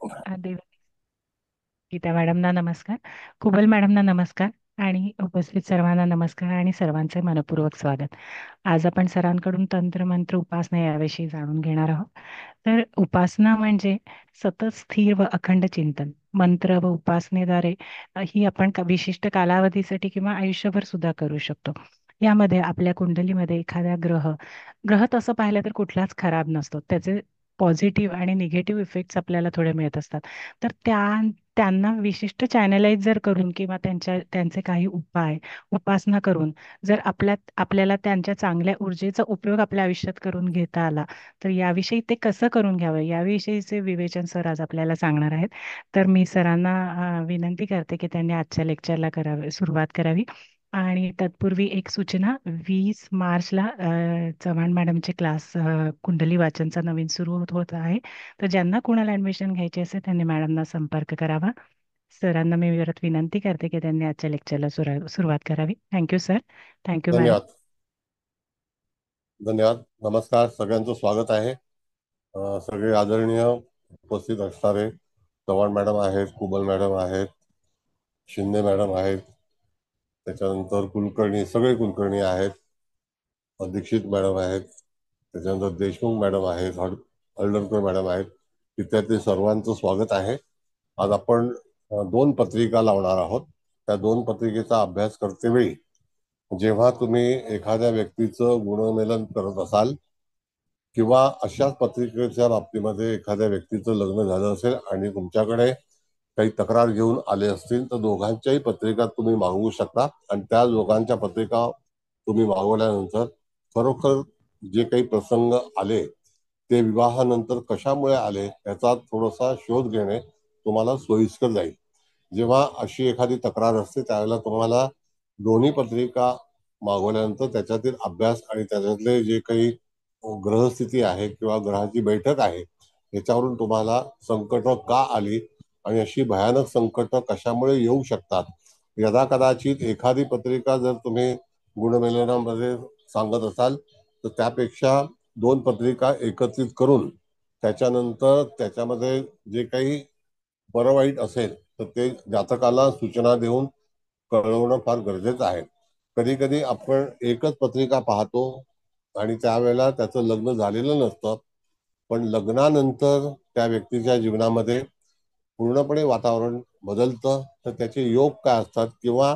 देव गीता मॅडमना नमस्कार. कुबल मॅडमना नमस्कार. आणि उपस्थित सर्वांना नमस्कार आणि सर्वांचे मनपूर्वक स्वागत. आज आपण सरांकडून तंत्र मंत्र उपासना याविषयी जाणून घेणार आहोत. तर उपासना म्हणजे सतत स्थिर व अखंड चिंतन. मंत्र व उपासनेद्वारे ही आपण विशिष्ट कालावधीसाठी किंवा आयुष्यभर सुद्धा करू शकतो. यामध्ये आपल्या कुंडलीमध्ये एखाद्या ग्रह तसं पाहिलं तर कुठलाच खराब नसतो. त्याचे पॉझिटिव्ह आणि निगेटिव्ह इफेक्ट्स आपल्याला थोडे मिळत असतात. तर त्यांना विशिष्ट चॅनलाइज जर करून किंवा त्यांचे काही उपासना करून जर आपल्याला त्यांच्या चांगल्या ऊर्जेचा उपयोग आपल्या आयुष्यात करून घेता आला, तर याविषयी ते कसं करून घ्यावं याविषयीचे विवेचन सर आज आपल्याला सांगणार आहेत. तर मी सरांना विनंती करते की त्यांनी आजच्या लेक्चरला सुरुवात करावी. आणि तत्पूर्वी एक सूचना: 20 मार्चला चव्हाण मॅडमचे क्लास कुंडली वाचनचा नवीन सुरू होत आहे. तर ज्यांना कुणाला ऍडमिशन घ्यायचे असेल त्यांनी मॅडमना संपर्क करावा. सरांना मी परत विनंती करते की त्यांनी आजच्या लेक्चरला सुरुवात करावी. Thank you sir. Thank you madam. धन्यवाद. धन्यवाद. नमस्कार, सगळ्यांचं स्वागत आहे. सगळे आदरणीय उपस्थित असणारे चव्हाण मॅडम आहेत, कुबल मॅडम आहेत, शिंदे मॅडम आहेत, त्याच्यानंतर कुलकर्णी, सगळे कुलकर्णी आहेत, दीक्षित मॅडम आहेत, त्याच्यानंतर देशमुख मॅडम आहेत, हळदणकर मॅडम आहेत. इत्यादी सर्वांचं स्वागत आहे. आज आपण 2 पत्रिका लावणार आहोत. त्या 2 पत्रिकेचा अभ्यास करतेवेळी जेव्हा तुम्ही एखाद्या व्यक्तीचं गुणमेलन करत असाल किंवा अशाच पत्रिकेच्या बाबतीमध्ये एखाद्या व्यक्तीचं लग्न झालं असेल आणि तुमच्याकडे काही तक्रार घेऊन आले असतील, तर दोघांच्याही पत्रिका तुम्ही मागवू शकता. आणि त्या दोघांच्या पत्रिका तुम्ही मागवल्यानंतर खरोखर जे काही प्रसंग आले ते विवाहानंतर कशामुळे आले याचा थोडासा शोध घेणे तुम्हाला सोयीस्कर जाईल. जेव्हा अशी एखादी तक्रार असते त्यावेळेला तुम्हाला दोन्ही पत्रिका मागवल्यानंतर त्याच्यातील अभ्यास आणि त्याच्यातले जे काही ग्रहस्थिती आहे किंवा ग्रहाची बैठक आहे याच्यावरून तुम्हाला संकट का आली आणि अशी भयानक संकट कशामुळे येऊ शकतात, यदा कदाचित एखादी पत्रिका जर तुम्ही गुणमेलनामध्ये सांगत असाल तर त्यापेक्षा 2 पत्रिका एकत्रित करून त्याच्यानंतर त्याच्यामध्ये जे काही बरं वाईट असेल तर ते जातकाला सूचना देऊन कळवणं फार गरजेचं आहे. कधी कधी आपण एकच पत्रिका पाहतो आणि त्यावेळेला त्याचं लग्न झालेलं नसतं, पण लग्नानंतर त्या व्यक्तीच्या जीवनामध्ये पूर्णपणे वातावरण बदलतं. तर त्याचे योग काय असतात किंवा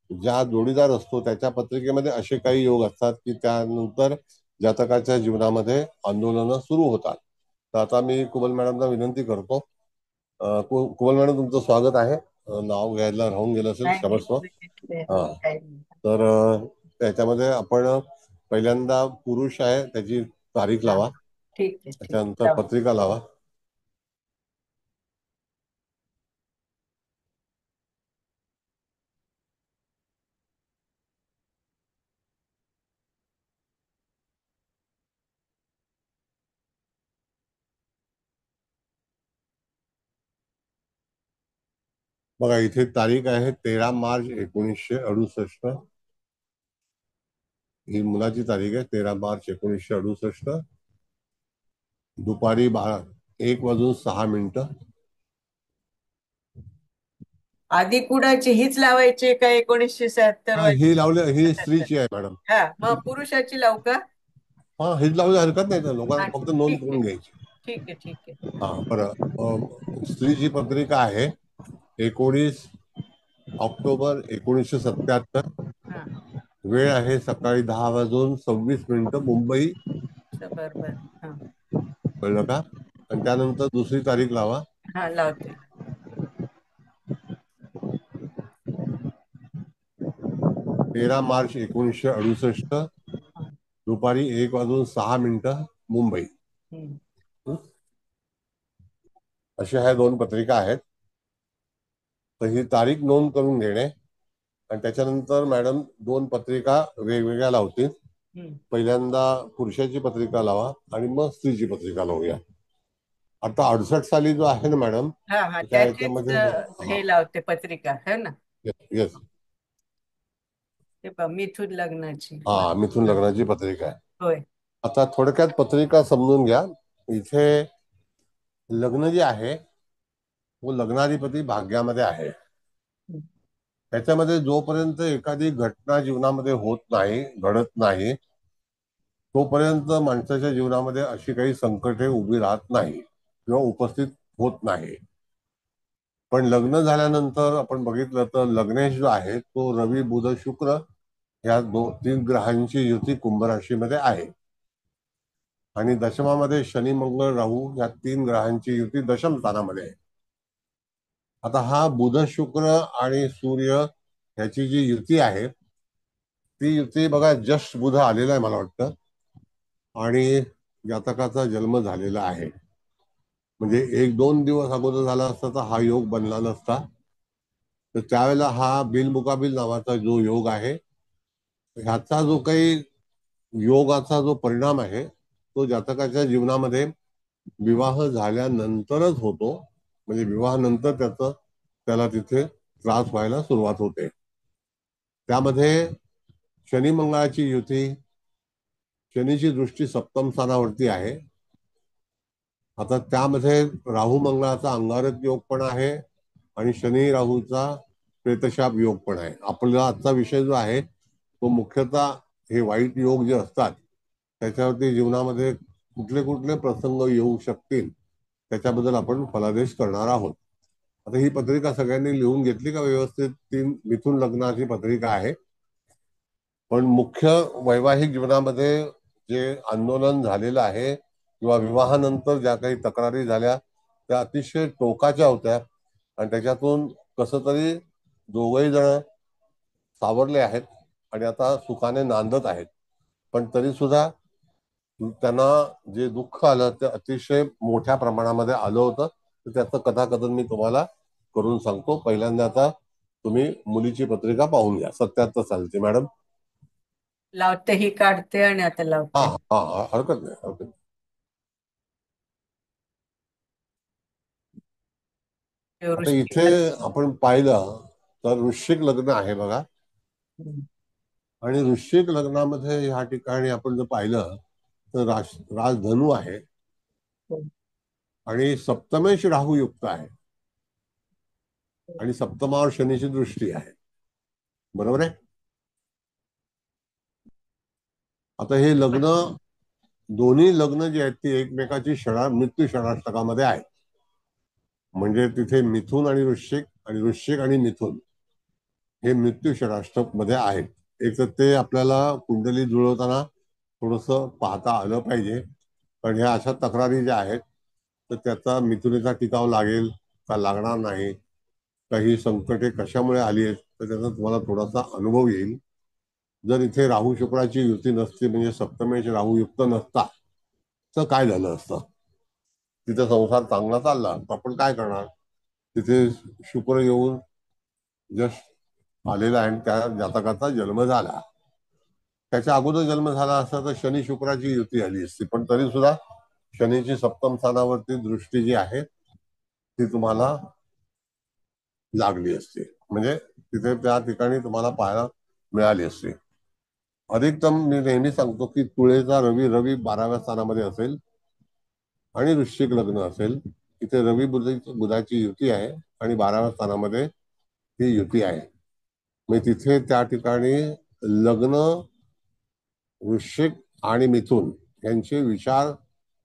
ज्या जोडीदार असतो त्याच्या पत्रिकेमध्ये असे काही योग असतात की त्यानंतर जातकाच्या जीवनामध्ये आंदोलनं सुरू होतात. तर आता मी कुबल मॅडमला विनंती करतो. कुबल मॅडम, तुमचं स्वागत आहे. नाव घ्यायला राहून गेलं असेल, नाही क्षमस्व. हा. काही नाही. तर त्याच्यामध्ये आपण पहिल्यांदा पुरुष आहे त्याची तारीख हा, लावा, ठीक आहे, ठीक त्याच्यानंतर आहे. पत्रिका लावा. बघा, इथे तारीख आहे 13 मार्च 1968. ही मुलाची तारीख आहे, 13 मार्च 1968. दुपारी 1 वाजून 6 मिनिटं. आधी कुणाची हीच लावायची का 1976 हा, वाली? ही लावली, ही 77. स्त्रीची आहे मॅडम. हा, मग पुरुषाची लावू का? हा, हीच लावली, हरकत नाही. तर हा, लोकांना फक्त नोंद ठीक आहे, करून घ्यायची. ठीक आहे, ठीक आहे. हा, बरं. स्त्रीची पत्रिका आहे 19 ऑक्टोबर 1977. हा, वेळ आहे सकाळी 10 वाजून 26 मिनिटं, मुंबई. बरोबर. हा, कळलं का? आणि त्यानंतर दुसरी तारीख लावा. हा, लावते. 13 मार्च 1968, हा, दुपारी 1 वाजून 6 मिनिटं, मुंबई. हम्म. अशा ह्या 2 पत्रिका आहेत. तर ही तारीख नोंद करून घेणे आणि त्याच्यानंतर मॅडम 2 पत्रिका वेगवेगळ्या लावतील. हम्म. पहिल्यांदा पुरुषाची पत्रिका लावा आणि मग स्त्रीची पत्रिका लावूया. आता 68 साली जो आहे ना मॅडम, हा, हा, त्या त्याचीच याच्यामध्ये हे लावते पत्रिका, है ना? येस. ते पहा, मिथुन लग्नाची. हा, मिथून हा, लग्नाची पत्रिका आहे. होय. आता थोडक्यात पत्रिका समजून घ्या. इथे लग्न जे आहे तो लग्नाधिपती भाग्यामध्ये आहे. त्याच्यामध्ये जोपर्यंत एखादी घटना जीवनामध्ये होत नाही, घडत नाही, तोपर्यंत माणसाच्या जीवनामध्ये अशी काही संकटे उभी राहत नाही किंवा उपस्थित होत नाही. पण लग्न झाल्यानंतर आपण बघितलं तर लग्नेश जो आहे तो रवी बुध शुक्र या तीन ग्रहांची युती कुंभ राशीमध्ये आहे. आणि दशमामध्ये शनी मंगळ राहू या तीन ग्रहांची युती दशम स्थानामध्ये आहे. आता हा बुध शुक्र आणि सूर्य ह्याची जी युती आहे ती युती बघा जस्ट बुध आलेला आहे मला वाटतं. आणि जातकाचा जन्म झालेला आहे. म्हणजे एक दोन दिवस अगोदर झाला असता तर हा योग बनला नसता. तर त्यावेळेला हा बिलमुकाबिल नावाचा जो योग आहे ह्याचा जो काही योगाचा जो परिणाम आहे तो जातकाच्या जीवनामध्ये विवाह झाल्यानंतरच होतो. म्हणजे विवाहानंतर त्याला तिथे त्रास व्हायला सुरुवात होते. त्यामध्ये शनी मंगळाची युती, शनीची दृष्टी सप्तम स्थानावरती आहे. आता त्यामध्ये राहू मंगळाचा अंगारक योग पण आहे आणि शनी राहूचा प्रेतशाप योग पण आहे. आपला आजचा विषय जो आहे तो मुख्यतः हे वाईट योग जे असतात त्याच्यावरती जीवनामध्ये कुठले कुठले प्रसंग येऊ शकतील त्याच्याबद्दल आपण फलादेश करणार आहोत. आता ही पत्रिका सगळ्यांनी लिहून घेतली का व्यवस्थित? तीन मिथुन लग्नाची पत्रिका आहे. पण मुख्य वैवाहिक जीवनामध्ये जे आंदोलन झालेलं आहे किंवा विवाहानंतर ज्या काही तक्रारी झाल्या त्या अतिशय टोकाच्या होत्या आणि त्याच्यातून कसं तरी दोघही जण सावरले आहेत आणि आता सुखाने नांदत आहेत. पण तरी सुद्धा त्यांना जे दुःख आलं ते अतिशय मोठ्या प्रमाणामध्ये आलं होतं. तर त्याचं कथाकथन मी तुम्हाला करून सांगतो. पहिल्यांदा आता तुम्ही मुलीची पत्रिका पाहून घ्या. 77 सालची मॅडम. लावते, ही काढते आणि आता हा लावते. हा हा, हरकत नाही, हरकत नाही. आता वृश्चिक इथे लग्न. आपण पाहिलं तर वृश्चिक लग्न आहे बघा. हम्म. आणि वृश्चिक लग्नामध्ये ह्या ठिकाणी आपण जर पाहिलं तर राजधनू आहे आणि सप्तमेश राहू युक्त आहे आणि सप्तमावर शनीची दृष्टी आहे. बरोबर आहे. आता हे लग्न, दोन्ही लग्न जे आहेत ती एकमेकाची मृत्यू षणाष्टकामध्ये आहेत. म्हणजे तिथे मिथुन आणि वृश्चिक आणि मिथुन हे मृत्यू षणाष्टक मध्ये आहेत. एक तर ते आपल्याला कुंडली जुळवताना थोडस पाहता आलं पाहिजे. पण ह्या अशा तक्रारी ज्या आहेत तर त्याचा मिथुनीचा टिकाव लागेल का लागणार नाही, काही संकटे कशामुळे आली आहेत तर त्याचा तुम्हाला थोडासा अनुभव येईल. जर इथे राहू शुक्राची युती नसती म्हणजे सप्तमेश राहू युक्त नसता तर काय झालं असतं? तिथे संसार चांगला चालला तर आपण काय करणार? तिथे शुक्र येऊन जस्ट आलेला आहे आणि त्या जातकाचा जन्म झाला. त्याच्या अगोदर जन्म झाला असता तर शनी शुक्राची युती आली असती. पण तरी सुद्धा शनीची सप्तम स्थानावरती दृष्टी जी आहे ती तुम्हाला लागली असते. म्हणजे तिथे त्या ठिकाणी तुम्हाला पाहायला मिळाली असते. अधिकतम मी नेहमी सांगतो की तुळेचा रवी रवी 12व्या स्थानामध्ये असेल आणि वृश्चिक लग्न असेल. इथे रवी बुधाची युती आहे आणि 12व्या स्थानामध्ये ही युती आहे. म्हणजे तिथे त्या ठिकाणी लग्न वृश्चिक आणि मिथुन यांचे विचार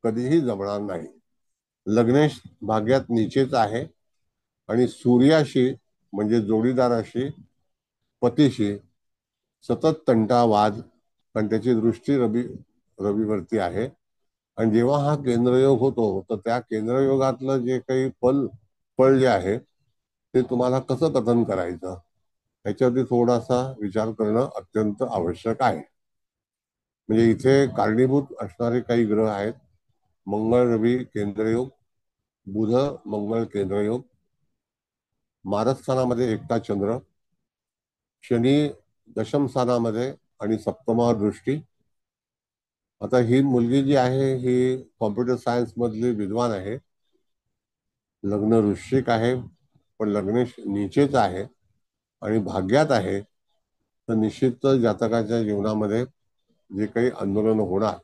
कधीही जमणार नाही. लग्नेश भाग्यात नीचेच आहे आणि सूर्याशी म्हणजे जोडीदाराशी, पतीशी सतत तंटा वाद आणि त्याची दृष्टी रवीवरती आहे. आणि जेव्हा हा केंद्रयोग होतो तर त्या केंद्रयोगातलं जे काही फळ जे आहे ते तुम्हाला कसं कथन करायचं याच्यावरती थोडासा विचार करणं अत्यंत आवश्यक आहे. म्हणजे इथे कारणीभूत असणारे काही ग्रह आहेत. मंगळ रवी केंद्रयोग, बुध मंगळ केंद्रयोग, मारस्थानामध्ये एकटा चंद्र, शनी दशम स्थानामध्ये आणि सप्तमावर दृष्टी. आता ही मुलगी जी आहे ही कॉम्प्युटर सायन्स मधली विद्वान आहे. लग्न वृश्चिक आहे पण लग्नेश नीचेच आहे आणि भाग्यात आहे. तर निश्चितच जातकाच्या जीवनामध्ये जे काही आंदोलन होणार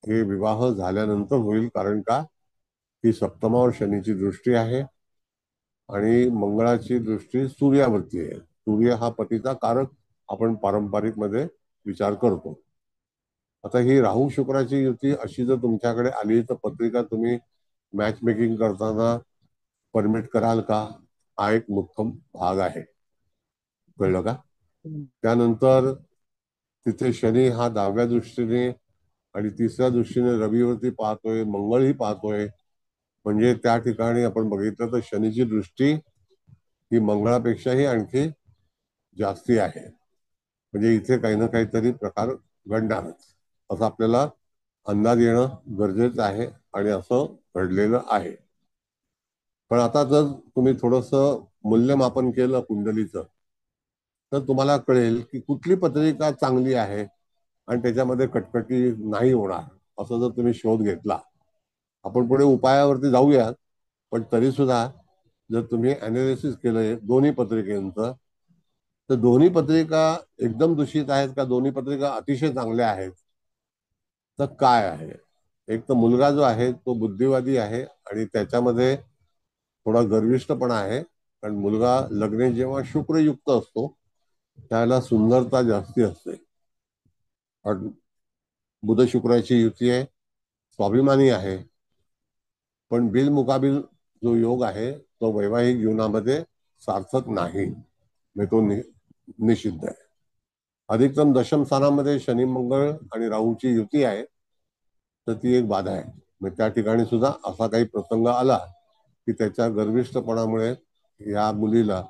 हे विवाह झाल्यानंतर होईल. कारण का ही सप्तमावर शनीची दृष्टी आहे आणि मंगळाची दृष्टी सूर्यावरती आहे. सूर्य हा पतीचा कारक आपण पारंपरिक मध्ये विचार करतो. आता ही राहू शुक्राची युती अशी जर तुमच्याकडे आली तर पत्रिका तुम्ही मॅच मेकिंग करताना परमिट कराल का? हा एक मुख्य भाग आहे. कळलं का? त्यानंतर तिथे शनी हा 10व्या दृष्टीने आणि 3ऱ्या दृष्टीने रवीवरती पाहतोय, मंगळही पाहतोय. म्हणजे त्या ठिकाणी आपण बघितलं तर शनीची दृष्टी ही मंगळापेक्षाही आणखी जास्ती आहे. म्हणजे इथे काही ना काहीतरी प्रकार घडणारच असं आपल्याला अंदाज येणं गरजेचं आहे आणि असं घडलेलं आहे. पण आता जर तुम्ही थोडस मूल्यमापन केलं कुंडलीचं तर तुम्हाला कळेल की कुठली पत्रिका चांगली आहे आणि त्याच्यामध्ये कटकटी नाही होणार असं जर तुम्ही शोध घेतला. आपण पुढे उपायावरती जाऊया, पण तरी सुद्धा जर तुम्ही अनालिसिस केलंय दोन्ही पत्रिकेचं तर दोन्ही पत्रिका एकदम दूषित आहेत का दोन्ही पत्रिका अतिशय चांगल्या आहेत तर काय आहे? एक तर मुलगा जो आहे तो बुद्धिवादी आहे आणि त्याच्यामध्ये थोडा गर्विष्ठपणा आहे. कारण मुलगा लग्ने जेव्हा शुक्रयुक्त असतो त्याला सुंदरता जास्ती असते. बुध शुक्राची युती आहे, स्वाभिमानी आहे, पण बिल मुकाबिल जो योग आहे तो वैवाहिक जीवनामध्ये सार्थक नाही, म्हणजे तो निषिद्ध आहे. अधिकतम दशम स्थानामध्ये शनी मंगळ आणि राहूची युती आहे तर ती एक बाधा आहे. मग त्या ठिकाणी सुद्धा असा काही प्रसंग आला की त्याच्या गर्विष्ठपणामुळे या मुलीला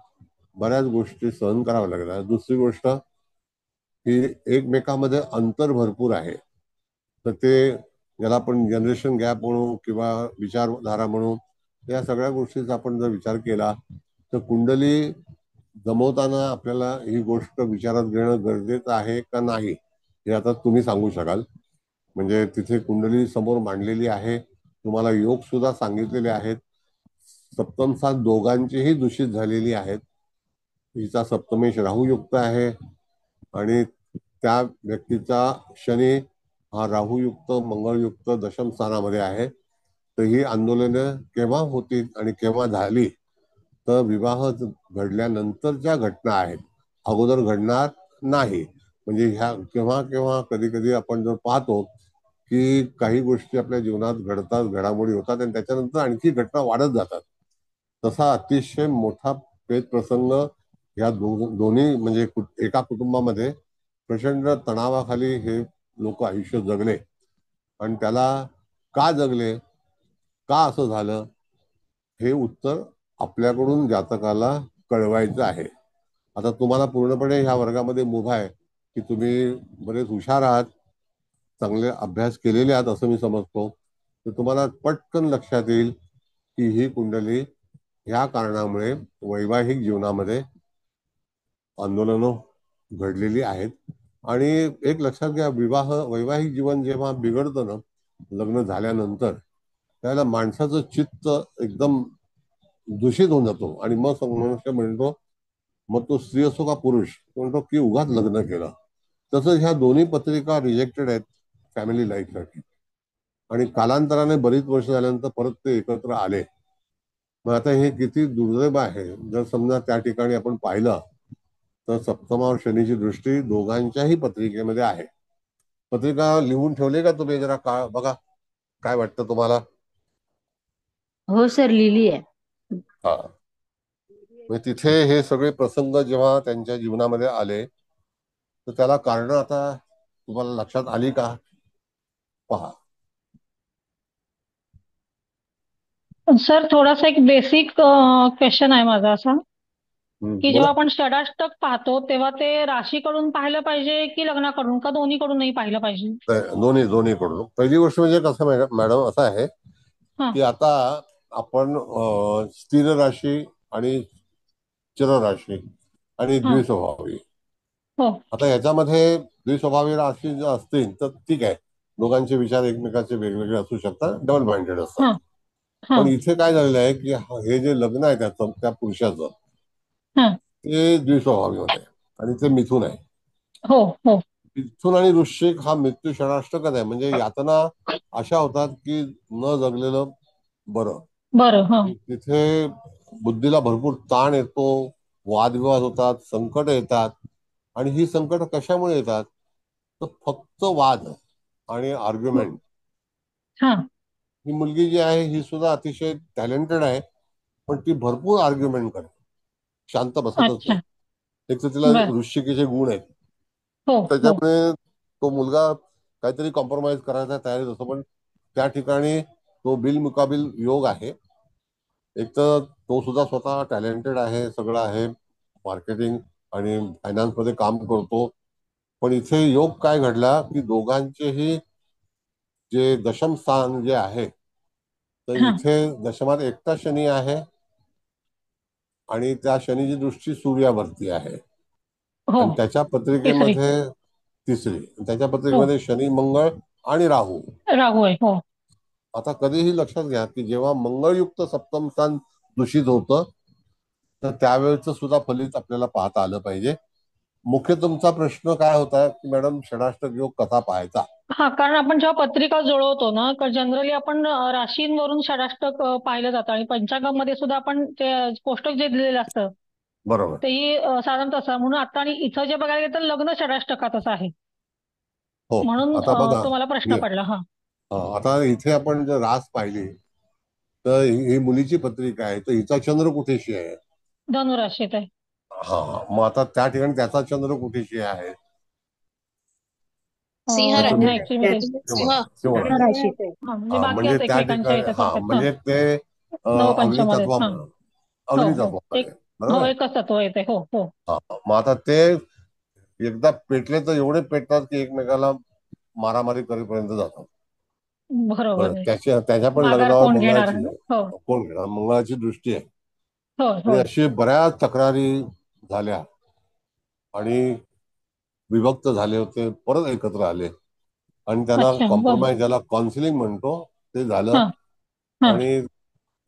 बऱ्याच गोष्टी सहन कराव्या लागल्या. दुसरी गोष्ट ही एकमेकांमध्ये अंतर भरपूर आहे तर ते ज्याला आपण जनरेशन गॅप म्हणू किंवा विचारधारा म्हणू या सगळ्या गोष्टीचा आपण जर विचार केला तर कुंडली जमवताना आपल्याला ही गोष्ट विचारात घेणं गरजेचं आहे का नाही हे आता तुम्ही सांगू शकाल. म्हणजे तिथे कुंडली समोर मांडलेली आहे, तुम्हाला योग सुद्धा सांगितलेले आहेत. सप्तम सात दोघांचीही दूषित झालेली आहेत. हिचा सप्तमेश राहूयुक्त आहे आणि त्या व्यक्तीचा शनी हा राहूयुक्त मंगळयुक्त दशम स्थानामध्ये आहे. तर ही आंदोलनं केव्हा होतील आणि केव्हा झाली तर विवाह घडल्यानंतरच्या घटना आहेत, अगोदर घडणार नाही. म्हणजे ह्या केव्हा केव्हा कधी कधी आपण जर पाहतो की काही गोष्टी आपल्या जीवनात घडतात, घडामोडी होतात आणि त्याच्यानंतर आणखी घटना वाढत जातात. तसा अतिशय मोठा पेच प्रसंग या दोन्ही म्हणजे एका कुटुंबामध्ये प्रचंड तणावाखाली हे लोक आयुष्य जगले आणि त्याला का जगले, का असं झालं हे उत्तर आपल्याकडून जातकाला कळवायचं आहे. आता तुम्हाला पूर्णपणे ह्या वर्गामध्ये मुभा आहे की तुम्ही बरेच हुशार आहात, चांगले अभ्यास केलेले आहात असं मी समजतो. तर तुम्हाला पटकन लक्षात येईल की ही कुंडली ह्या कारणामुळे वैवाहिक जीवनामध्ये आंदोलनं घडलेली आहेत. आणि एक लक्षात घ्या, वैवाहिक जीवन जेव्हा बिघडतं ना लग्न झाल्यानंतर त्याला माणसाचं चित्त एकदम दूषित होऊन जातो आणि मग मनुष्य म्हणतो, मग तो स्त्री असो का पुरुष, म्हणतो की उगाच लग्न केलं. तसंच ह्या दोन्ही पत्रिका रिजेक्टेड आहेत फॅमिली लाईफसाठी आणि कालांतराने बरीच वर्ष झाल्यानंतर परत ते एकत्र आले. मग आता हे किती दुर्दैव आहे. जर समजा त्या ठिकाणी आपण पाहिलं तर सप्तमावर शनीची दृष्टी दोघांच्याही पत्रिकेमध्ये आहे. पत्रिका लिहून ठेवले का तुम्ही? जरा का बघा काय वाटतं तुम्हाला. हो सर, लिहिली आहे. हा, म्हणजे तिथे हे सगळे प्रसंग जेव्हा त्यांच्या जीवनामध्ये आले तर त्याला कारण आता तुम्हाला लक्षात आली का? पहा. सर, थोडासा एक बेसिक क्वेश्चन आहे माझा असा की बोला. जेव्हा आपण षडाष्टक पाहतो तेव्हा ते राशीकडून पाहिलं पाहिजे की लग्नाकडून, का दोन्हीकडूनही पाहिलं पाहिजे? दोन्ही कडून. पहिली गोष्ट म्हणजे कसं मॅडम असं आहे हा. की आता आपण स्थिर राशी आणि चर राशी आणि हा. द्विस्वभावी, हो. आता ह्याच्यामध्ये द्विस्वभावी राशी जर असतील तर ठीक आहे, दोघांचे विचार एकमेकाचे वेगवेगळे असू शकतात, डबल माइंडेड असतात. हा. हा. पण इथे काय झालेलं आहे की हे जे लग्न आहे त्याचं त्या पुरुषाचं हा. ते द्विस्वभावी होते आणि ते मिथून आहे. हो. हो. मिथुन आणि वृश्चिक हा मृत्यू षडाष्टकच आहे. म्हणजे यातना अशा होतात की न जगलेलं बरं. बरं. हा. तिथे बुद्धीला भरपूर ताण येतो, वादविवाद होतात, संकट येतात. आणि ही संकट कशामुळे येतात? तर फक्त वाद आणि आर्ग्युमेंट. हा. ही मुलगी जी आहे ही सुद्धा अतिशय टॅलेंटेड आहे, पण ती भरपूर आर्ग्युमेंट करते, शांत बसतच नाही. अच्छा. एक तर तिला बर. वृश्चिकीचे गुण आहेत, हो हो. त्याच्यामुळे तो मुलगा काहीतरी कॉम्प्रोमाइज करायचा तयारीत असतो, पण त्या ठिकाणी तो बिलमुकाबिल योग आहे. एक तर तो सुद्धा स्वतः टॅलेंटेड आहे, सगळं आहे, मार्केटिंग आणि फायनान्स मध्ये काम करतो. पण इथे योग काय घडला की दोघांचेही जे दशम स्थान जे आहे, तर हा. इथे दशमात एकटा शनी आहे आणि त्या शनीची दृष्टी सूर्यावरती आहे. हो. आणि त्याच्या तिसरी. पत्रिकेमध्ये तिसरी, त्याच्या हो. पत्रिकेमध्ये शनी, मंगळ आणि राहू. राहू आहे. हो. आता कधीही लक्षात घ्या की जेव्हा मंगळयुक्त सप्तम स्थान दूषित होतं, तर त्यावेळेचं सुद्धा फलित आपल्याला पाहता आलं पाहिजे. मुख्य तुमचा प्रश्न काय होता की मॅडम षडाष्टक योग कसा पाहायचा? हा, कारण आपण जेव्हा पत्रिका जुळवतो ना, तर जनरली आपण राशींवरून षडाष्टक पाहिलं जातं आणि पंचांगामध्ये सुद्धा आपण ते कोष्टक जे दिलेलं असतं बरोबर. तेही साधारण तसं. म्हणून आता आणि इथं जे बघायला गेलं तर लग्न षडाष्टकातच आहे. हो. म्हणून आता बघा, तो मला प्रश्न पडला. हा. आता इथे आपण जर रास पाहिली, तर ही मुलीची पत्रिका आहे, तर हिचा चंद्र कुठेशी आहे? धनुराशीत आहे. हा. मग आता त्या ठिकाणी त्याचा चंद्र कुठेशी आहे? सिंह तर तुम्ही नाही, ऍक्च्युली मी तेच. सिंह किंवा राशीत आहे. हा, म्हणजे हा बाकी म्हणजे आता त्या एकमेकांच्या ठिकाणी, येतात हा थोडक्यात. हा. म्हणजे ते नवपंचमध्ये. हा. हो हो. अग्नितत्वामध्ये. एक. बरोबर हो, आहे. एकच तत्व येते. हो हो. हा. मग आता ते एकदा पेटले तर एवढे पेटतात की एकमेकाला मारामारी करेपर्यंत जातात. बरोबर बरं, आहे. त्याच्या पण माघार लग्नावर कोण घेणार? मंगळाची, हो कोण घेणार, मंगळाची दृष्टी आहे. हो आणि हो. अशी बऱ्याच तक्रारी झाल्या आणि विभक्त झाले होते, परत एकत्र आले आणि त्यांना अच्छा. बर. कॉम्प्रोमाइज, ज्याला काउन्सिलिंग म्हणतो, ते झालं. हा. हा. आणि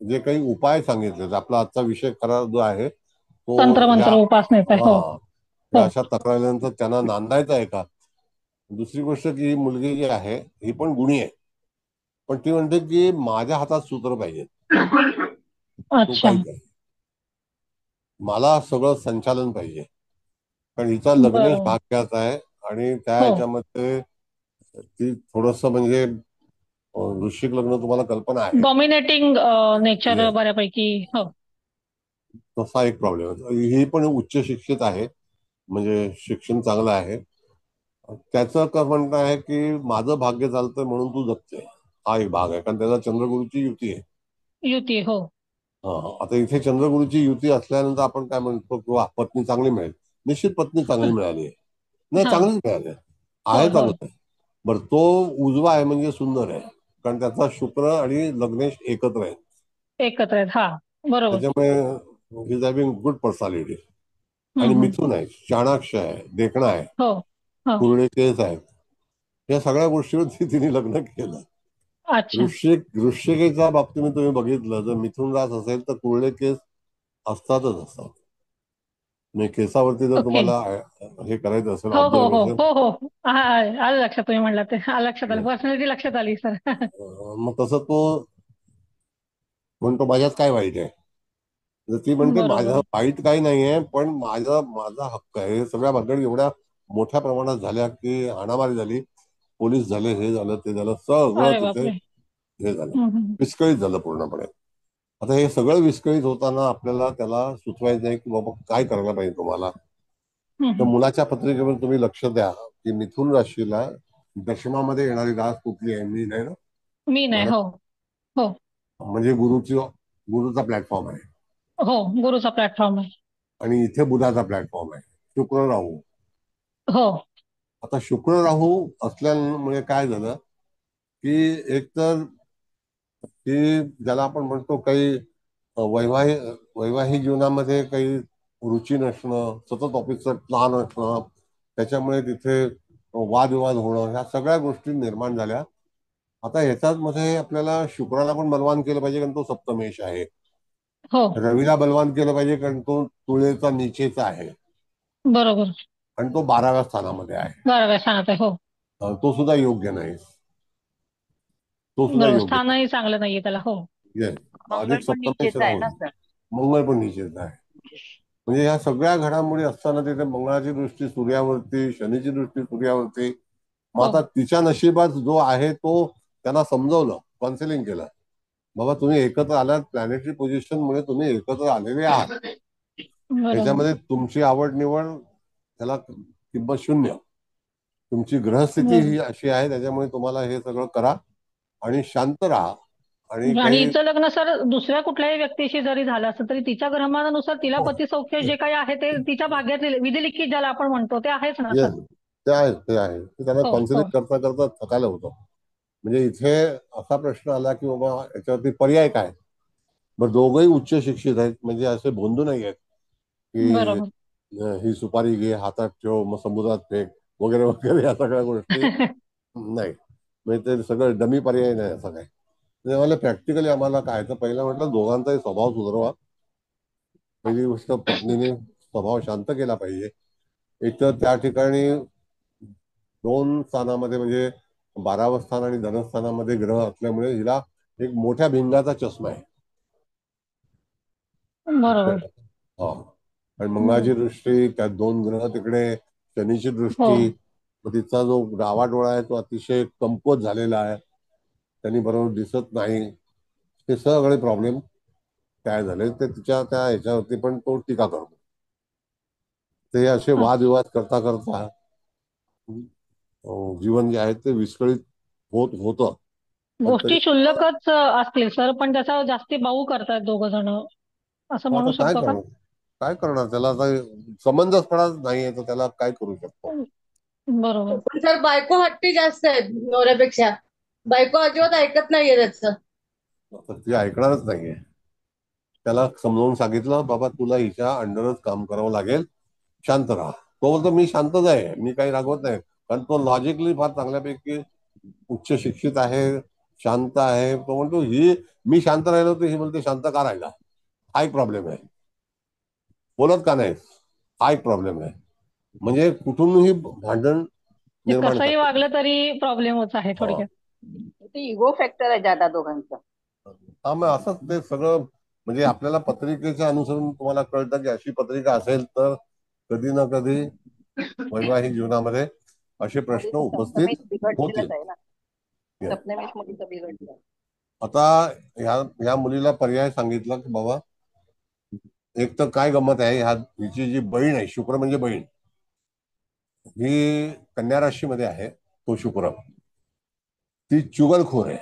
जे काही उपाय सांगितले, आपला आजचा विषय खरा जो आहे तो ह्या, तंत्रमंत्र उपासनेचा आहे. हो हा, या हो. अशा तक्रारीनंतर त्यांना नांदायचं आहे का? दुसरी गोष्ट की ही मुलगी जी आहे ही पण गुणी आहे, पण ती म्हणते की माझ्या हातात सूत्र पाहिजे, तू अच्छा. काही कर, मला सगळं संचालन पाहिजे. कारण हिचा लग्नेश बरोबर. भाग्याचा आहे आणि त्या हो. ह्याच्यामध्ये ती थोडस म्हणजे वृश्चिक लग्न, तुम्हाला कल्पना आहे. Dominating nature Yes. बऱ्यापैकी. हो. तसा एक प्रॉब्लेम आहे. ही पण उच्च शिक्षित आहे, म्हणजे शिक्षण चांगलं आहे. त्याचं का म्हणणं आहे की माझं भाग्य चालतंय म्हणून तू जगते, हा एक भाग आहे, कारण त्याचा चंद्रगुरूची युती आहे. युती. हो हा. आता इथे चंद्रगुरूची युती असल्यानंतर आपण काय म्हणतो किंवा पत्नी चांगली मिळेल, निश्चित पत्नी चांगली मिळाली आहे. नाही, हा. चांगलीच मिळाली आहे, होय आहे होय. चांगलं आहे. बरं, तो उजवा आहे म्हणजे सुंदर आहे, कारण त्याचा शुक्र आणि लग्नेश एकत्र आहे. एकत्र आहेत. हा. बरोबर. त्याच्यामुळे इज हॅव्हिंग गुड पर्सनॅलिटी. आणि हम्म. मिथून आहे, चाणाक्ष आहे, देखणा आहे, हो हो. कुरळे केस आहेत. या सगळ्या गोष्टीवर तिने लग्न केलं. अच्छा. वृश्चिकेच्या बाबतीत तुम्ही बघितलं, जर मिथुन रास असेल तर कुरळे केस असतातच असतात. म्हणजे केसावरती जर ओके. तुम्हाला हे करायचं असेल हो हो हो ऑब्झर्वेशन, हो हो. हा, आलं लक्षात. तुम्ही म्हणला ते आलं लक्षात. आलं, पर्सनॅलिटी लक्षात आली सर. मग तसं तो म्हणतो माझ्यात काय वाईट आहे. तर ती म्हणते माझं बरोबर. वाईट काही नाहीये, पण माझा हक्क आहे. हे सगळ्या भानगडी एवढ्या मोठ्या प्रमाणात झाल्या की हाणामारी झाली, पोलीस झाले, हे झालं, ते झालं, सगळं अरे तिथे बापरे. हे झालं, हम्म. विस्कळीत झालं पूर्णपणे. आता हे सगळं विस्कळीत होताना आपल्याला त्याला सुचवायचं आहे की बाबा काय करायला पाहिजे तुम्हाला. तर हम्म. मुलाच्या पत्रिकेवर तुम्ही लक्ष द्या की मिथुन राशीला दशमामध्ये येणारी रास कुठली आहे. मी नाही ना मी नाही. मॅडम, हो हो म्हणजे गुरुचा प्लॅटफॉर्म आहे हो. गुरुचा प्लॅटफॉर्म आहे. आणि इथे बुधाचा प्लॅटफॉर्म आहे, शुक्र राहू. हो आता शुक्र राहू असल्यामुळे काय झालं की एकतर की ज्याला आपण म्हणतो काही वैवाहिक वैवाहिक जीवनामध्ये काही रुची नसणं, सतत ऑफिसचा प्लान असणं, त्याच्यामुळे तिथे वादविवाद होणं, ह्या सगळ्या गोष्टी निर्माण झाल्या. आता ह्याच्याच मध्ये आपल्याला शुक्राला पण बलवान केलं पाहिजे, कारण तो सप्तमेश आहे. हो. रवीला बलवान केलं पाहिजे, कारण तो तुळेचा नीचेचा आहे बरोबर. आणि तो 12व्या स्थानामध्ये आहे. 12व्या स्थानात आहे. हो. तो सुद्धा योग्य नाही, तो सुद्धा बरोबर. योग्य स्थानही चांगलं नाहीये त्याला. हो येस. मंगळ अधिक पण सप्तमेश निश्चित आहे राहू, ना सर. मंगळ पण निषेध आहे. म्हणजे ह्या सगळ्या घडामोडी असताना तिथे मंगळाची दृष्टी सूर्यावरती, शनीची दृष्टी सूर्यावरती. मग हो आता तिच्या नशिबात जो आहे तो त्यांना समजवलं, काउन्सिलिंग केलं, बाबा तुम्ही एकत्र आलात, प्लॅनेटरी पोझिशन मुळे तुम्ही एकत्र आलेले आहात. बरोबर. त्याच्यामध्ये तुमची आवड निवड त्याला किंमत शून्य. तुमची ग्रहस्थिती बरोबर. ही अशी आहे, त्याच्यामुळे तुम्हाला हे सगळं करा आणि शांत राहा. आणि आणि काही हिचं लग्न सर दुसऱ्या कुठल्याही व्यक्तीशी जरी झालं असतं तरी तिच्या ग्रहमानानुसार तिला पती सौख्य जे काही आहे ते तिच्या भाग्यातील विधिलिखित ज्याला आपण म्हणतो ते आहेच ना सर. येस, ते आहे, ते आहे. ते त्यांना हो काउन्सिलिंग हो. करता करता थकायला होतं. म्हणजे इथे असा प्रश्न आला की बाबा याच्यावरती पर्याय काय. बरं, दोघंही उच्च शिक्षित आहेत, म्हणजे असे भोंदू नाही आहेत की बरोबर. ही सुपारी घे, हातात ठेव, मग समुद्रात फेक वगैरे वगैरे या सगळ्या गोष्टी नाही. म्हणजे ते सगळं डमी पर्याय नाही असं काय. म्हणजे आम्हाला प्रॅक्टिकली आम्हाला काय, तर पहिला म्हटलं दोघांचाही स्वभाव सुधारवा. पहिली गोष्ट, पत्नीने स्वभाव शांत केला पाहिजे. एक तर त्या ठिकाणी 2 स्थानामध्ये म्हणजे 12वं स्थान आणि धनस्थानामध्ये ग्रह असल्यामुळे हिला एक मोठ्या भिंगाचा चष्मा आहे. बरोबर. हा. आणि मंगळाची दृष्टी, त्या 2 ग्रह तिकडे, शनीची हो. दृष्टी, मग तिचा जो डावा डोळा आहे तो अतिशय कमकुवत झालेला आहे, त्यांनी बरोबर दिसत नाही. हे सगळे प्रॉब्लेम काय झाले ते तिच्या त्या ह्याच्यावरती पण तो टीका करतो. ते असे वादविवाद करता करता जीवन जे आहे ते विस्कळीत होत होतं. पण तरी गोष्टी क्षुल्लकच असतील सर पण त्याचा जास्ती बाऊ करतायत दोघ जण असं मग आता म्हणू काय शकतो का? करणार, काय करणार त्याला आता. समंजसपणा नाहीये तर त्याला काय करू शकतो. बरोबर. पण सर बायको हट्टी जास्त आहे नवऱ्यापेक्षा. बायको अजिबात ऐकत नाहीये त्याचं. तर ती ऐकणारच नाहीये. त्याला समजावून सांगितलं, बाबा तुला हिच्या अंडरच काम करावं लागेल, शांत राहा. तो बोलतो मी शांतच आहे, मी काही रागवत नाही. कारण तो लॉजिकली फार चांगल्यापैकी उच्च शिक्षित आहे, शांत आहे. तो म्हणतो ही, मी शांत राहिलो तर ही बोलते शांत का राहिला, हा एक प्रॉब्लेम आहे, बोलत का नाही, हा एक प्रॉब्लेम आहे. म्हणजे कुठूनही भांडण ते निर्माण कसंही करते. वागलं तरी प्रॉब्लेमच आहे हा. थोडक्यात. ते इगो फॅक्टर आहे ज्यादा दोघांचा. हा, मग असंच ते सगळं. म्हणजे आपल्याला पत्रिकेच्या अनुसरून तुम्हाला कळतं की अशी पत्रिका असेल तर कधी ना कधी वैवाहिक जीवनामध्ये असे मध्ये प्रश्न तर उपस्थित सप्तमेश बिघडलेलंच होतील. आहे ना. सप्तमेश मुलीचं बिघडलं. आता ह्या मुलीला पर्याय सांगितला की बाबा, एक तर काय गंमत आहे, हिची जी बहीण आहे, शुक्र म्हणजे बहीण, ही कन्या राशीमध्ये आहे. तो शुक्र, ती चुगलखोर आहे.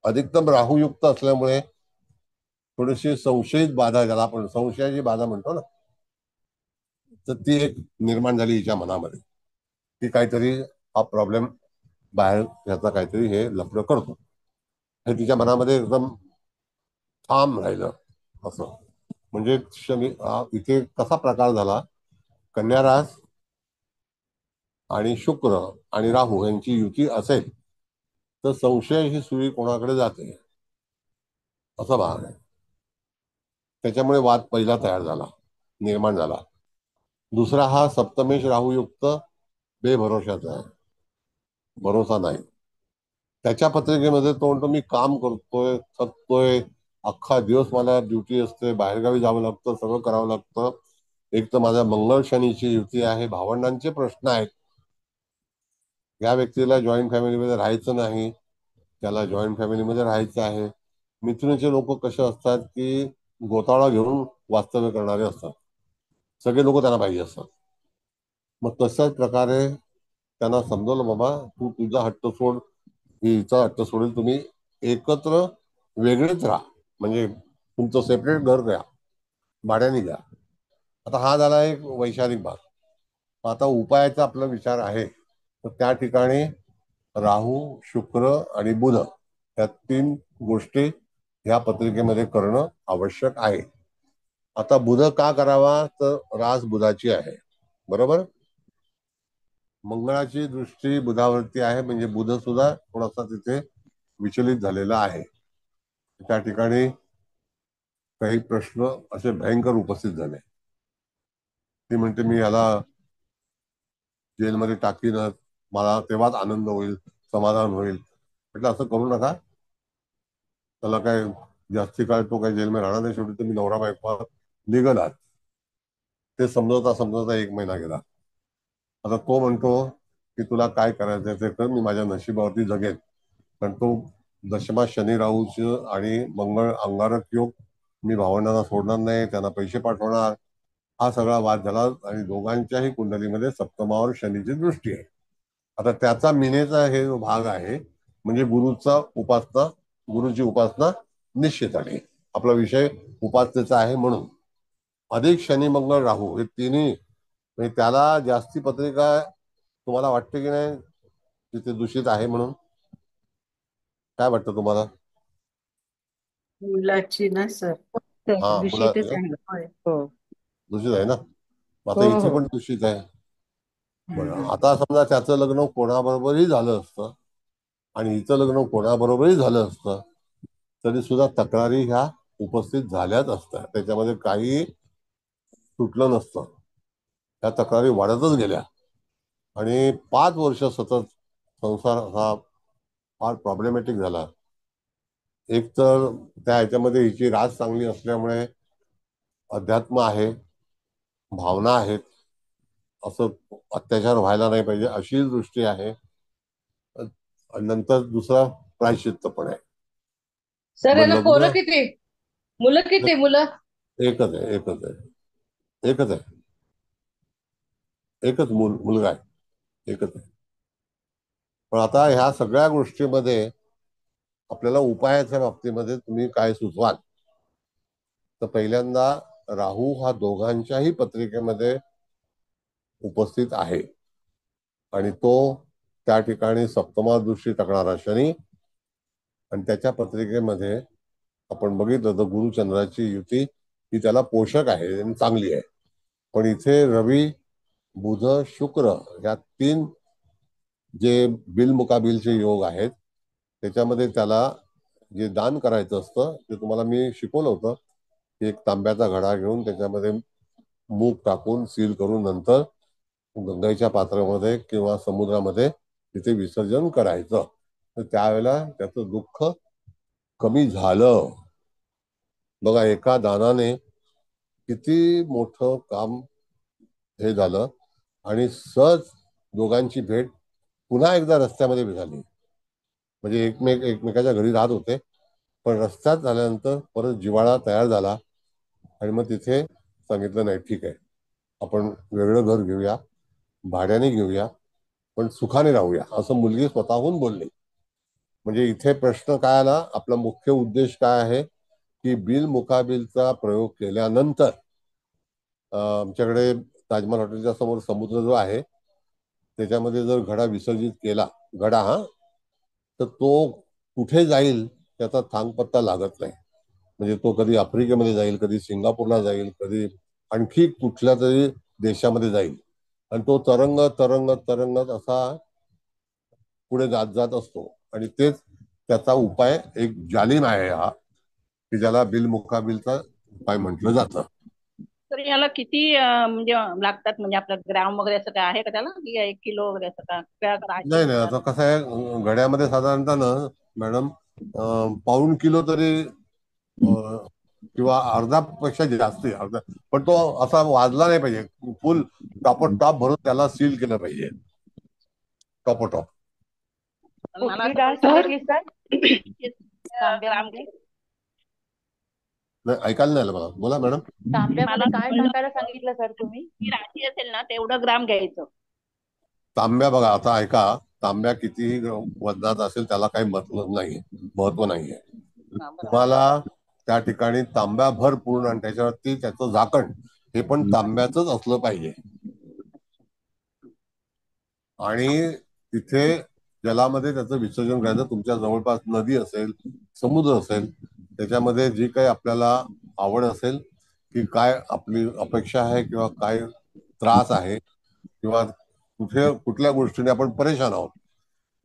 अधिकतम राहुयुक्त असल्यामुळे थोडीशी संशयित बाधा, ज्याला आपण संशयाची बाधा म्हणतो ना, तर ती एक निर्माण झाली हिच्या मनामध्ये की काहीतरी हा प्रॉब्लेम बाहेर ह्याचा काहीतरी हे लफडं करतो. हे तिच्या मनामध्ये एकदम ठाम राहिलं असं. म्हणजे इथे कसा प्रकार झाला, कन्या रास आणि शुक्र आणि राहू यांची युती असेल तर संशय ही सुई कोणाकडे जाते, असा भाग आहे. त्याच्यामुळे वाद पहिला तयार झाला, निर्माण झाला. दुसरा, हा सप्तमेश राहूयुक्त बेभरोशाचा आहे, भरोसा नाही. त्याच्या पत्रिकेमध्ये तो म्हणतो मी काम करतोय, थकतोय, अख्खा दिवस मला ड्युटी असते, बाहेरगावी जावं लागतं, सगळं करावं लागतं. एक तर माझ्या मंगळ शनीची युती आहे, भावंडांचे प्रश्न आहेत. या व्यक्तीला जॉईंट फॅमिलीमध्ये राहायचं नाही, त्याला जॉईंट फॅमिलीमध्ये राहायचं आहे. मिथुनचे लोक कसे असतात की गोतावळा घेऊन वास्तव्य करणारे असतात, सगळे लोक त्यांना पाहिजे असतात. मग तशाच प्रकारे त्यांना समजवलं, बाबा तू तुझा हट्ट सोड, हिचा हट्ट सोडेल, तुम्ही एकत्र वेगळेच राहा, म्हणजे तुमचं सेपरेट घर घ्या, भाड्याने घ्या. आता हा झाला एक वैचारिक भाग. आता उपायाचा आपला विचार आहे, तर त्या ठिकाणी राहू, शुक्र आणि बुध या 3 गोष्टी ह्या पत्रिकेमध्ये करणं आवश्यक आहे. आता बुध का करावा, तर रास बुधाची आहे, बरोबर. मंगळाची दृष्टी बुधावरती आहे, म्हणजे बुध सुद्धा थोडासा तिथे विचलित झालेला आहे. त्या ठिकाणी काही प्रश्न असे भयंकर उपस्थित झाले. ती म्हणते मी याला जेलमध्ये टाकीनच, मला तेव्हाच आनंद होईल, समाधान होईल. म्हटलं असं करू नका. त्याला काय जास्ती काळ तो काही जेलमध्ये राहणार नाही. शेवटी तुम्ही नवरा बायको लिगल आहात. ते समजवता समजवता 1 महिना गेला. आता तो म्हणतो की तुला काय करायचं ते कर, मी माझ्या नशिबावरती जगेन. पण तो दशमा शनी राहूच आणि मंगळ अंगारक योग, मी भावंडांना सोडणार नाही, त्यांना पैसे पाठवणार, हा सगळा वाद झाला. आणि दोघांच्याही कुंडलीमध्ये सप्तमावर शनीची दृष्टी आहे. आता त्याचा मिनेचा हे जो भाग आहे म्हणजे गुरुची उपासना निश्चित आहे. आपला विषय उपासनेचा आहे म्हणून अधिक शनी मंगळ राहू हे तिन्ही, म्हणजे त्याला जास्ती पत्रिका तुम्हाला वाटते की नाही तिथे दूषित आहे म्हणून? काय वाटतं तुम्हाला? मुलाची ना सर. हा, दूषितच आहे. होय. हो. दूषित आहे ना. आता हो इथे हो. पण दूषित आहे. बरं, हम्म. आता समजा त्याचं लग्न कोणाबरोबरही झालं असतं आणि हिचं लग्न कोणाबरोबरही झालं असतं तरी सुद्धा तक्रारी ह्या उपस्थित झाल्याच असत्या. त्याच्यामध्ये काही सुटलं नसतं. त्या तक्रारी वाढतच गेल्या आणि 5 वर्ष सतत संसार हा फार प्रॉब्लेमॅटिक झाला. एक तर त्या ह्याच्यामध्ये हिची रास चांगली असल्यामुळे अध्यात्म आहे, भावना आहेत, असं अत्याचार व्हायला नाही पाहिजे अशी दृष्टी आहे. आणि नंतर दुसरा प्रायश्चित्त पण आहे. सर मग यांना पोरं लग्न किती? मुलं किती? मुलं एकच आहे, एकच आहे, एकच आहे, एकच मुलगा आहे, एकच आहे. पण आता ह्या सगळ्या गोष्टीमध्ये आपल्याला उपायाच्या बाबतीमध्ये तुम्ही काय सुचवाल? तर पहिल्यांदा राहू हा दोघांच्याही पत्रिकेमध्ये उपस्थित आहे आणि तो त्या ठिकाणी सप्तमा दृष्टी टाकणारा शनी आणि त्याच्या पत्रिकेमध्ये आपण बघितलं तर गुरुचंद्राची युती ही त्याला पोषक आहे आणि चांगली आहे. पण इथे रवी, बुध, शुक्र या 3 जे बिलमुकाबिलचे योग आहेत त्याच्यामध्ये त्याला जे दान करायचं असतं ते तुम्हाला मी शिकवलं होतं की एक तांब्याचा घडा घेऊन त्याच्यामध्ये मूग टाकून सील करून नंतर गंगेच्या पात्रामध्ये किंवा समुद्रामध्ये तिथे विसर्जन करायचं. तर त्यावेळेला त्याचं दुःख कमी झालं. बघा, एका दानाने किती मोठं काम हे झालं आणि सहज दोघांची भेट पुन्हा एकदा रस्त्यामध्ये झाली. म्हणजे एकमेकाच्या घरी राहत होते पण रस्त्यात झाल्यानंतर परत जिव्हाळा तयार झाला आणि मग तिथे सांगितलं नाही ठीक आहे आपण वेगळं घर घेऊया, भाड्याने घेऊया, पण सुखाने राहूया, असं मुलगी स्वतःहून बोलली. म्हणजे इथे प्रश्न काय आला, आपला मुख्य उद्देश काय आहे की बिल मुकाबिलचा प्रयोग केल्यानंतर आमच्याकडे ताजमहल हॉटेलच्या समोर समुद्र जो आहे त्याच्यामध्ये जर घडा विसर्जित केला, घडा हा, तर तो कुठे जाईल त्याचा थांगपत्ता लागत नाही. म्हणजे तो कधी आफ्रिकेमध्ये जाईल, कधी सिंगापूरला जाईल, कधी आणखी कुठल्या तरी देशामध्ये जाईल आणि तो तरंगत तरंगत तरंगत असा पुढे जात जात असतो. आणि तेच त्याचा उपाय एक जालिम आहे हा की ज्याला बिल मुकाबिलचा उपाय म्हटलं जातं. तर याला किती म्हणजे लागतात, म्हणजे आपलं ग्राम वगैरे असं काय आहे का त्याला, की 1 किलो वगैरे असं का काय राशी नाही नाही, नुसार? आता कसं आहे घड्यामध्ये साधारणतः ना मॅडम पाऊण किलो तरी किंवा अर्धापेक्षा जास्त आहे, अर्धा. पण तो असा वाजला नाही पाहिजे, फुल टॉप भरून त्याला सील केलं पाहिजे टॉप. मला कुठली असं डाळ वाटतं सांगितली सर? ग्राम तांब्यामध्ये? नाही, ऐकायला नाही आलं मला, बोला मॅडम. मला तांब्यामध्ये असं काय वाटतं टाकायला सांगितलं सर तुम्ही? की राशी असेल ना तेवढं ग्राम घ्यायचं. तांब्या बघा, आता ऐका, तांब्या कितीही वजनात असेल त्याला काही मतलब नाहीये, महत्व नाहीये. हा, बरोबर. तुम्हाला त्या ठिकाणी तांब्या भर पूर्ण आणि त्याच्यावरती त्याचं झाकण हे पण तांब्याच असलं पाहिजे. आणि तिथे जलामध्ये त्याचं विसर्जन करायचं. तुमच्या जवळपास नदी असेल, समुद्र असेल, त्याच्यामध्ये जी काही आपल्याला आवड असेल की काय आपली अपेक्षा आहे किंवा काय त्रास आहे किंवा कुठल्या गोष्टीने आपण परेशान आहोत,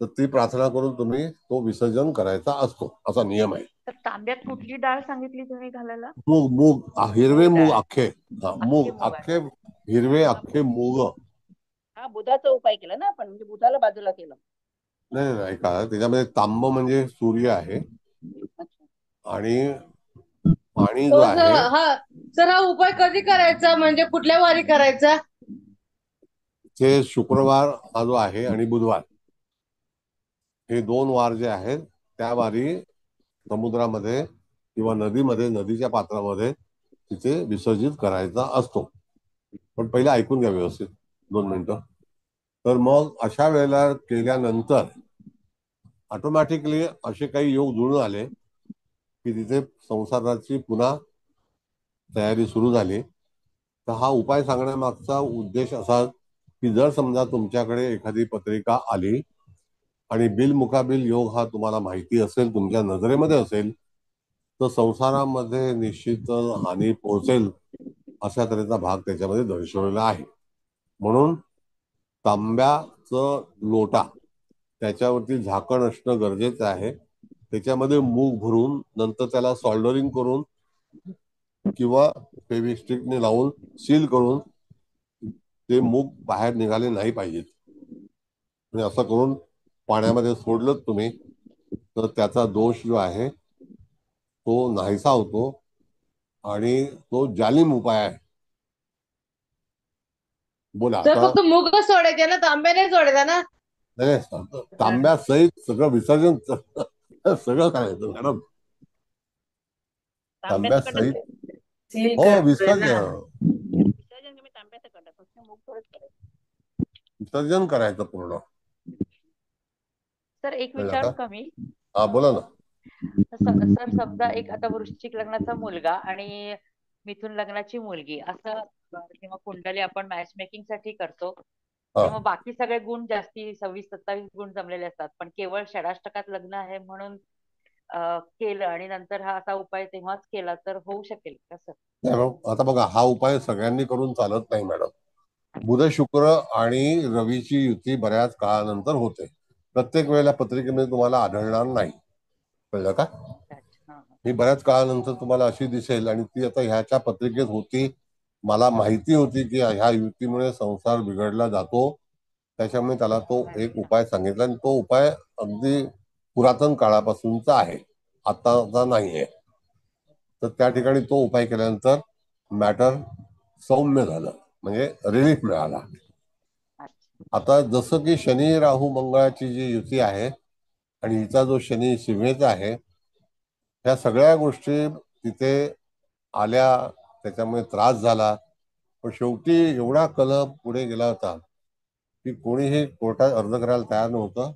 तर ती प्रार्थना करून तुम्ही तो विसर्जन करायचा असतो, असा नियम आहे. तर तांब्यात कुठली डाळ सांगितली तुम्ही घालायला? मूग मूग हिरवे मूग मूग डाळ. अख्खे. हा, अख्खी मूग मूग अख्खे, आहे. हिरवे अख्खे मूग. हा, बुधाचा उपाय केला ना आपण, म्हणजे बुधाला बाजूला केलं. नाही नाही, ऐका, त्याच्यामध्ये तांब म्हणजे सूर्य आहे अच्छा. आणि पाणी जो तो आहे सर हा उपाय कधी करायचा, म्हणजे कुठल्या वारी करायचा? ते शुक्रवार हा जो आहे आणि बुधवार हे 2 वार जे आहेत त्या वारी समुद्रामध्ये किंवा नदीमध्ये, नदीच्या पात्रामध्ये तिथे विसर्जित करायचा असतो. पण पहिले ऐकून घ्या व्यवस्थित 2 मिनिटं. तर मग अशा वेळेला केल्यानंतर ऑटोमॅटिकली असे काही योग जुळून आले की तिथे संसाराची पुन्हा तयारी सुरू झाली. तर हा उपाय सांगण्यामागचा उद्देश असा की जर समजा तुमच्याकडे एखादी पत्रिका आली आणि बिल मुकाबिल योग हा तुम्हाला माहिती असेल, तुमच्या नजरेमध्ये असेल, तर संसारामध्ये निश्चित हानी पोहोचेल अशा तऱ्हेचा भाग त्याच्यामध्ये दर्शवलेला आहे. म्हणून तांब्याचं लोटा त्याच्यावरती झाकण असणं गरजेचं आहे. त्याच्यामध्ये मूग भरून नंतर त्याला सॉल्डरिंग करून किंवा फेविस्टिकने लावून सील करून ते मूग बाहेर निघाले नाही पाहिजेत. आणि असं करून पाण्यामध्ये सोडलं तुम्ही तर त्याचा दोष जो आहे तो नाहीसा होतो आणि तो जालिम उपाय आहे. बोला सर आता. फक्त मूगच सोडायचे ना, तांबे नाही सोडायचा ना? नाही, तांब्या सहित सगळं विसर्जन सगळं करायचं मॅडम. तांब्या तांब्याचं सहित सील हो करतोय ना. विसर्जन विसर्जन तुम्ही तांब्याचं करता, फक्त मूग थोडंच करायचं. विसर्जन करायचं पूर्ण. सर एक कळलं विचारू का? का मी? हा बोला ना. सर समजा एक आता वृश्चिक लग्नाचा मुलगा आणि मिथुन लग्नाची मुलगी असं किंवा कुंडली आपण मॅच मेकिंग साठी करतो, हा तेव्हा बाकी सगळे गुण जास्ती 26-27 गुण जमलेले असतात, पण केवळ षडाष्टकात लग्न आहे म्हणून केलं आणि नंतर हा असा उपाय तेव्हाच केला तर होऊ शकेल का सर? नाही मॅडम, आता बघा हा उपाय सगळ्यांनी करून चालत नाही मॅडम. बुध शुक्र आणि रवीची युती बऱ्याच काळानंतर होते. प्रत्येक वेळेला पत्रिकेमध्ये तुम्हाला आढळणार नाही. कळलं का? अच्छा, हा. ही बऱ्याच काळानंतर तुम्हाला अशी दिसेल आणि ती आता ह्याच्या पत्रिकेत होती. मला माहिती होती की ह्या युतीमुळे संसार बिघडला जातो, त्याच्यामुळे त्याला तो एक अच्छा. उपाय सांगितला आणि तो उपाय अगदी पुरातन काळापासूनचा आहे, आताचा नाहीये. तर त्या ठिकाणी तो उपाय केल्यानंतर मॅटर सौम्य झालं, म्हणजे रिलीफ मिळाला. अच्छा. आता जसं की शनी राहू मंगळाची जी युती आहे आणि हिचा जो शनी सिंहेचा आहे, ह्या सगळ्या गोष्टी तिथे आल्या, त्याच्यामुळे त्रास झाला. पण शेवटी एवढा कलह पुढे गेला होता की कोणीही कोर्टात अर्ज करायला तयार नव्हतं.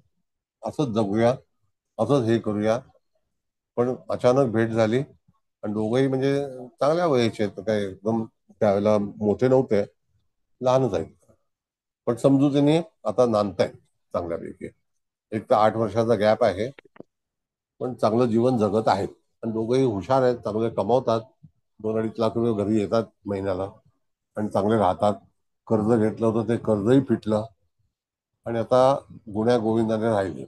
असंच जगूया, असंच हे करूया. पण अचानक भेट झाली आणि दोघंही म्हणजे चांगल्या वयाचे आहेत, काय एकदम त्यावेळेला मोठे नव्हते, लहानच आहेत. पण समजुतीने आता नांदतायत चांगल्यापैकी. एक तर 8 वर्षाचा गॅप आहे, पण चांगलं जीवन जगत आहेत आणि दोघंही हुशार आहेत, चांगले कमावतात. 2-2.5 लाख रुपये घरी येतात महिन्याला आणि चांगले राहतात. कर्ज घेतलं होतं ते कर्जही फिटलं आणि आता गुण्या गोविंदाने राहिले.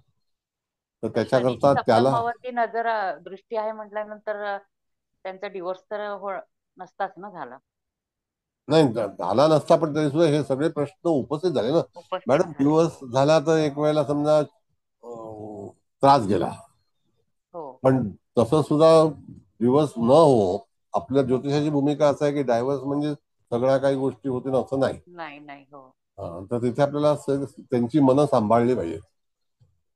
तर शनीची त्याच्याकरता त्याला सप्तमावरती नजर दृष्टी आहे म्हटल्यानंतर त्यांचा डिवोर्स तर नसताच ना झाला. नाही झाला नसता, पण तरी सुद्धा हे सगळे प्रश्न उपस्थित झाले ना उपस्थित मॅडम. झाले. दिवस झाला तर एक वेळेला समजा त्रास गेला, हो. पण तसं सुद्धा दिवस न हो. आपल्या ज्योतिषाची भूमिका असं आहे की डायव्हर्स म्हणजे सगळ्या काही गोष्टी होतील असं नाही. नाही नाही. हो. तर तिथे आपल्याला त्यांची मनं सांभाळली पाहिजे.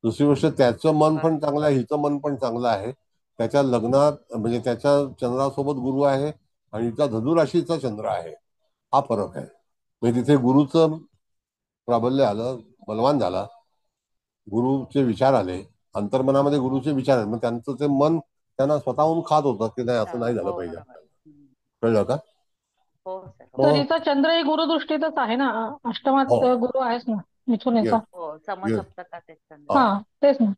दुसरी गोष्ट त्याचं मन पण बरोबर. चांगलं आहे, हिचं मन पण चांगलं आहे. त्याच्या लग्नात म्हणजे त्याच्या चंद्रासोबत गुरु आहे आणि हिचा धनुराशीचा चंद्र आहे. हा फरक आहे. म्हणजे तिथे गुरुचं प्राबल्य आलं, बलवान झाला, गुरुचे विचार आले, अंतर्मनामध्ये गुरुचे विचार आले. मग त्यांचं ते मन त्यांना स्वतःहून खात होतं की नाही असं नाही झालं हो पाहिजे बरोबर. आपल्याला. कळलं का? हो सर. हो. तर मग हिचा चंद्रही गुरुदृष्टीतच आहे ना, हो अष्टमात गुरु आहेच ना मिथुन येस याचा. हो येस समसप्तकात आहे चंद्र. हा. हा, तेच ना.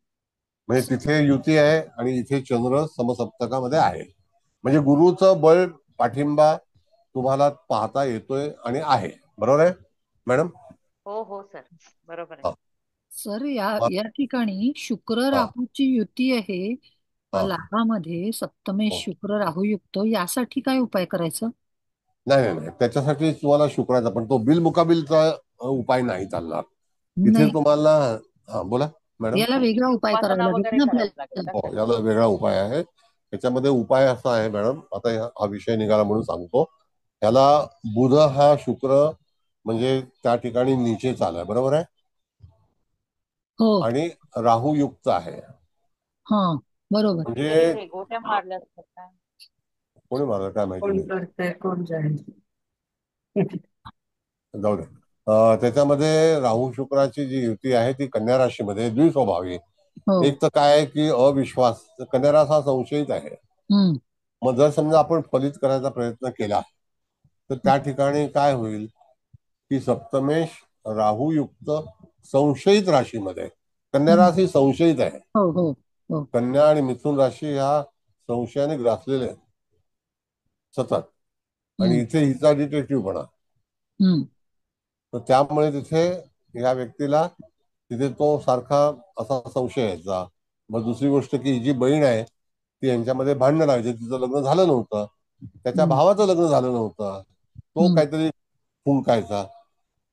म्हणजे तिथे युती आहे आणि इथे चंद्र समसप्तकामध्ये आहे. म्हणजे गुरुचं बळ, पाठिंबा तुम्हाला पाहता येतोय आणि आहे. बरोबर आहे मॅडम? हो हो सर, बरोबर आहे. हा सर या हा या ठिकाणी शुक्र हा राहूची युती आहे हा. लाभामध्ये, सप्तमेश हो. शुक्र राहू युक्त, यासाठी काय उपाय करायचं? नाही नाही नाही, त्याच्यासाठी तुम्हाला शुक्राचा, पण तो बिल मुकाबिलचा उपाय नाही चालणार इथे नाही, तुम्हाला. हा बोला मॅडम. याला वेगळा उपाय करावा उपासना लागेल वगैरे ना करावी लागेल आपल्याला. का हो, सर? याला वेगळा उपाय आहे. त्याच्यामध्ये उपाय असा आहे मॅडम, आता हा विषय निघाला म्हणून सांगतो. त्याला बुध हा शुक्र म्हणजे त्या ठिकाणी नीचेच आलाय, बरोबर आहे, हो. आणि राहू युक्त आहे. हा, बरोबर. म्हणजे रेघोट्या मारल्या असतात काय? कोणी मारलं काय माहिती कोण नाही, करतंय कोण जाईल. जाऊ दे. त्याच्यामध्ये राहू शुक्राची जी युती आहे ती कन्या राशीमध्ये द्विस्वभावी. हो. एक तर काय आहे की अविश्वास, कन्या रास हा संशयित आहे. हम्म. मग जर समजा आपण फलित करायचा प्रयत्न केला तर त्या ठिकाणी काय होईल की सप्तमेश राहू युक्त संशयित राशीमध्ये, कन्या रास ही संशयित आहे. हो हो हो. कन्या आणि मिथुन राशी ह्या संशयाने ग्रासलेले आहेत सतत, आणि इथे हिचा डिटेक्टिव्हपणा. हम्म. तर त्यामुळे तिथे या व्यक्तीला तिथे तो सारखा असा संशय यायचा. मग दुसरी गोष्ट की ही जी बहीण आहे ती यांच्यामध्ये भांडणं लावायची, तिचं लग्न झालं नव्हतं, त्याच्या भावाचं लग्न झालं नव्हतं, तो काहीतरी फुंकायचा.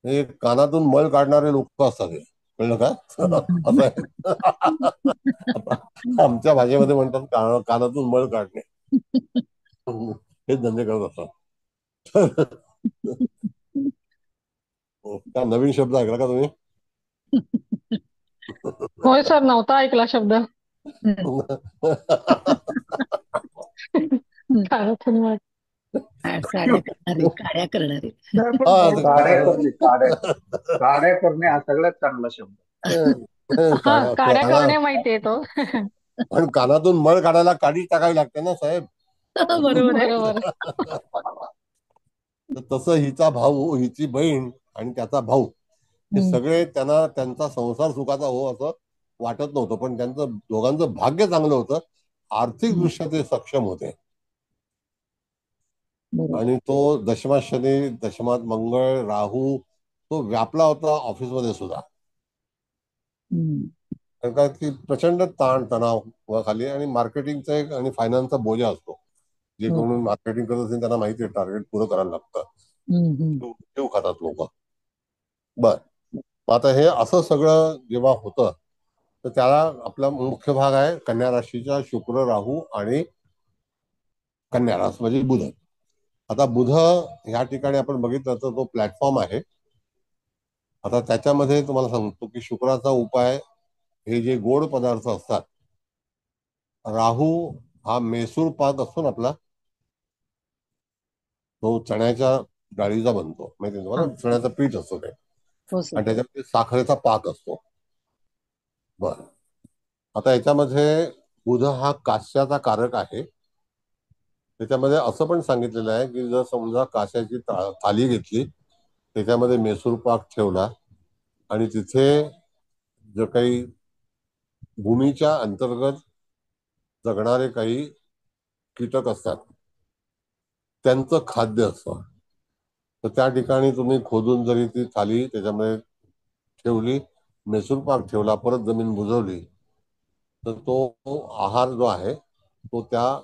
हे कानातून मळ काढणारे लोक असतात, हे कळलं का? असं आहे. आमच्या भाषेमध्ये म्हणतात कानातून मळ काढणे, हेच धंदे करत असतात. काय नवीन शब्द ऐकला का तुम्ही? होय सर, नव्हता ऐकला शब्द. कानातून मळ. काड्या करणारे, काड्या करणारे. काड्या करणे हा सगळ्यात चांगला शब्द. हा, काड्या करणे माहितीये तो. पण कानातून मळ काढायला काडी टाकावी लागते ना साहेब. बरोबर आहे. बरोबर. तर तसं हिचा भाऊ, हिची बहीण आणि त्याचा भाऊ हे सगळे त्यांना त्यांचा संसार सुखाचा हो असं वाटत नव्हतं, पण त्यांचं दोघांचं भाग्य चांगलं होतं, आर्थिक दृष्ट्या ते सक्षम होते. आणि तो दशमात शनी, दशमात मंगळ, राहू तो व्यापला होता ऑफिसमध्ये सुद्धा. कारण का की प्रचंड ताण तणाव खाली, आणि मार्केटिंगचा एक आणि फायनान्सचा बोजा असतो. जे कोणी मार्केटिंग करत असेल त्यांना माहिती आहे टार्गेट पुरं करायला लागतं, ठेव खातात लोक. बर, आता हे असं सगळं जेव्हा होतं तर त्याला आपला मुख्य भाग आहे कन्या राशीच्या शुक्र, राहू आणि कन्या रास म्हणजे बुध. आता बुध ह्या ठिकाणी आपण बघितलं तर तो प्लॅटफॉर्म आहे. आता त्याच्यामध्ये तुम्हाला सांगतो की शुक्राचा उपाय हे जे गोड पदार्थ असतात, राहू हा मेसूर पाक असतो ना आपला, तो चण्याच्या डाळीचा बनतो, माहिती तुम्हाला, चण्याचं पीठ असतो ते, आणि त्याच्यामध्ये साखरेचा पाक असतो. बर, आता याच्यामध्ये बुध हा काश्याचा कारक आहे. त्याच्यामध्ये असं पण सांगितलेलं आहे की जर समजा काश्याची थाली घेतली, त्याच्यामध्ये मेसूर पाक ठेवला, आणि तिथे जर काही भूमीच्या अंतर्गत जगणारे काही कीटक असतात त्यांचं खाद्य असतं, तर त्या ठिकाणी तुम्ही खोदून जरी ती थाली त्याच्यामध्ये ठेवली, मेसूर पाक ठेवला, परत जमीन बुजवली, तर तो आहार जो आहे तो त्या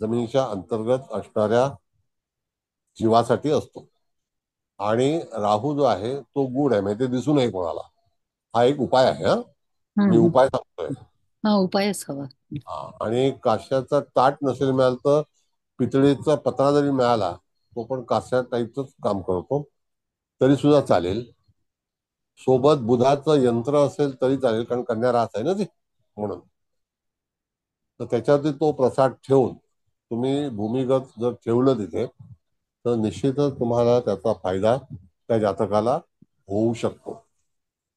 जमिनीच्या अंतर्गत असणाऱ्या जीवासाठी असतो. आणि राहू जो आहे तो गुड आहे, म्हणजे ते दिसू नये कोणाला. हा एक उपाय आहे. मी उपाय सांगतोय. हा, उपायच हवा. आणि काश्याचा ताट नसेल मिळालं तर पितळेचा पत्रा जरी मिळाला, तो पण काश्या टाईपच काम करतो, तरी सुद्धा चालेल. सोबत बुधाचं यंत्र असेल तरी चालेल, कारण कन्या रास आहे ना ती, म्हणून. तर त्याच्यावरती तो प्रसाद ठेवून तुम्ही भूमिगत जर ठेवलं तिथे, तर निश्चितच तुम्हाला त्याचा फायदा त्या जातकाला होऊ शकतो.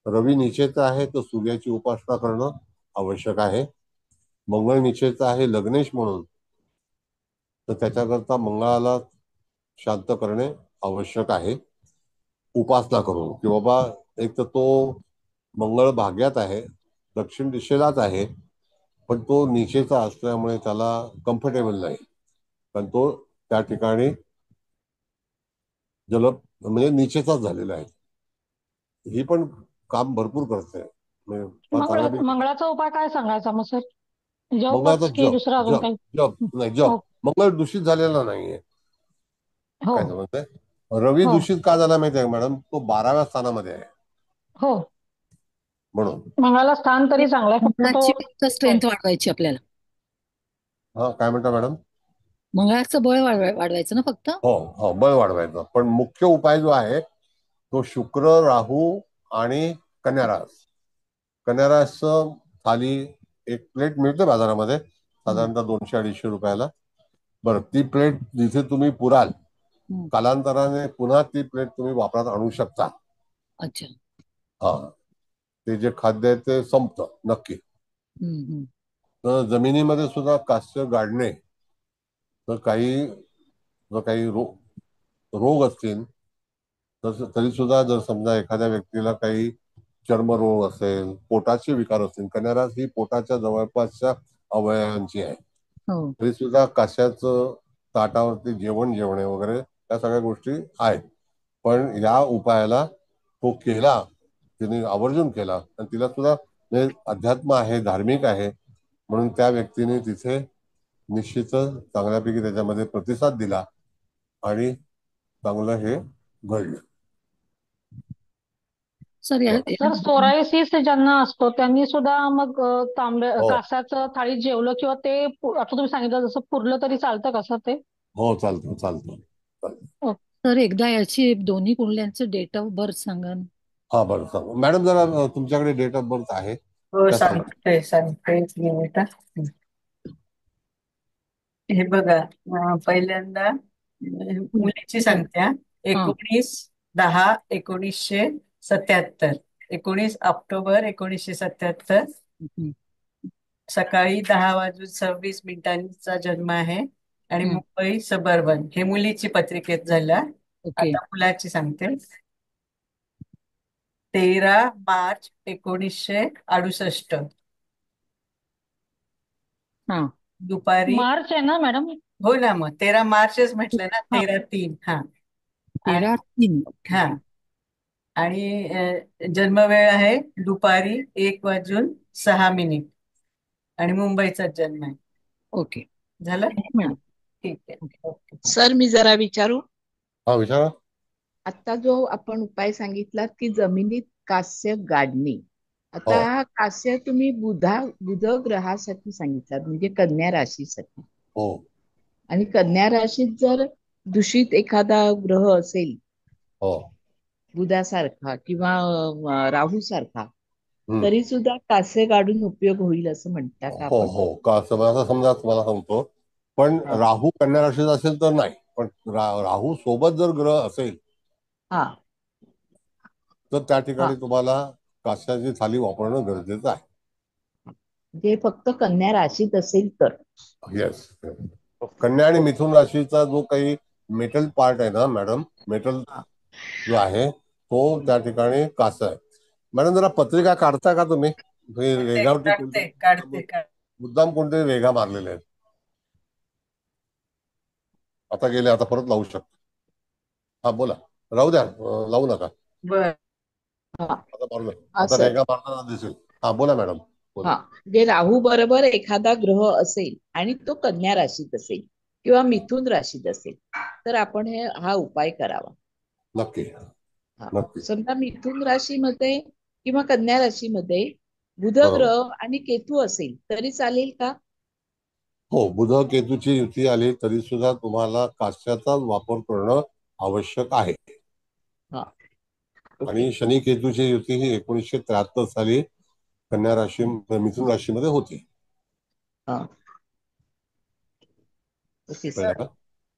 रवी निचेचा आहे तर सूर्याची उपासना करणं आवश्यक आहे. मंगळ निचेचा आहे लग्नेश म्हणून, तर त्याच्याकरता मंगळाला शांत करणे आवश्यक आहे उपासना करून, की बाबा एक तर तो मंगळ भाग्यात आहे, दक्षिण दिशेलाच आहे, पण तो निचेचा असल्यामुळे त्याला कम्फर्टेबल नाही, कारण तो त्या ठिकाणी म्हणजे निचेचाच झालेला आहे. ही पण काम भरपूर करते, मंगळाचा उपाय काय सांगायचा मग सर? मंगळाचा जपच की जप, दुसरं अजून जप काही? जप नाही, जप. मंगळ दूषित झालेला नाहीये. काय समजतंय? रवी दूषित का झाला माहिती आहे मॅडम? तो 12व्या स्थानामध्ये आहे, हो, म्हणून. मंगळाला स्थान तरी चांगलंय, फक्त तो स्ट्रेंथ वाढवायची आपल्याला. हा, काय म्हणता मॅडम? मंगळाचं बळ वाढवायचं ना फक्त? हो हो, बळ वाढवायचं. पण मुख्य उपाय जो आहे तो शुक्र, राहू आणि कन्या रास. कन्या रास थाली एक प्लेट मिळते बाजारामध्ये, साधारणतः 200-250 रुपयाला. बरं, ती प्लेट जिथे तुम्ही पुराल, कालांतराने पुन्हा ती प्लेट तुम्ही वापरात आणू शकता. अच्छा. हा, ते जे खाद्य आहे ते संपतं नक्की. तर जमिनीमध्ये सुद्धा कास्य गाडणे, तर काही रोग असतील तरी सुद्धा, जर समजा एखाद्या व्यक्तीला काही चर्मरोग असेल, पोटाचे विकार असतील, कन्या रास ही पोटाच्या जवळपासच्या अवयवांची आहे, तरी सुद्धा काश्याचं ताटावरती जेवण जेवणे वगैरे या सगळ्या गोष्टी आहेत. पण या उपायाला तो केला, तिने आवर्जून केला, आणि तिला सुद्धा म्हणजे अध्यात्म आहे, धार्मिक आहे, म्हणून त्या व्यक्तीने तिथे निश्चितच चांगल्यापैकी त्याच्यामध्ये प्रतिसाद दिला आणि चांगलं हे घडलं. सर सर सोरायसिस ज्यांना असतो त्यांनी सुद्धा मग हो कासाचं थाळीत जेवलं किंवा ते आता तुम्ही सांगितलं जसं पुरलं तरी चालतं कसं ते? हो, चालतं चालतं. सर एकदा याची दोन्ही कुंडल्यांचं डेट ऑफ बर्थ सांगा ना. हा, बरं, सांग मॅडम, जरा तुमच्याकडे डेट ऑफ बर्थ आहे हो, त्या सांगा. सांगते एक मिनिट हा. हे बघा, पहिल्यांदा मुलीची सांगते हा. 19/10/1977, 19 ऑक्टोबर 1977, सकाळी 10:26 जन्म आहे आणि मुंबई सबर्बन. हे मुलीची पत्रिकेत झाला. आता मुलाची सांगते. 13 मार्च 1968, दुपारी. मार्च आहे ना मॅडम? हो ना, मग 13 मार्चच म्हटलं ना, 13/3. हा, 13/3. हा. आणि जन्मवेळ आहे दुपारी 1:06 आणि मुंबईचाच जन्म आहे. ओके, झालं? मॅडम. ठीक आहे. ओके. सर, मी जरा विचारू? हा, विचारा. आता जो आपण उपाय सांगितला की जमिनीत कास्य गाडणे, आता हा कास्य तुम्ही बुध ग्रहासाठी सांगितला, म्हणजे कन्या राशीसाठी. हो. आणि कन्या राशीत जर दूषित एखादा ग्रह असेल, हो, बुधासारखा किंवा राहू सारखा, तरी सुद्धा कास्य गाडून उपयोग होईल असं म्हणतात का हो आपण? हो, का समजा तुम्हाला सांगतो, पण राहू कन्या राशीत असेल तर नाही, पण राहू सोबत जर ग्रह असेल तर त्या ठिकाणी तुम्हाला कास्याची थाली वापरणं गरजेचं आहे. जे फक्त कन्या राशीत असेल तर? येस. कन्या आणि मिथुन राशीचा जो काही मेटल पार्ट आहे ना मॅडम, मेटल जो आहे तो त्या ठिकाणी कासा आहे. मॅडम, जरा पत्रिका काढता का तुम्ही? रेघावरती काढते. मुद्दाम कोणते रेघा मारलेले आहेत. आता गेले, आता परत लावू शकतो. हा, बोला. राहू द्या, लावू नका. बर, आता मारलं, आता रेघा मारताना दिसेल. हा, बोला मॅडम. जे राहू बरोबर एखादा ग्रह असेल आणि तो कन्या राशीत असेल किंवा मिथुन राशीत असेल तर आपण हा उपाय करावा. नक्की. समजा मिथुन राशीमध्ये किंवा कन्या राशीमध्ये बुध ग्रह आणि केतू असेल तरी चालेल का? हो, बुध केतूची युती आली तरी सुद्धा तुम्हाला कास्याचा वापर करणं आवश्यक आहे. आणि शनी केतूची युती ही 1973 साली कन्या राशी मिथुन राशीमध्ये होती.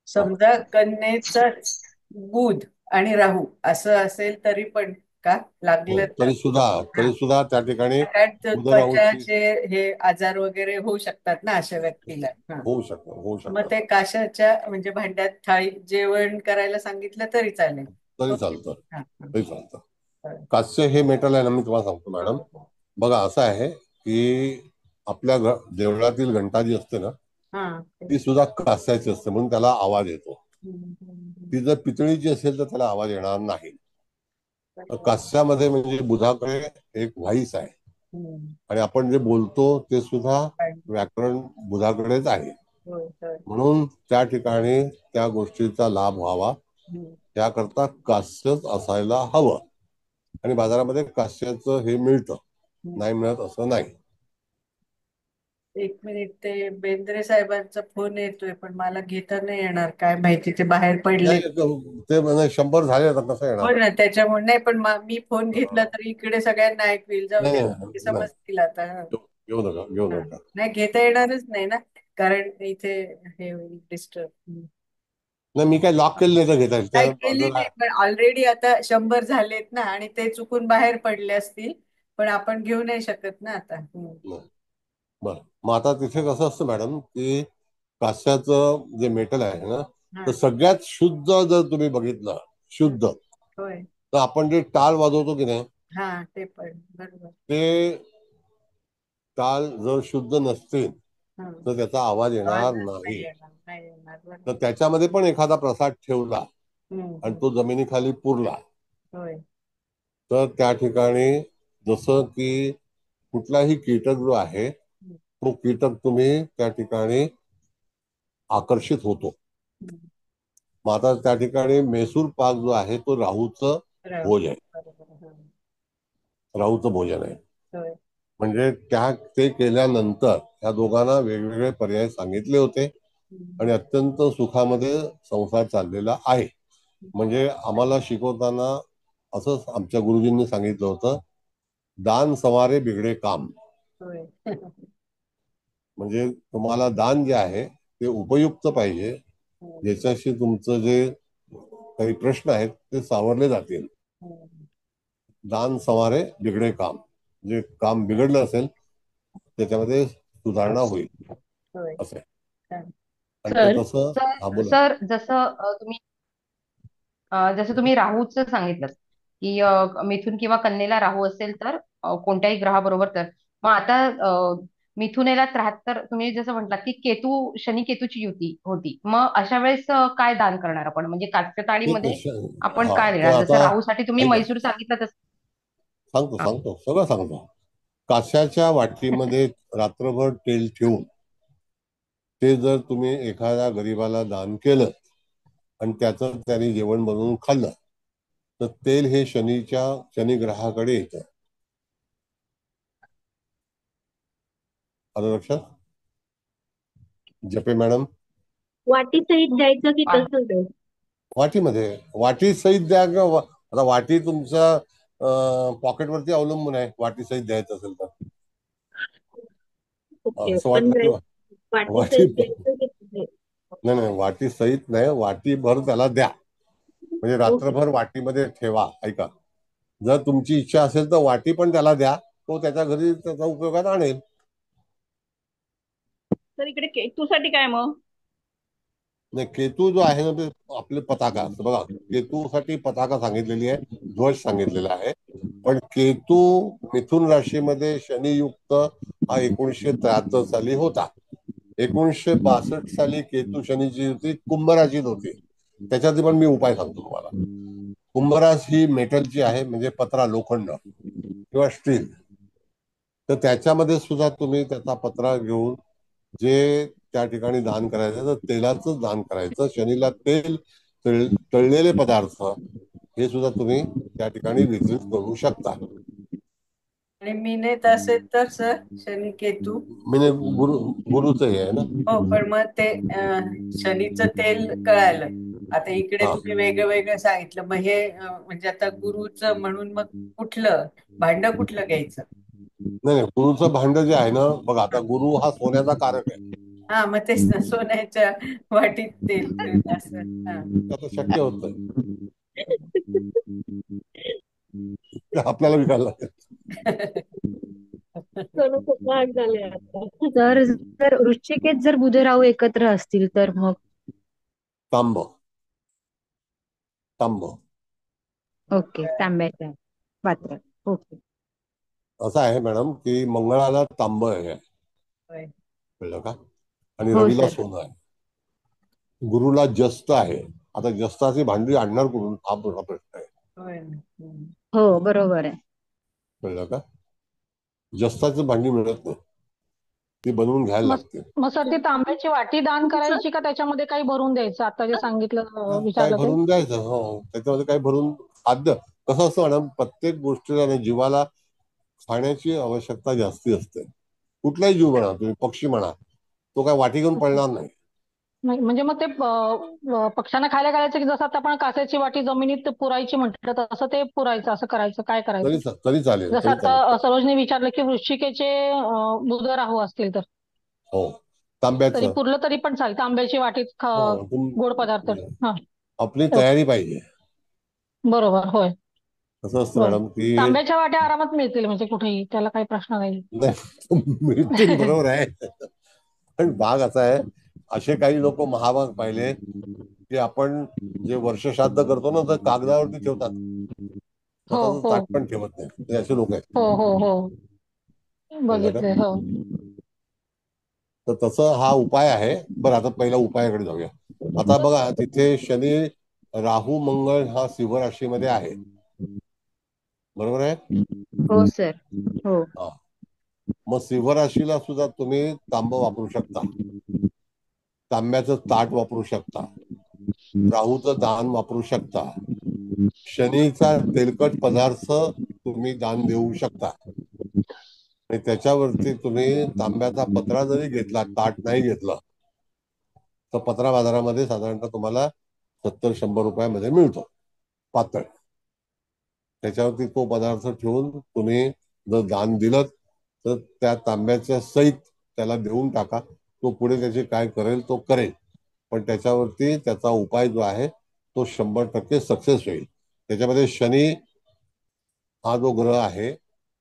समजा कन्येचा बुध आणि राहू असं असेल तरी पण का लागलं तरी सुद्धा त्या ठिकाणी त्वचाचे हे आजार वगैरे होऊ शकतात ना अशा व्यक्तीला? होऊ शकतात. मग ते काशाच्या म्हणजे भांड्यात थाळी जेवण करायला सांगितलं तरी चालेल? तरी चालतं. कास्य हे मेटल आहे ना, मी तुम्हाला सांगतो मॅडम. बघा, असं आहे की आपल्या देवळातील घंटा जी असते ना ती सुद्धा कास्याची असते, म्हणून त्याला आवाज येतो. ती जर पितळीची असेल तर त्याला आवाज येणार नाही. कास्यामध्ये म्हणजे बुधाकडे एक व्हाईस आहे आणि आपण जे बोलतो ते सुद्धा व्याकरण बुधाकडेच आहे, म्हणून त्या ठिकाणी त्या गोष्टीचा लाभ व्हावा याकरता कास्यच असायला हवं. आणि बाजारामध्ये कास्याचं हे मिळतं, नाही मिळत असं नाही. एक मिनिट, ते बेंद्रे साहेबांचा फोन येतोय पण मला घेता नाही येणार, काय माहिती, ते बाहेर पडले. नाही ते म्हणजे 100 झाले आता कसं हो येणार. ना, त्याच्यामुळे नाही, पण मी फोन घेतला तर इकडे सगळ्यांना ऐकू येईल. जाऊ नाही दे, नाही ते नाही, समजतील आता. घेऊ नका घेऊ हा. नका. नाही, घेता येणारच नाही ना, कारण इथे हे होईल डिस्टर्ब. नाही मी काय लॉक केलं नाही तर घेता येईल काय त्या केली जर नाही, पण ऑलरेडी आता 100 झालेत ना, आणि ते चुकून बाहेर पडले असतील, पण आपण घेऊ नाही शकत ना आता. बरं. मग आता तिथे कसं असतं मॅडम की कास्याचं जे मेटल आहे ना, तर हा. सगळ्यात शुद्ध जर तुम्ही बघितलं, शुद्ध, होय. तर आपण जे टाळ वाजवतो की नाही, हा, ते पण बरोबर. ते टाळ जर शुद्ध नसतील हा. तर त्याचा आवाज येणार आवाजच नाही नाही. येणार, नाही येणार, तर बरोबर. त्याच्यामध्ये पण एखादा प्रसाद ठेवला आणि हम्म. तो जमिनीखाली पुरला, होय. तर त्या ठिकाणी जसं की कुठलाही कीटक जो आहे तो कीटक तुम्ही त्या ठिकाणी आकर्षित होतो. हम्म. मग आता त्या ठिकाणी मैसूर पाक जो आहे तो राहूचं भोज आहे. बरोबर. हा. राहूचं भोजन आहे. होय. म्हणजे ते केल्यानंतर त्या दोघांना वेगवेगळे पर्याय सांगितले होते आणि अत्यंत सुखामध्ये संसार चाललेला आहे. म्हणजे आम्हाला शिकवताना असंच आमच्या गुरुजींनी सांगितलं होतं, दान संवारे बिगडे काम. होय. म्हणजे तुम्हाला दान जे आहे ते उपयुक्त पाहिजे, ज्याच्याशी तुमचं जे काही प्रश्न आहेत ते सावरले जातील. दान संवारे बिगडे काम, जे काम बिघडलं असेल त्याच्यामध्ये सुधारणा होईल होय. असं आहे. छान. आणि ते सर तसं हा सर बोला. सर जसं तुम्ही राहूचं सांगितलं की मिथुन किंवा कन्येला राहू असेल तर कोणत्याही ग्रहाबरोबर तर मग आता मिथुनेला 73 तुम्ही जसं म्हटलात की शनी केतूची युती होती, मग अशा वेळेस काय दान करणार आपण, म्हणजे कास्य ते थाळीमध्ये कशा आपण हा काय तर देणार, जसं आता राहूसाठी तुम्ही ऐका, मैसूर सांगितलं तसं. सांगतो हा. सांगतो सगळं सांगतो. काश्याच्या वाटीमध्ये रात्रभर तेल ठेवून ते जर तुम्ही एखाद्या गरीबाला दान केलं आणि त्याचं त्याने जेवण बनवून खाल्लं, तर तेल हे शनी ग्रहाकडे येतं. आलं लक्षात? जपे मॅडम, वाटी सहित द्यायचं की हा. तसंच द्यायचं? वाटीमध्ये, वाटी सहित द्या किंवा आता वाटी तुमच्या पॉकेटवरती अवलंबून आहे, वाटी सहित द्यायचं असेल तर. ओके, असं पण वाटलं की वाटी वाटी, सहित द्यायचं की तसंच? नाही नाही, वाटी सहित नाही, वाटी भर त्याला द्या. म्हणजे ओके. रात्रभर वाटीमध्ये ठेवा. ऐका, जर तुमची इच्छा असेल तर वाटी पण त्याला द्या, तो त्याच्या घरी त्याचा उपयोगात आणेल. तर इकडे केतूसाठी काय मग? नाही, केतू जो आहे ना ते आपले पताका असतं बघा. केतूसाठी पताका सांगितलेली आहे, ध्वज सांगितलेला आहे. पण केतू मिथुन राशीमध्ये शनियुक्त हा 1973 साली होता. 1962 साली केतू शनीची युती कुंभ राशीत होती. त्याच्यातही पण मी उपाय सांगतो तुम्हाला. कुंभरास ही मेटलची आहे, म्हणजे पत्रा, लोखंड किंवा स्टील. तर त्याच्यामध्ये सुद्धा तुम्ही त्याचा पत्रा घेऊन जे त्या ठिकाणी दान करायचं तर तेलाचं दान करायचं. शनीला तेल, तळलेले पदार्थ हे सुद्धा तुम्ही त्या ठिकाणी वितरित करू शकता. आणि मिनेत असेल तर सर, शनी केतू. म्हणजे गुरुचं हे आहे ना. हो, पण मग ते शनीचं तेल कळालं. आता इकडे हा, तुम्ही वेगळं वेगळं सांगितलं, मग हे म्हणजे आता गुरुचं म्हणून मग कुठलं भांड कुठलं घ्यायचं? नाही नाही, गुरुचं भांड जे आहे ना, बघा आता गुरु हा सोन्याचा कारक आहे. हा, मग तेच ना, सोन्याच्या वाटीत तेल असं. हा. आता शक्य होत नाही, ते आपल्याला विकायला लागेल. सोनं खूप महाग झाले आता. तर जर वृश्चिकेत जर बुध राहू एकत्र असतील तर मग? तांब, तांब ओके, तांब्याचं पात्र. ओके. असं आहे मॅडम की मंगळाला तांब आहे, होय. कळलं का? आणि हो रवीला सर. सोनं आहे. गुरुला जस्त आहे. आता जस्ताची भांडी आणणार कुठून, हा मोठा प्रश्न आहे. होय ना. हो, बरोबर आहे. कळलं का? जस्ताची भांडी मिळत नाही, ती बनवून घ्यायला मग लागते. मग सर ती तांब्याची वाटी दान सर, करायची का त्याच्यामध्ये काही भरून द्यायचं, आता जे सांगितलं काय विचारलं ते? भरून द्यायचं, हो त्याच्यामध्ये काय भरून. खाद्य कसं असतं मॅडम, प्रत्येक गोष्टीला ना जीवाला खाण्याची आवश्यकता जास्ती असते. कुठलाही जीव म्हणा, तुम्ही पक्षी म्हणा, तो काय वाटी घेऊन पळणार नाही. म्हणजे मग ते पक्ष्यांना खायला घालायचं की जसं आता आपण कास्याची वाटी जमिनीत पुरायची म्हटलं तर तसं ते पुरायचं, असं करायचं, काय करायचं? तरी चालेल, जसं तरी चालेल. आता सरोजने विचारलं की वृश्चिकेचे बुध राहू असतील तर हो, तरी तांब्याचं. पुरलं तरी पण चालेल, तांब्याची वाटीत गोड पदार्थ. हा, आपली तयारी पाहिजे. बरोबर, होय. कसं असतं बरं. मॅडम की तांब्याच्या वाट्या आरामात मिळतील म्हणजे कुठेही, त्याला काही प्रश्न नाही. मिळतील, बरोबर आहे. पण भाग असा आहे, असे काही लोक महाभाग पाहिले की आपण जे वर्षश्राद्ध करतो ना, तर कागदावरती ठेवतात, हो स्वतःच हो ताट पण ठेवत नाही, ते असे लोक आहेत. हो हो हो, कळलं का? बघितले, हो. तर तसं हा उपाय आहे. बरं, आता पहिला उपायाकडे जाऊया. आता बघा, तिथे शनी, राहू, मंगळ हा सिंह राशीमध्ये आहे, बरोबर आहे. हो सर. हो. हा, मग सिंह राशीला सुद्धा तुम्ही तांब वापरू शकता, तांब्याचं ताट वापरू शकता, राहूचं दान वापरू शकता, शनीचा तेलकट पदार्थ तुम्ही दान देऊ शकता. आणि त्याच्यावरती तुम्ही तांब्याचा पत्रा जरी घेतला, ताट नाही घेतलं, तर पत्रा बाजारामध्ये साधारणतः तुम्हाला 70-100 रुपयामध्ये मिळतो, पातळ. त्याच्यावरती तो पदार्थ ठेवून तुम्ही जर दान दिलं तर त्या तांब्याच्या सहित त्याला देऊन टाका. तो पुढे त्याचे काय करेल तो करेल, पण त्याच्यावरती त्याचा उपाय जो आहे तो 100% सक्सेस होईल. त्याच्यामध्ये शनी हा जो ग्रह आहे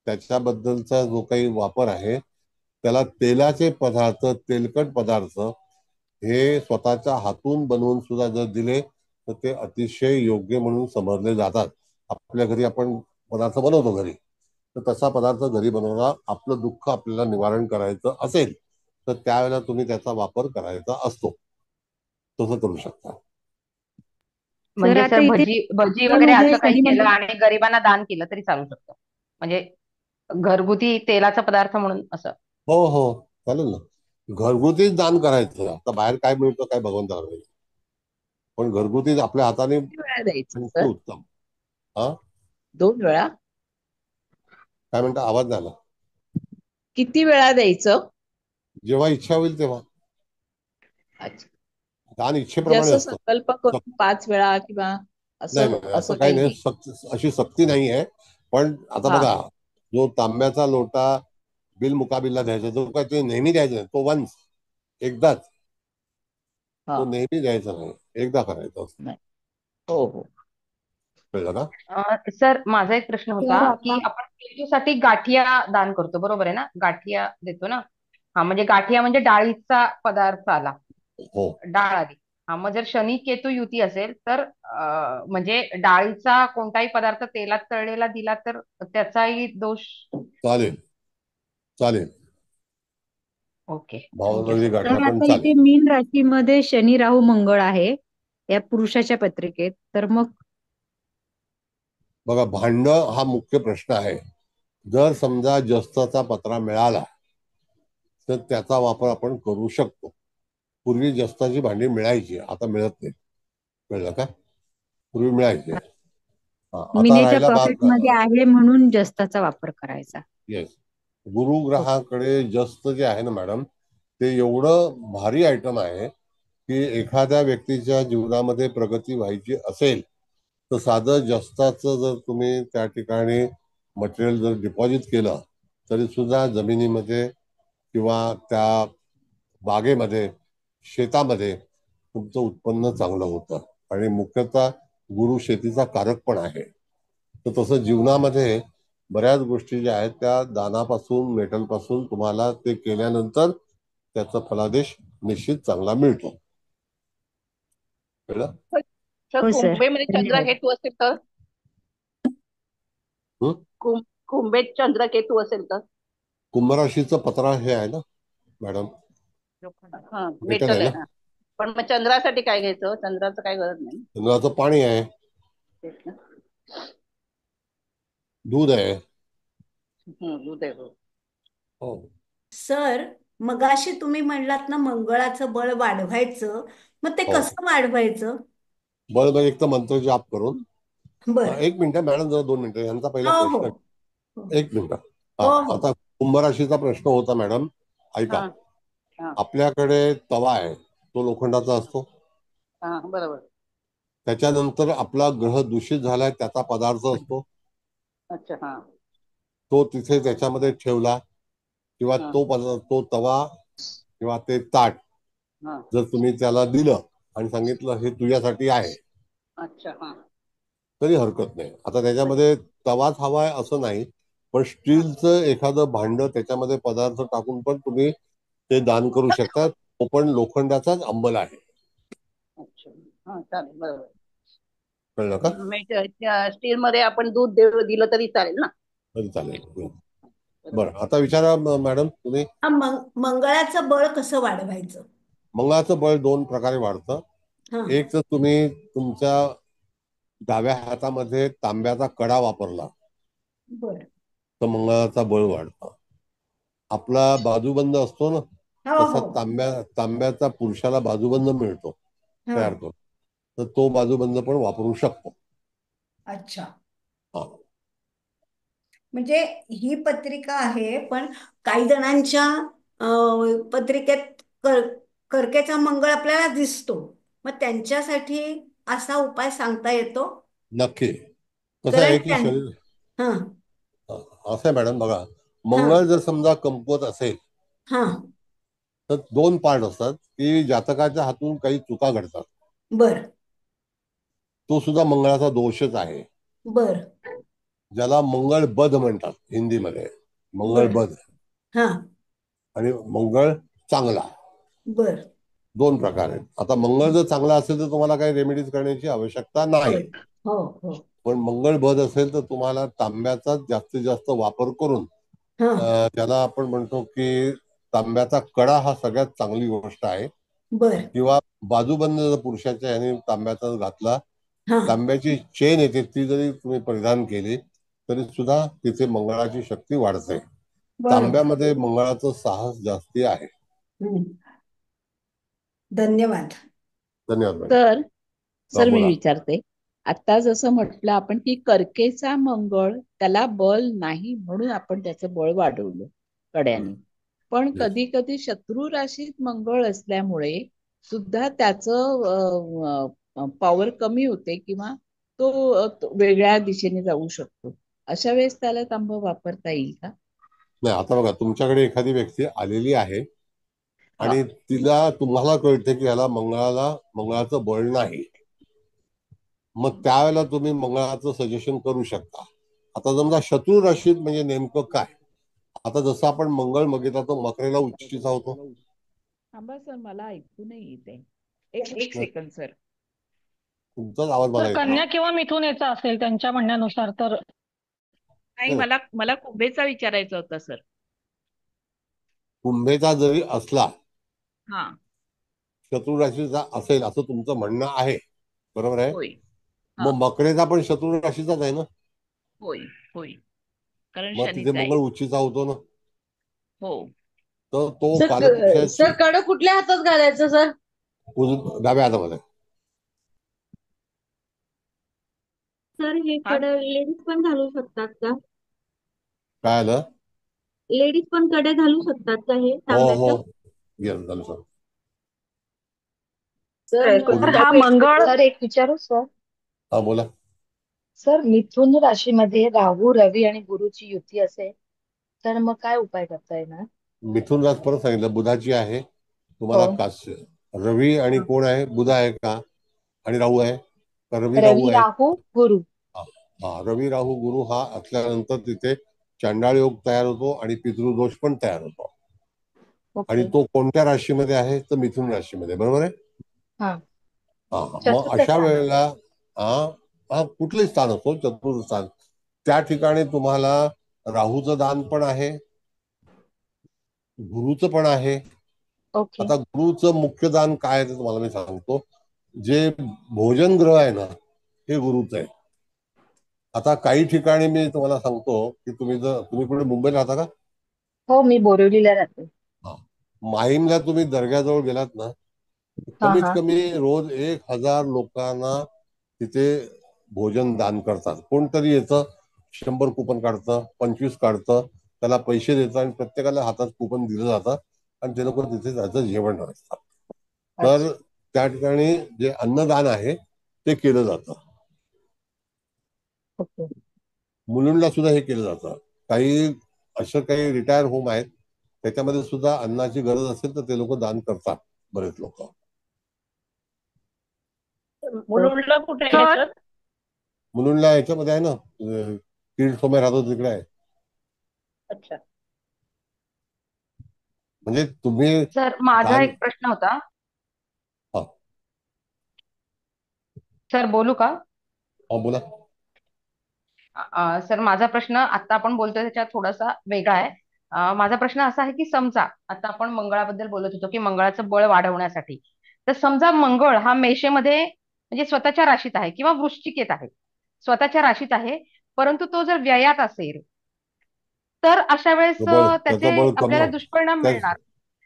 त्याच्याबद्दलचा जो काही वापर आहे, त्याला तेलाचे पदार्थ, तेलकट पदार्थ हे स्वतःच्या हातून बनवून सुद्धा जर दिले तर ते अतिशय योग्य म्हणून समजले जातात. आपल्या घरी आपण पदार्थ बनवतो घरी, तर तसा पदार्थ घरी बनवणार, आपलं दुःख आपल्याला निवारण करायचं असेल तर त्यावेळेला तुम्ही त्याचा वापर करायचा असतो, तसं करू शकता. सर म्हणजे आता सर इथे भजी भजी वगैरे मध्ये असं काही शनी केलं मंडळ आणि गरिबांना दान केलं तरी चालू शकतं, म्हणजे घरगुती तेलाचा पदार्थ म्हणून असं. हो हो, चालेल ना. घरगुतीच दान करायचं. आता बाहेर काय मिळतं काय भगवंताला माहिती, पण घरगुतीच आपल्या हाताने किती वेळा द्यायचं आणखी सर? उत्तम. हा, 2 वेळा? काय म्हणता, आवाज नाही आला. किती वेळा द्यायचं? जेव्हा इच्छा होईल तेव्हा. अच्छा, दान म्हणजे इच्छेप्रमाणे असं असतं. संकल्प करून 5 वेळा किंवा नाही असं नाही, असं असं काही काही नाही, नाही. अशी सक्ती नाही आहे. पण आता हा बघा, जो तांब्याचा लोटा बिल मुकाबिलला द्यायचा, तो काय ते नेहमी द्यायचा नाही, तो वन्स, एकदाच. हा तो नेहमी द्यायचा नाही, एकदा करायचा असतो. नाही. हो हो. कळलं का? सर माझा एक प्रश्न सर होता की आता आपण केतूसाठी गाठिया दान करतो, बरोबर आहे ना? गाठिया देतो ना? हा, म्हणजे गाठिया म्हणजे डाळीचा पदार्थ आला, हो, डाळ आली. हा, मग जर शनी केतू युती असेल तर म्हणजे डाळीचा कोणताही पदार्थ तेलात तळलेला दिला तर त्याचाही दोष? चालेल चालेल, ओके, थँक्यू भावनगरी सर. गाठा सर पण आता चालेल. इथे मीन राशीमध्ये शनी राहू मंगळ आहे या पुरुषाच्या पत्रिकेत, तर मग बघा, भांड हा मुख्य प्रश्न आहे. जर समजा जस्ताचा पत्रा मिळाला तर त्याचा वापर आपण करू शकतो. पूर्वी जस्ताची भांडी मिळायची, आता मिळत नाही. कळलं का? पूर्वी मिळायचे. हा, आता मिनेच्या राहिला भाग. प्रॉफिटमध्ये आहे म्हणून जस्ताचा वापर करायचा. येस, गुरुग्रहाकडे जस्त जे आहे ना मॅडम, ते एवढं भारी आयटम आहे की एखाद्या व्यक्तीच्या जीवनामध्ये प्रगती व्हायची असेल तर साधं जस्ताचं जर तुम्ही त्या ठिकाणी मटेरियल जर डिपॉझिट केलं तरी सुद्धा जमिनीमध्ये किंवा त्या बागेमध्ये, शेतामध्ये तुमचं उत्पन्न चांगलं होतं. आणि मुख्यतः गुरु शेतीचा कारक पण आहे. तर तसं जीवनामध्ये बऱ्याच गोष्टी ज्या आहेत त्या दानापासून, मेटलपासून तुम्हाला ते केल्यानंतर त्याचा फलादेश निश्चित चांगला मिळतो. कळलं? सर हो सर, कुंभेमध्ये धन्यवाद. चंद्रकेतू असेल तर? हं? कुंभेत चंद्रकेतू असेल तर? कुंभराशीचं पत्रा हे आहे ना मॅडम, हा, मेटल आहे मेटल आहे ना. ना. पण मग चंद्रासाठी काय घ्यायचं? चंद्राचं काय गरज नाही. चंद्राचं पाणी आहे, तेच ना. दूध आहे. दूध आहे, हो. हो, सर, मगाशी तुम्ही म्हणलात ना मंगळाचं बळ वाढवायचं, मग ते हो. कसं वाढवायचं? बळ म्हणजे एक तर मंत्र जाप करून. बर. एक मिनिट मॅडम, जरा 2 मिनिटं, यांचा पहिला हो हो प्रश्न. हो एक मिनिट. हा, हो हो. आता कुंभ राशीचा प्रश्न होता मॅडम, ऐका. हा हा आपल्याकडे तवा आहे, तो लोखंडाचा असतो. हा बरोबर. त्याच्यानंतर आपला ग्रह दूषित झालाय, त्याचा पदार्थ असतो. अच्छा. हा तो तिथे त्याच्यामध्ये ठेवला, किंवा हा तो तवा किंवा ते ताट हा जर तुम्ही त्याला दिलं आणि सांगितलं हे तुझ्यासाठी आहे, अच्छा. हा तरी हरकत नाही. आता त्याच्यामध्ये तवाच हवाय असं नाही, पण हा स्टीलचं एखादं भांड त्याच्यामध्ये पदार्थ टाकून पण तुम्ही ते दान करू शकता. तो पण लोखंडाचाच अंमल आहे. अच्छा. हा चालेल. बरोबर. कळलं का? स्टील मध्ये आपण दूध दिलं तरी चालेल ना? तरी चालेल. बरोबर. बरं, आता विचारा मॅडम तुम्ही. हा, मंगळाचं बळ कसं वाढवायचं? मंगळाचं बळ दोन प्रकारे वाढतं. हा एक तर तुम्ही तुमच्या डाव्या हातामध्ये तांब्याचा कडा वापरला बर. तर मंगळाचा बळ वाढतं. आपला बाजूबंद असतो ना, हो तसा हो. तांब्याचा पुरुषाला बाजूबंद मिळतो हा. तयार करून, तर तो बाजूबंद पण वापरू शकतो. अच्छा. हा. म्हणजे ही पत्रिका आहे, पण काही जणांच्या पत्रिकेत कर्केचा मंगळ आपल्याला दिसतो. मग त्यांच्यासाठी असा उपाय सांगता येतो? नक्की. कसं कारण आहे की शरीर हा असं आहे मॅडम, बघा, हा मंगळ जर समजा कमकुवत असेल हा तर दोन पार्ट असतात की जातकाच्या हातून काही चुका घडतात. बर तो सुद्धा मंगळाचा दोषच आहे, बर ज्याला मंगळ बध म्हणतात हिंदीमध्ये. मंगळ बर. बध हा आणि मंगळ चांगला, बर. दोन प्रकार आहेत. आता मंगळ जर चांगला असेल तर तुम्हाला काही रेमेडीज करण्याची आवश्यकता नाही. होय. हो हो. पण मंगळ बध असेल तर तुम्हाला तांब्याचा जास्तीत जास्त वापर करून, हा त्याला आपण म्हणतो की तांब्याचा कडा हा सगळ्यात चांगली गोष्ट आहे. बर. किंवा बाजूबंद जर पुरुषाच्या याने तांब्याचा घातला, हा तांब्याची चेन येते, ती जरी तुम्ही परिधान केली तरी सुद्धा तिथे मंगळाची शक्ती वाढते. बरोबर. तांब्यामध्ये मंगळाचं साहस जास्ती आहे. हम्म. धन्यवाद. धन्यवाद मॅडम. तर हा, सर मी बोला. विचारते, आता जसं म्हटलं आपण की कर्केचा मंगळ त्याला बळ नाही म्हणून आपण त्याचं बळ वाढवलं कड्याने, पण Yes. कधी कधी शत्रू राशीत मंगळ असल्यामुळे सुद्धा त्याचं पॉवर कमी होते किंवा तो वेगळ्या दिशेने जाऊ शकतो. अशा वेळेस त्याला तांब वापरता येईल का? नाही, आता बघा, तुमच्याकडे एखादी व्यक्ती आलेली आहे हा आणि तुम्हाला कळते की याला मंगळाचं बळ नाही, मग त्यावेळेला तुम्ही मंगळाचं सजेशन करू शकता. आता समजा शत्रू राशीत म्हणजे नेमकं काय? आता जसं आपण मंगळ बघितला तो मकरेला उच्चीचा होतो. थांबा सर, मला ऐकू नाही येते. एक सेकंड सर. तुमचाच आवाज मला तर येत नाही. कन्या किंवा मिथुन याचा असेल त्यांच्या म्हणण्यानुसार तर. नाही, मला कुंभेचा विचारायचा होता सर. कुंभेचा जरी असला, हा शत्रू राशीचा असेल असं तुमचं म्हणणं आहे, बरोबर आहे? होय. हा मग मकरेचा पण शत्रू राशीचाच आहे ना, होय होय, कारण मग तिथे शनीचा आहे. मंगळ उच्चीचा होतो ना, हो. तर तो सर कालपुरुषाची कडं कुठल्या हातात घालायचं सर? डाव्या हातामध्ये. सर हे हा कडे लेडीज पण घालू शकतात का? काय आलं? लेडीज पण कडे घालू शकतात का हे हो हो, तांब्याचं? येस झालं सर. सर तर मला हा मंगळ सर एक विचारू सर. हा, बोला. सर मिथुन राशीमध्ये राहू रवी आणि गुरुची युती असेल तर मग काय उपाय करता येणार? मिथुन रास परत सांगितलं बुधाची आहे. तुम्हाला हो. कास्य रवी आणि कोण आहे? बुध आहे का आणि राहू आहे का? रवी राहू रवी आहे. राहू गुरु. हा, हा, रवी राहू गुरु हा असल्यानंतर तिथे चांडाळ योग तयार होतो आणि पितृदोष पण तयार होतो. आणि ओके. तो कोणत्या राशीमध्ये आहे? तर मिथुन राशीमध्ये, बरोबर आहे. हा. हा, मग चतुर्थ अशा स्थान. वेळेला हा हा कुठलंही स्थान असो, चतुर्थ स्थान, त्या ठिकाणी तुम्हाला राहूचं दान पण आहे, गुरुचं पण आहे. ओके. आता गुरुचं मुख्य दान काय आहे ते तुम्हाला मी सांगतो. जे भोजन ग्रह आहे ना, हे गुरुचं आहे. आता काही ठिकाणी मी तुम्हाला सांगतो की तुम्ही कुठे मुंबईला राहता का? हो, मी बोरिवलीला राहते. हा, माहीमला तुम्ही दर्ग्याजवळ गेलात ना, हा कमीत हा. कमी रोज 1,000 लोकांना तिथे भोजन दान करतात. कोणतरी येतं, 100 कुपन काढतं, 25 काढतं, त्याला पैसे देतात आणि प्रत्येकाला हातात कुपन दिलं जातं आणि ते लोक तिथे त्याचं जेवण असतात. तर त्या ठिकाणी जे अन्नदान आहे ते केलं जातं. मुलुंडला सुद्धा हे केलं जातं. काही असं काही रिटायर होम आहेत त्याच्यामध्ये सुद्धा अन्नाची गरज असेल तर ते लोक दान करतात, बरेच लोक. मुलुंडला कुठे आहे सर? मुलुंडला याच्यामध्ये आहे ना, किरीट सोमय राहतो तिकडे आहे. अच्छा. म्हणजे तुम्ही सर माझा एक प्रश्न होता. सर बोलू का? बोला. सर माझा प्रश्न आता आपण बोलतोय त्याच्यात थोडासा वेगळा आहे. माझा प्रश्न असा आहे की समजा आता आपण मंगळाबद्दल बोलत होतो की मंगळाचं बळ वाढवण्यासाठी, तर समजा मंगळ हा मेषेमध्ये म्हणजे स्वतःच्या राशीत आहे किंवा वृश्चिकेत आहे, स्वतःच्या राशीत आहे, परंतु तो जर व्ययात असेल तर अशा वेळेस त्याचे त्याचं बळ आपल्याला कमी, दुष्परिणाम मिळणार.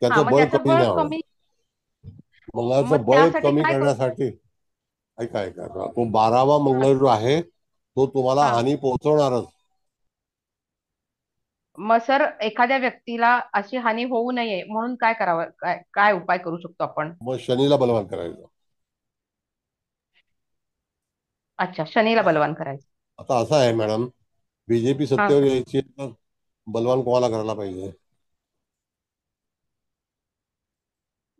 त्याचं मग बळ त्याचं कमी बळ नाही होणार. कमी, मग मंगळाचं बळ त्यासाठी कमी काय करू? करण्यासाठी ऐका तो 12वा मंगळ जो आहे तो तुम्हाला हानी पोहोचवणारच. मग सर एखाद्या व्यक्तीला अशी हानी होऊ नये म्हणून काय करावं, काय उपाय करू शकतो आपण? मग शनीला बलवान करायचं. अच्छा, शनीला बलवान करायचं. आता असं आहे मॅडम, बीजेपी सत्तेवर यायची तर बलवान कोणाला करायला पाहिजे?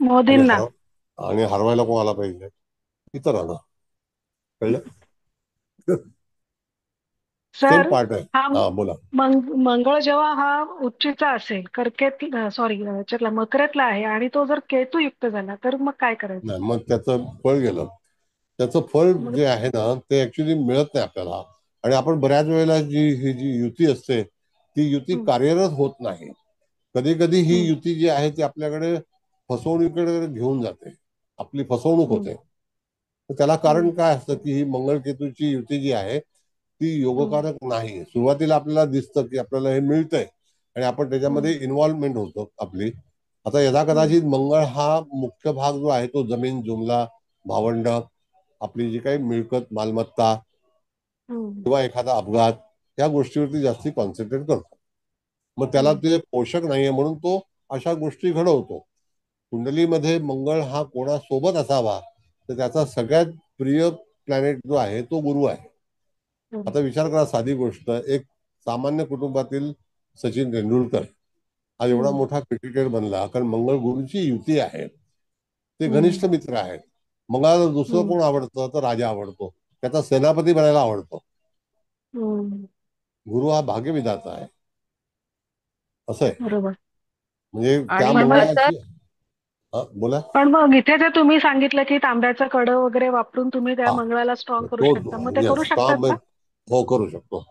मोदींना. आणि हरवायला कोणाला पाहिजे? इतरांना. कळलं? सर पार्ट आहे. हा बोला. मंगळ जेव्हा हा उच्चीचा असेल, कर्केत सॉरी मकरेतला आहे आणि तो जर केतू युक्त झाला तर मग काय करायचं? नाही, मग त्याचं फळ गेलं. त्याचं फळ जे आहे ना ते ऍक्च्युली मिळत नाही आपल्याला. आणि आपण बऱ्याच वेळेला ही जी युती असते ती युती कार्यरत होत नाही. कधी कधी ही युती जी आहे ती आपल्याकडे फसवणुकीकडे घेऊन जाते, आपली फसवणूक होते. त्याला कारण काय असतं की ही मंगळ केतूची युती जी आहे ती योगकारक नाही. सुरुवातीला आपल्याला दिसतं की आपल्याला हे मिळतंय आणि आपण त्याच्यामध्ये इन्व्हॉल्वमेंट होतो आपली. आता यदा कदाचित मंगळ हा मुख्य भाग जो आहे तो जमीन जुमला भावंड आपली जी काही मिळकत मालमत्ता किंवा एखादा अपघात या गोष्टीवरती जास्ती कॉन्सन्ट्रेट करतो. मग त्याला ते पोषक नाहीये म्हणून तो अशा गोष्टी घडवतो. कुंडलीमध्ये मंगळ हा कोणासोबत असावा तर त्याचा सगळ्यात प्रिय प्लॅनेट जो आहे तो गुरु आहे. आता विचार करा, साधी गोष्ट, एक सामान्य कुटुंबातील सचिन तेंडुलकर हा एवढा मोठा क्रिकेटर बनला कारण मंगळ गुरुची युती आहे. ते घनिष्ठ मित्र आहेत. मंगळाला दुसरं कोण आवडतं तर राजा आवडतो, त्याचा सेनापती बनायला आवडतो. गुरु हा भाग्यविधाता आहे, असं आहे. बरोबर. म्हणजे त्या मंगळाची बोला. पण मग इथे जे तुम्ही सांगितलं की तांब्याचं कडं वगैरे वापरून तुम्ही त्या मंगळाला स्ट्रॉंग करू शकता, मग ते करू शकतात का? हो, करू शकतो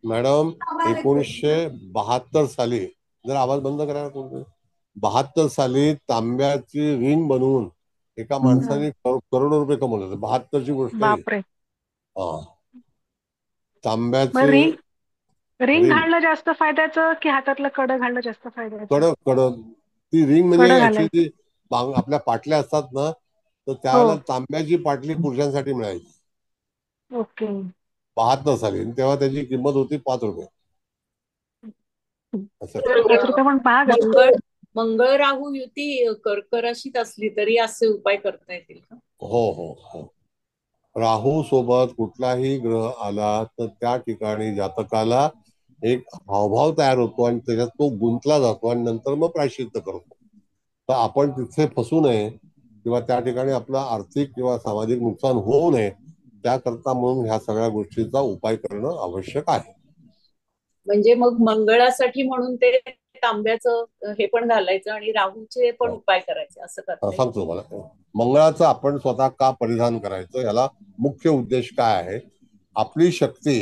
मॅडम. 1972 साली, जर आवाज बंद करा कोण, 72 साली तांब्याची रिंग बनवून एका माणसाने करोडो रुपये कमवले. 72 ची गोष्ट आहे. बापरे. तांब्याचे रिंग घालणं जास्त फायद्याचं की हातातलं कडं घालणं जास्त फायद्याचं? कडं ती रिंग म्हणजे ऍक्च्युली आपल्या पाटल्या असतात ना, तर त्यावेळेला तांब्याची पाटली पुरुषांसाठी मिळायची. ओके. 72 साली, तेव्हा त्याची किंमत होती 5 रुपये. मंगळ राहू युती कर्क राशीत असली तरी असे उपाय करता येतील का? हो हो हो. राहू सोबत कुठलाही ग्रह आला तर त्या ठिकाणी जातकाला एक हावभाव तयार होतो आणि त्याच्यात तो गुंतला जातो आणि नंतर मग प्रायश्चित्त करतो. तर आपण तिथे फसू नये किंवा त्या ठिकाणी आपलं आर्थिक किंवा सामाजिक नुकसान होऊ नये त्याकरता म्हणून ह्या सगळ्या गोष्टींचा उपाय करणं आवश्यक आहे. म्हणजे मग मंगळासाठी म्हणून ते तांब्याचं हे पण घालायचं आणि राहूचे पण उपाय करायचे असं करता. सांगतो मला, मंगळाचं आपण स्वतः का परिधान करायचं, याला मुख्य उद्देश काय आहे? आपली शक्ती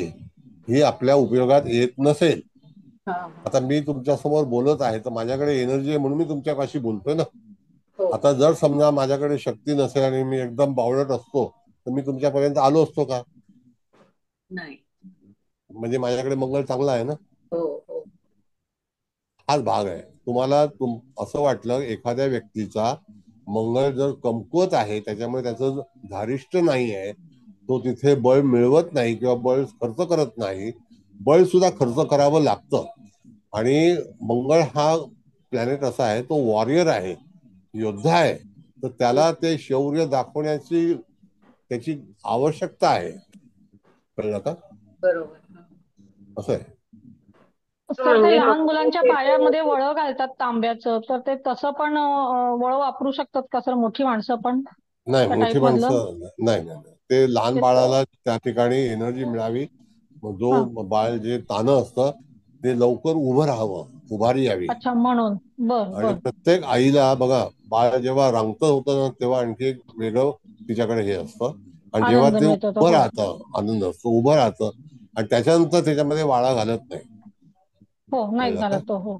ही आपल्या उपयोगात येत नसेल, आता मी तुमच्या समोर बोलत आहे तर माझ्याकडे एनर्जी आहे म्हणून मी तुमच्यापाशी बोलतोय ना. आता जर समजा माझ्याकडे शक्ती नसेल आणि मी एकदम बावळट असतो तर मी तुमच्यापर्यंत आलो असतो का? नाही. म्हणजे माझ्याकडे मंगळ चांगला आहे ना. हो. हाच भाग आहे. तुम्हाला असं वाटलं एखाद्या व्यक्तीचा मंगळ जर कमकुवत आहे, त्याच्यामुळे त्याचं धारिष्ट नाही आहे, तो तिथे बळ मिळवत नाही किंवा बळ खर्च करत नाही. बळ सुद्धा खर्च करावं लागतं. आणि मंगळ हा प्लॅनेट असा आहे, तो वॉरियर आहे, योद्धा आहे. तर त्याला ते शौर्य दाखवण्याची त्याची आवश्यकता आहे. कळलं का? बरोबर. असं आहे. सर ते म्हणजे लहान मुलांच्या पायामध्ये मंगळाचे वळं घालतात तांब्याचं, तर ते तसं पण वळं वापरू शकतात का सर मोठी माणसं पण नाही, त्या मोठी टाईप मधलं? माणसं नाही, नाही, नाही. ते लहान ते बाळाला त्या ठिकाणी एनर्जी मिळावी. मग हा जो बाळ जे तानं असतं ते लवकर उभं राहावं, उभारी यावी. अच्छा म्हणून बर आणि बर प्रत्येक आईला बघा, बाळ जेव्हा रांगतं होतं ना तेव्हा आणखी एक वेगळं तिच्याकडे हे असतं. आणि जेव्हा आनंद ते मिळतो तो उभं हो राहतं, आनंद असतो, उभं राहतं. आणि त्याच्यानंतर त्याच्यामध्ये वाळा घालत नाही. हो नाही कळलं का? झाला तो हो.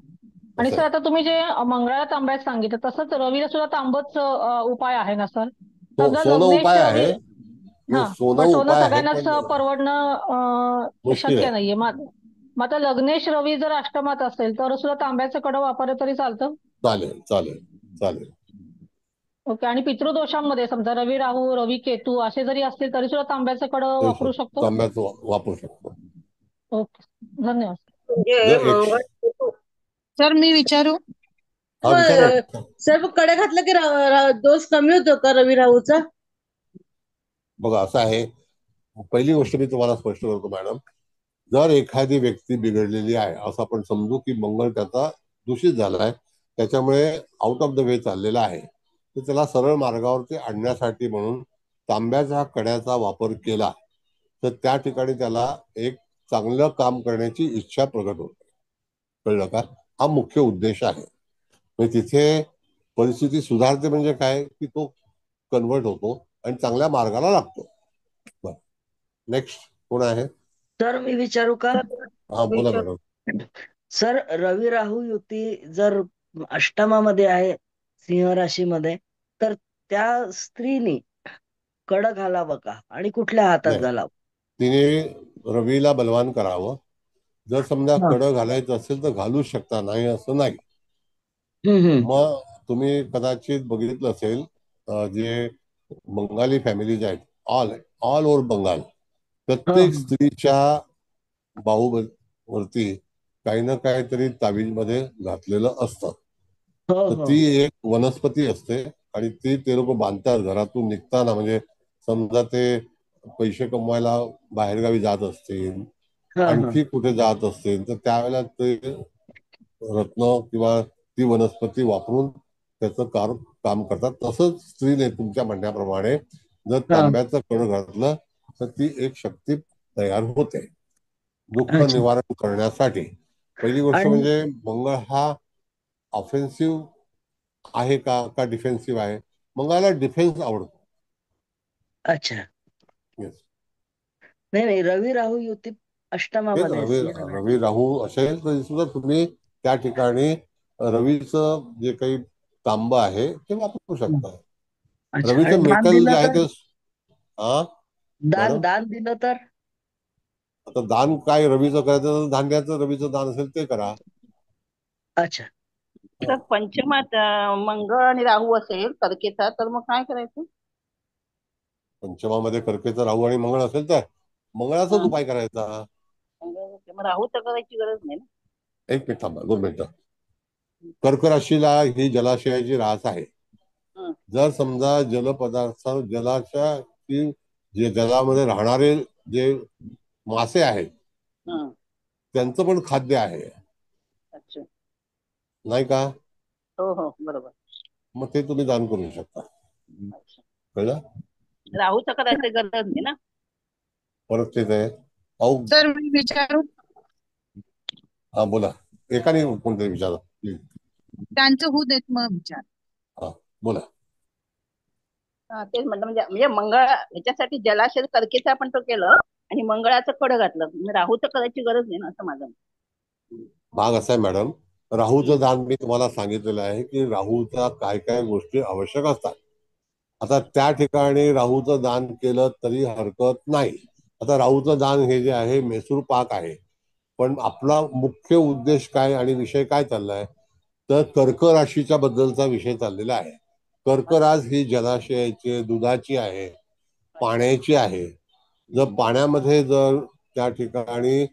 आणि असं सर आहे. आता तुम्ही जे मंगळाला तांब्यात सांगितलं तसंच रवीला सुद्धा तांबच उपाय आहे ना सर? तो समजा सोनं लग्नेश उपाय रवी आहे. हा सोनं पण सोनं उपाय आहे, सगळ्यांनाच पण परवडणं मुश्किल शक्य आहे. नाहीये. मग आता लग्नेश रवी जर अष्टमात असेल तर सुद्धा तांब्याचं कडं वापरलं तरी चालतं? चालेल, चालेल, चालेल. ओके. आणि पितृदोषांमध्ये समजा रवी राहू रवी केतू असे जरी असतील तरी सुद्धा तांब्याचं कडं ते वापरू शकतो? तांब्याचं वापरू शकतो. ओके. धन्यवाद. म्हणजे जर मंगळ सर मी विचारू? हा, विचारा ना. सर्व कडे घातलं की दोष कमी होतो का रवी राहूचा? बघा असं आहे, पहिली गोष्ट मी तुम्हाला स्पष्ट करतो मॅडम. जर एखादी व्यक्ती बिघडलेली आहे असं आपण समजू की मंगळ त्याचा दूषित झालाय, त्याच्यामुळे आउट ऑफ द वे चाललेला आहे, तर त्याला सरळ मार्गावरती आणण्यासाठी म्हणून तांब्याच्या कड्याचा वापर केला तर त्या ठिकाणी त्याला एक चांगलं काम करण्याची इच्छा प्रगट होते. कळलं का? हा मुख्य उद्देश आहे. म्हणजे तिथे परिस्थिती सुधारते म्हणजे काय की तो कन्वर्ट होतो आणि चांगल्या मार्गाला लागतो. नेक्स्ट कोण आहे? सर मी विचारू का? हा, बोला मॅडम. सर रवी राहू युती जर अष्टमामध्ये आहे, सिंह राशीमध्ये, तर त्या स्त्रीने कड घालावं का आणि कुठल्या हातात नाही, घालावं? तिने रवीला बलवान करावं. जर समजा हा. कडं घालायचं असेल तर घालू शकता, नाही असं नाही. हम्म. मग तुम्ही कदाचित बघितलं असेल, जे बंगाली फॅमिलीज आहेत, ऑल ऑल ओव्हर बंगाल, हा, प्रत्येक स्त्रीच्या बाहूवरती काही ना काहीतरी तावीजमध्ये घातलेलं असतं. हो तर हो. ती एक वनस्पती असते आणि ती ते लोक बांधतात घरातून निघताना. म्हणजे समजा ते पैसे कमवायला बाहेरगावी जात असतील, हा हा. आणखी कुठे जात असतील, तर त्यावेळेला ते रत्न किंवा ती वनस्पती वापरून त्याचं काम करतात. तसंच स्त्रीने तुमच्या म्हणण्याप्रमाणे जर हा. तांब्याचं कड घातलं तर ती एक शक्ती तयार होते दुःख अच्छा. निवारण करण्यासाठी. पहिली गोष्ट आणि म्हणजे मंगळ हा ऑफेन्सिव्ह आहे का डिफेन्सिव्ह आहे? मंगळाला डिफेन्स आवडतो. अच्छा. Yes. नाही नाही, रवी राहू युती तेच अष्टमामध्ये रवी सिंह राशी. रवी राहू असेल तरी सुद्धा तुम्ही त्या ठिकाणी रवीचं जे काही तांब आहे ते वापरू शकता. अच्छा. आणि रवीचं दान मेटल जे दिलं आहे तर? ते हा दान मॅडम, दान दिलं तर? आता दान काय रवीचं करायचं तर धान्याचं रवीचं दान असेल ते करा. अच्छा. तर पंचमात मंगळ आणि राहू असेल कर्केचा तर मग काय करायचं? पंचमामध्ये कर्केचा राहू आणि मंगळ असेल तर मंगळाचाच उपाय करायचा. मग राहू तर करायची गरज नाही ना. एक मिनिट थांबा, 2 मिनिटं. कर्क राशीला ही जलाशयाची रास आहे. जर समजा जलपदार्थ जलाशय की जे जलामध्ये राहणारे जे मासे आहेत त्यांचं पण खाद्य आहे, अच्छा. नाही का? हो हो बरोबर. मग ते तुम्ही दान करू शकता. कळलं? राहू तर करायची गरज नाही ना. परत तेच आहे. अहो, सर मी विचारू? हा बोला. एकाने कोणतरी विचारा प्लीज. त्यांचं होऊ देत मग विचार. हा बोला. तेच म्हणलं म्हणजे म्हणजे मंगळ याच्यासाठी जलाशय कर्केचा आपण तो केलं आणि मंगळाचं कड घातलं. म्हणजे राहू तर करायची गरज नाही ना असं माझं. भाग असा आहे मॅडम, राहूचं दान मी तुम्हाला सांगितलेलं आहे की राहूच्या काय काय गोष्टी आवश्यक असतात. आता त्या ठिकाणी राहूचं दान केलं तरी हरकत नाही. आता राहूचं दान हे जे आहे मैसूर पाक आहे, पण आपला मुख्य उद्देश काय आणि विषय काय चाललाय तर कर्क राशीच्या बद्दलचा विषय चाललेला आहे. कर्क रास ही जलाशयाची दुधाची आहे, पाण्याची आहे. जर पाण्यामध्ये जर त्या ठिकाणी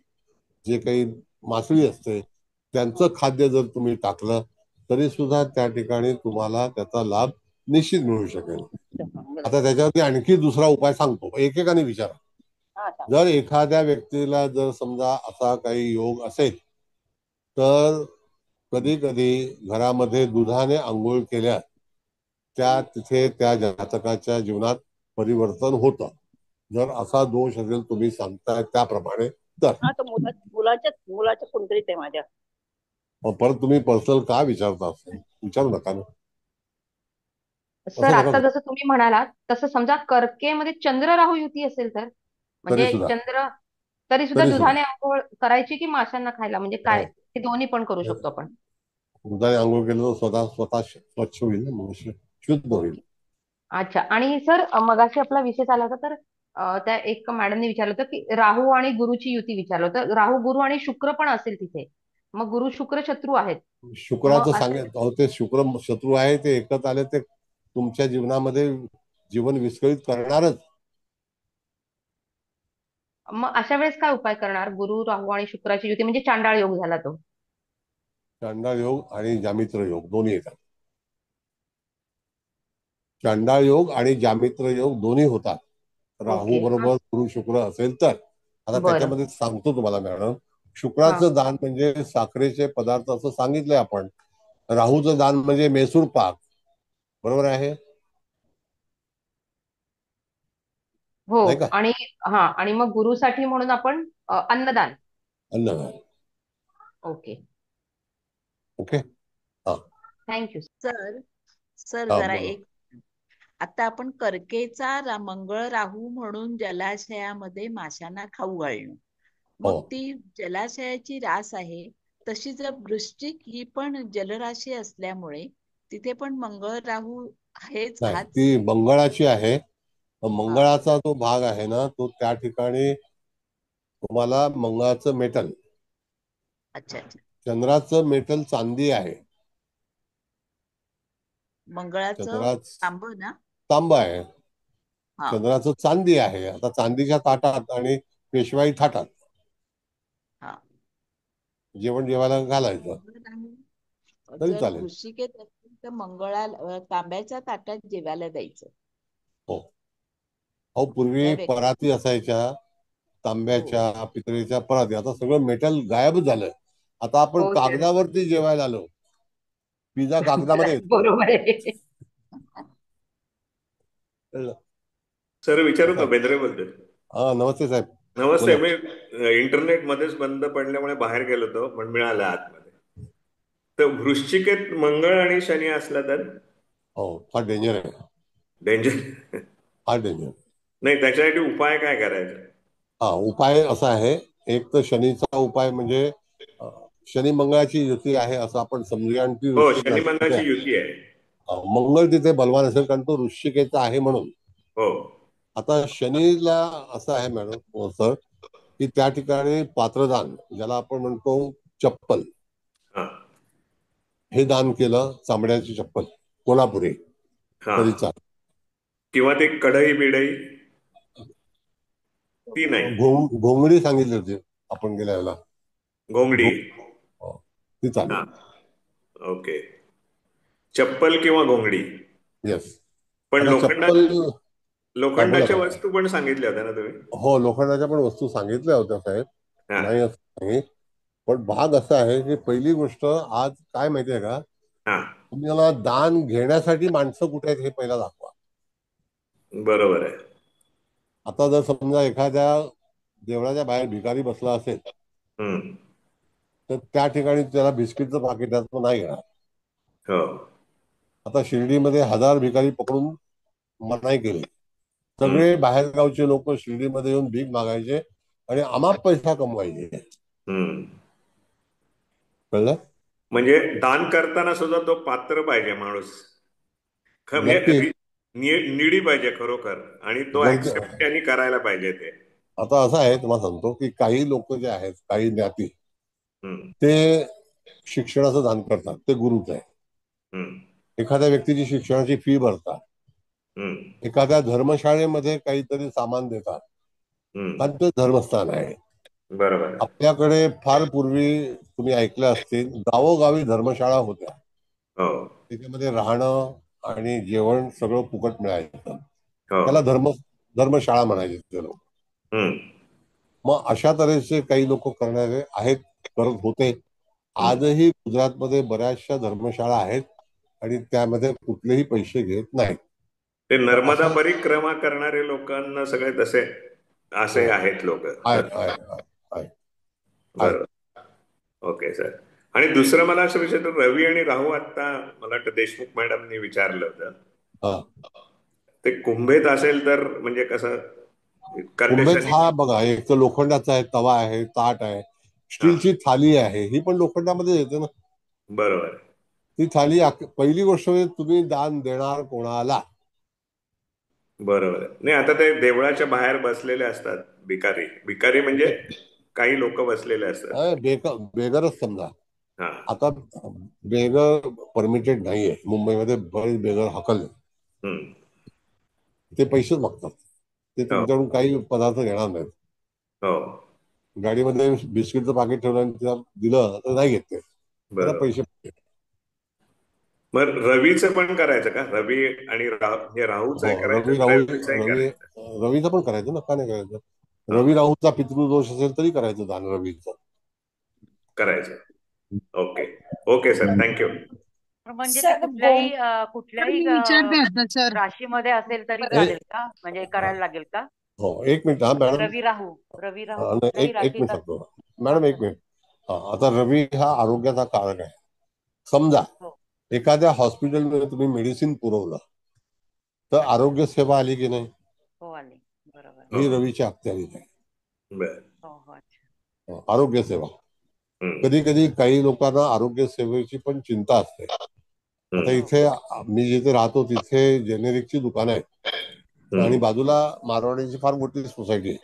जे काही मासळी असते त्यांचं खाद्य जर तुम्ही टाकलं तरी सुद्धा त्या ठिकाणी तुम्हाला त्याचा लाभ निश्चित मिळू शकेल. आता त्याच्यावरती आणखी दुसरा उपाय सांगतो, एकेकाने विचारा. जर एखाद्या व्यक्तीला जर समजा असा काही योग असेल तर कधी कधी घरामध्ये दुधाने आंघोळ केल्यास तिथे त्या जातकाच्या जीवनात परिवर्तन होतं. जर असा दोष असेल तुम्ही सांगताय त्याप्रमाणे तर मुलाच्या कुंडलीत आहे माझ्या. परत तुम्ही पर्सनल का विचारता? असं विचारू नका ना सर. आता जसं तुम्ही म्हणालात तसं समजा कर्केमध्ये चंद्र राहू युती असेल तर म्हणजे चंद्र तरी सुद्धा दुधाने आंघोळ करायची की माशांना खायला, म्हणजे काय हे दोन्ही पण करू शकतो आपण? दुधाने आंघोळ केलं तर स्वतः स्वच्छ होईल ना, मनुष्य शुद्ध होईल. अच्छा. आणि सर मगाशी आपला विषय चालला होता तर त्या एक मॅडमने विचारलं होतं की राहू आणि गुरुची युती विचारलं होतं. राहू गुरु आणि शुक्र पण असेल तिथे, मग गुरु शुक्र शत्रू आहेत. शुक्राचं सांगितलं ते शुक्र शत्रू आहे, ते एकत्र आले ते तुमच्या जीवनामध्ये जीवन विस्कळीत करणारच. मग अशा वेळेस काय उपाय करणार? गुरु राहू आणि शुक्राची युती म्हणजे चांडाळ योग झाला तो. चांडाळ योग आणि जामित्र योग दोन्ही येतात. चांडाळ योग आणि जामित्र योग दोन्ही होतात राहू बरोबर गुरु शुक्र असेल तर. आता त्याच्यामध्ये सांगतो तुम्हाला मॅडम, शुक्राचं दान म्हणजे साखरेचे पदार्थ असं सांगितलंय आपण. राहूचं दान म्हणजे मैसूर पाक, बरोबर आहे? हो. आणि मग गुरुसाठी म्हणून आपण अन्नदान. Okay okay. Thank you sir. जरा एक, आता आपण कर्केचा मंगळ राहू म्हणून जलाशयामध्ये माशांना खाऊ घालणं, मग ती जलाशयाची रास आहे. तशी जर वृश्चिक ही पण जलराशी असल्यामुळे तिथे पण मंगळ राहू आहेच. ती मंगळाची आहे. मंगळाचा तो भाग आहे ना, तो त्या ठिकाणी तुम्हाला मंगळाचं मेटल, अच्छा, चंद्राचं मेटल चांदी आहे. मंगळाचं तांब ना, तांब आहे. चंद्राचं चांदी आहे. आता चांदीच्या ताटात आणि पेशवाई थाटात जेवण जेवायला घालायचं तरी चालेल. वृश्चिकेत असेल तर मंगळाला तांब्याच्या ताटात जेवायला द्यायचं. हो, पूर्वी पराती असायच्या तांब्याच्या, पितळेच्या पराती. आता सगळं मेटल गायब झालं. आता आपण कागदावरती जेवायला आलो. पिझ्झा कागदामध्ये. बरोबर आहे. सर विचारू का बेंद्रेबद्दल? नमस्ते साहेब. नमस्ते. मी इंटरनेट मध्येच बंद पडल्यामुळे बाहेर गेलो होतो, पण मिळालं आतमध्ये. तर वृश्चिकेत मंगळ आणि शनी असला तर फार डेंजर आहे. डेंजर? फार डेंजर. नाही, त्याच्यासाठी उपाय काय करायचा? उपाय असा आहे, एक तर शनीचा उपाय म्हणजे शनी मंगळाची युती आहे असं आपण समजूया. आणि शनी मंगळाची युती आहे. मंगळ तिथे बलवान असेल कारण तो वृश्चिकेचा आहे म्हणून. आता शनीला असं आहे मॅडम सर की त्या ठिकाणी पात्रदान, ज्याला आपण म्हणतो चप्पल, हे दान केलं. चांबड्याची चप्पल कोल्हापुरी तरी चालेल. किंवा ते कढई बिडई ती नाही, घोंगडी सांगितली होती आपण गेल्या वेळेला. घोंगडी ती चालेल. ओके. चप्पल किंवा घोंगडी. येस. पण लोखंडाच्या वस्तू पण सांगितल्या होत्या ना तुम्ही? हो, लोखंडाच्या पण वस्तू सांगितल्या होत्या साहेब, नाही असं नाही. पण भाग असा आहे की पहिली गोष्ट आज काय माहितीये का, तुम्हाला दान घेण्यासाठी माणसं कुठे आहेत हे पहिला दाखवा. बरोबर आहे. आता जर समजा एखाद्या देवळाच्या बाहेर भिकारी बसला असेल तर त्या ठिकाणी त्याला बिस्किटचं पाकिट तो नाही घेणार. आता शिर्डीमध्ये 1000 भिकारी पकडून मनाई केली. सगळे बाहेरगावचे लोक शिर्डीमध्ये येऊन भीक मागायचे आणि आम्हाला पैसा कमवायचे. कळलं? म्हणजे दान करताना सुद्धा तो पात्र पाहिजे माणूस, निडी पाहिजे खरोखर, आणि तो ऍक्सेप्ट त्यांनी करायला पाहिजे ते. आता असं आहे, तुम्हाला सांगतो की काही लोक जे आहेत, काही ज्ञाती, ते शिक्षणाचं दान करतात, ते गुरुच आहे. एखाद्या व्यक्तीची शिक्षणाची फी भरतात, एखाद्या धर्मशाळेमध्ये काहीतरी सामान देतात, कारण ते धर्मस्थान आहे. बरोबर आहे. आपल्याकडे फार पूर्वी तुम्ही ऐकलं असतील, गावोगावी धर्मशाळा होत्या. हो त्याच्यामध्ये राहणं आणि जेवण सगळं फुकट मिळायचं. हो त्याला धर्मशाळा म्हणायचे ते लोक. मग अशा तऱ्हेचे काही लोक करणारे आहेत, करत होते. आजही गुजरातमध्ये बऱ्याचशा धर्मशाळा आहेत आणि त्यामध्ये कुठलेही पैसे घेत नाहीत. ते नर्मदा परिक्रमा करणारे लोकांना सगळे तसे असे आहेत लोक. बरोबर. Okay sir. आणि दुसरं मला असं विचारतं, रवी आणि राहू आता मला वाटतं देशमुख मॅडमनी विचारलं होतं, ते कुंभेत असेल तर म्हणजे कसं? कुंभेत हा बघा, एक तर लोखंडाचा आहे, तवा आहे, ताट आहे, स्टीलची थाली आहे, ही पण लोखंडामध्ये येते ना. बरोबर. ती थाली पहिली गोष्ट म्हणजे तुम्ही दान देणार कोणाला. बरोबर. नाही आता ते देवळाच्या बाहेर बसलेले असतात भिकारी. भिकारी म्हणजे काही लोक बसलेले असतात. बेगरच समजा. आता बेगर परमिटेड नाहीये मुंबईमध्ये, बरेच बेगर हकलले. ते पैसेच मागतात. ते तुमच्याकडून काही पदार्थ घेणार नाहीत. गाडीमध्ये बिस्किटचं पाकिट ठेवलं आणि त्याला दिलं तर नाही घेत ते, त्याला पैसे. मग रवीचं पण करायचं का? रवी आणि राहूचं करायचं, रवीचं पण करायचं ना, का नाही करायचं? रवी राहूचा पितृदोष असेल तरी करायचं दान रवीचं करायचं. Okay okay sir, thank you. म्हणजे ते कुठल्याही राशीमध्ये असेल तरी चालेल का? म्हणजे करायला लागेल का? हो, एक मिनिट. हा मॅडम, रवी राहू एक मिनिट सांगतो मॅडम, एक मिनिट. आता रवी हा आरोग्याचा कारक आहे. समजा एखाद्या हॉस्पिटलमध्ये तुम्ही मेडिसिन पुरवलं तर आरोग्य सेवा आली की नाही? हो, आली. बरोबर. ही रवीची अखत्यारीत आहे. आरोग्य सेवा. कधी कधी काही लोकांना आरोग्य सेवेची पण चिंता असते. आता इथे मी जिथे राहतो तिथे जेनेरिकची दुकान आहे आणि बाजूला मारवाडीची फार मोठी सोसायटी आहे.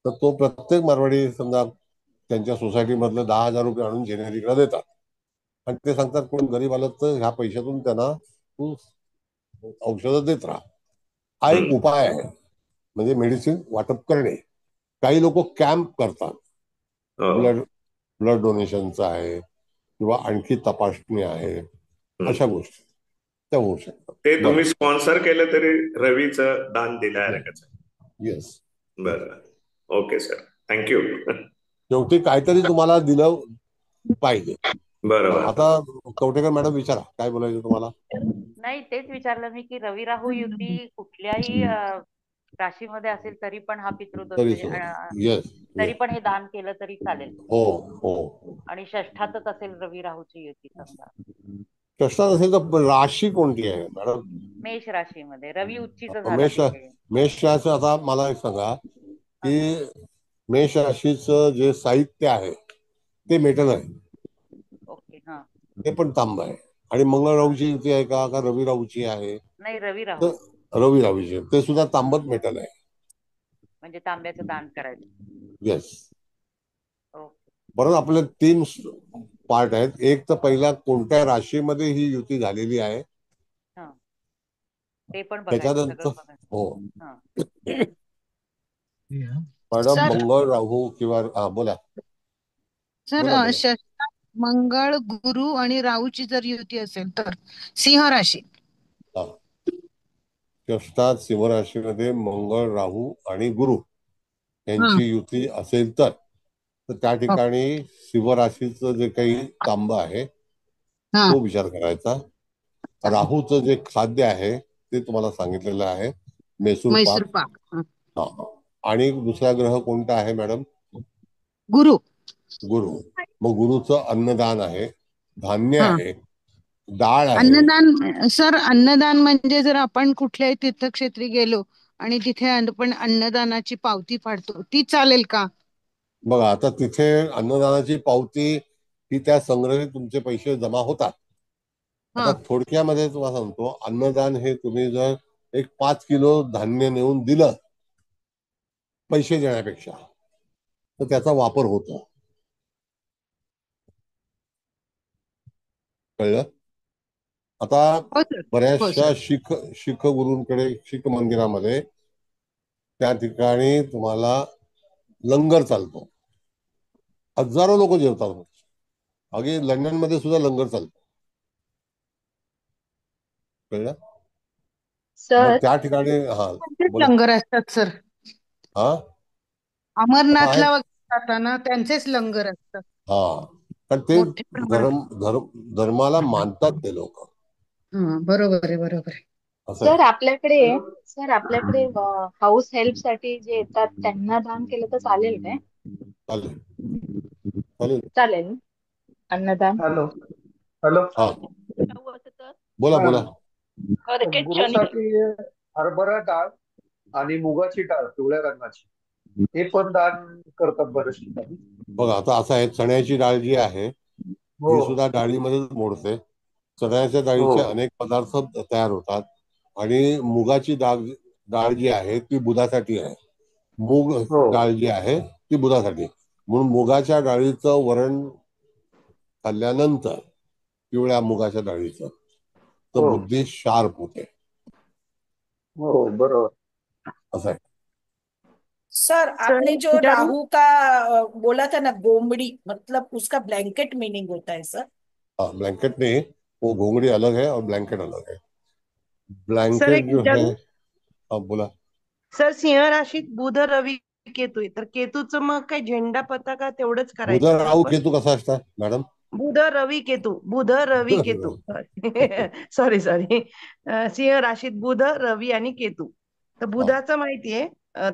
तर तो प्रत्येक मारवाडी समजा त्यांच्या सोसायटी मधलं 10,000 रुपये आणून जेनेरिकला देतात आणि ते सांगतात कोण गरीब आलं तर ह्या पैशातून त्यांना तू औषधं देत राहा. हा एक उपाय आहे, म्हणजे मेडिसिन वाटप करणे. काही लोक कॅम्प करतात, ब्लड डोनेशनचा आहे किंवा आणखी तपासणी आहे, अशा गोष्टी त्या होऊ शकतात. ते तुम्ही स्पॉन्सर केलं तरी रवीचं दान दिलं हरकत. येस. बरं. Okay sir, thank you. शेवटी काहीतरी तुम्हाला दिलं पाहिजे. बरोबर. आता कवटेकर मॅडम विचारा, काय बोलायचं तुम्हाला? नाही, तेच विचारलं मी की रवी राहू युती कुठल्याही राशीमध्ये असेल तरी पण हा पितृदोष तरी पण हे दान केलं तरी चालेल. हो हो. आणि षष्ठातच असेल रवी राहूची युती समजा. षष्ठात असेल तर राशी कोणती आहे मॅडम? मेष राशीमध्ये रवी उच्चीचं झालं. मेष राशी. आता मला एक सांगा की मेष राशीचं जे साहित्य आहे ते मेटल आहे. ओके. हा, ते पण तांब आहे. आणि मंगळ राहूची युती आहे का रवी राहूची आहे? नाही, रवी राहू. रवी राहूची, ते सुद्धा तांबट मेटल आहे. म्हणजे तांब्याचं दान करायचं. येस. बरोबर. आपले 3 पार्ट आहेत. एक तर पहिला कोणत्या राशीमध्ये ही युती झालेली आहे ते पण त्याच्यानंतर. हो मॅडम, मंगळ राहू किंवा बोला सर. मंगळ, गुरु आणि राहूची जर युती असेल तर सिंह राशी. षष्ठात सिंह राशीमध्ये मंगळ, राहू आणि गुरु यांची युती असेल तर त्या ठिकाणी सिंह राशीचं जे काही तांब आहे तो विचार करायचा. राहूचं जे खाद्य आहे ते तुम्हाला सांगितलेलं आहे, मैसूर पाक. आणि दुसरा ग्रह कोणता आहे मॅडम? गुरु. मग गुरुचं अन्नदान आहे, धान्य आहे, डाळ आहे. अन्नदान सर, अन्नदान म्हणजे जर आपण कुठल्याही तीर्थक्षेत्री गेलो आणि तिथे आपण अन्नदानाची पावती फाडतो ती चालेल का? बघा, आता तिथे अन्नदानाची पावती ही त्या संग्रही तुमचे पैसे जमा होतात. आता थोडक्यामध्ये तुम्हाला सांगतो, अन्नदान हे तुम्ही जर एक 5 किलो धान्य नेऊन दिलं पैसे देण्यापेक्षा तर त्याचा वापर होतो. कळलं? आता बऱ्याचशा शीख गुरूंकडे, शीख मंदिरामध्ये त्या ठिकाणी तुम्हाला लंगर चालतो, हजारो लोक जेवतात. अगदी लंडन मध्ये सुद्धा लंगर चालतो, कळलं? मग सर त्या ठिकाणी त्यांचेच बोला. लंगर असतात सर. हा अमरनाथला आहेत. वगैरे जाताना त्यांचेच लंगर असतात पण ते मोठ्या प्रमाणात. धर्माला मानतात ते लोक. हा, बरोबर आहे, बरोबर आहे. असं आहे. सर आपल्याकडे हाऊस हेल्प साठी जे येतात त्यांना दान केलं तर चालेल काय? चालेल चालेल. चालेल. अन्नदान. Hello hello. हा बोला हा. बोला. गुरुसाठी हरभरा डाळ आणि मुगाची डाळ पिवळ्या रंगाची, हे पण दान करतात बरेच ठिकाणी. बघा आता असं आहे, चण्याची डाळ जी आहे हो ही सुद्धा डाळीमध्येच मोडते. चण्याच्या डाळीचे हो अनेक पदार्थ तयार होतात. आणि मुगाची डाळ जी आहे ती बुधासाठी आहे. मूग हो डाळ जी आहे ती बुधासाठी. म्हणून मुगाच्या डाळीचं वरण खाल्ल्यानंतर, पिवळ्या मुगाच्या डाळीचं, तर हो बुद्धी शार्प होते. हो बरोबर. असं आहे. सर आपने जो राहू का बोला था ना, गोमड़ी, मतलब उसका ब्लैंकेट मीनिंग होता है सर? हाँ, ब्लैंकेट नहीं, वो घोंगड़ी अलग है और ब्लैंकेट अलग है। सर ब्लैंकेट एक जो है, विचारू. हाँ बोला। सर सिंह राशीत बुध रवी केतू आहे, तर केतूचं मग काय झेंडा पताका तेवढंच बुध करायचं का राहू आपण? केतू कसा असता मॅडम? बुध रवी केतू, बुध रवी केतू, सॉरी सॉरी. सिंह राशीत बुध रवी आणि केतू. तर बुधाचं माहितीये,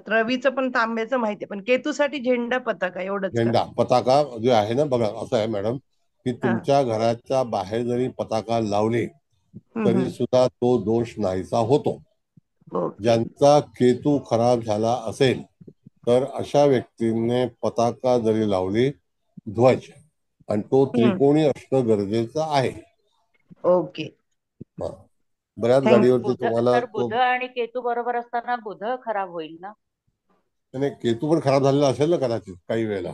रवीचं पण तांब्याचं माहितीये, पण केतूसाठी झेंडा पताका एवढंच का? झेंडा पताका जे आहे ना, बघा असं आहे मॅडम की हा. तुमच्या घराच्या बाहेर जरी पताका लावले तरी हम्म. सुद्धा तो दोष नाहीसा होतो. ओके. ज्यांचा केतू खराब झाला असेल तर अशा व्यक्तीने पताका जरी लावली, ध्वज, आणि तो त्रिकोणी असणं गरजेचं आहे. ओके. हा. बऱ्याच गाडीवरती तुम्हाला सर तो बुध आणि केतू बरोबर असताना बुध खराब होईल ना? नाही, केतू पण खराब झालेला असेल ना कदाचित काही वेळेला.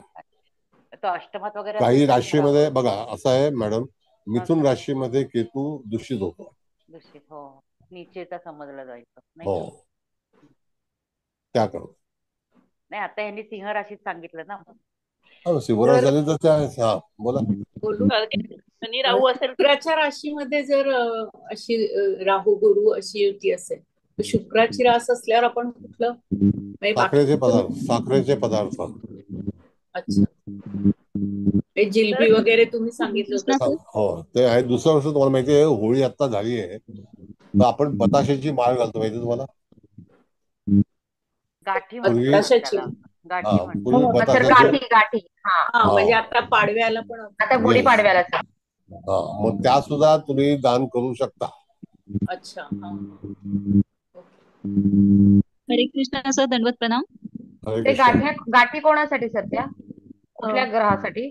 तो अष्टमात वगैरे काही असेल तरी खराब राशीमध्ये होईल. बघा असं आहे मॅडम, मिथुन राशीमध्ये केतू दूषित होतो. दूषित, हो, नीचेचा समजला जायचं नाही हो, का? त्या करू. नाही, आता यांनी सिंह राशीत सांगितलं ना. शिवराज झाले तर त्या. हा बोला. बोलू शनी राहू असेल, शुक्राच्या राशीमध्ये जर अशी राहू गुरु अशी युती असेल तर शुक्राची रास असल्यावर आपण कुठलं म्हणजे साखरेचे बाकीचं- पदार्थ, साखरेचे पदार्थ. अच्छा, हे जिलबी वगैरे तुम्ही सांगितलं होतं. हो, ते आहे. दुसरं वर्ष तुम्हाला माहिती आहे, होळी आता झाली आहे तर आपण बताशाची माळ घालतो, माहिती तुम्हाला? गाठी पूर्वी म्हणतात बताशाची. त्याला. गाठी हा, म्हणतात. पूर्वी अच्छा, बताशाची. गाठी गाठी. हा, हा, म्हणजे हा. आता पाडव्याला पण आता गुढीपाडव्यालाच. हा, मग त्या सुद्धा तुम्ही दान करू शकता. अच्छा. हा. हरे कृष्ण सर, दंडवत प्रणाम. हरे ते कृष्ण. गाठी कोणासाठी सर? त्या कुठल्या ग्रहासाठी?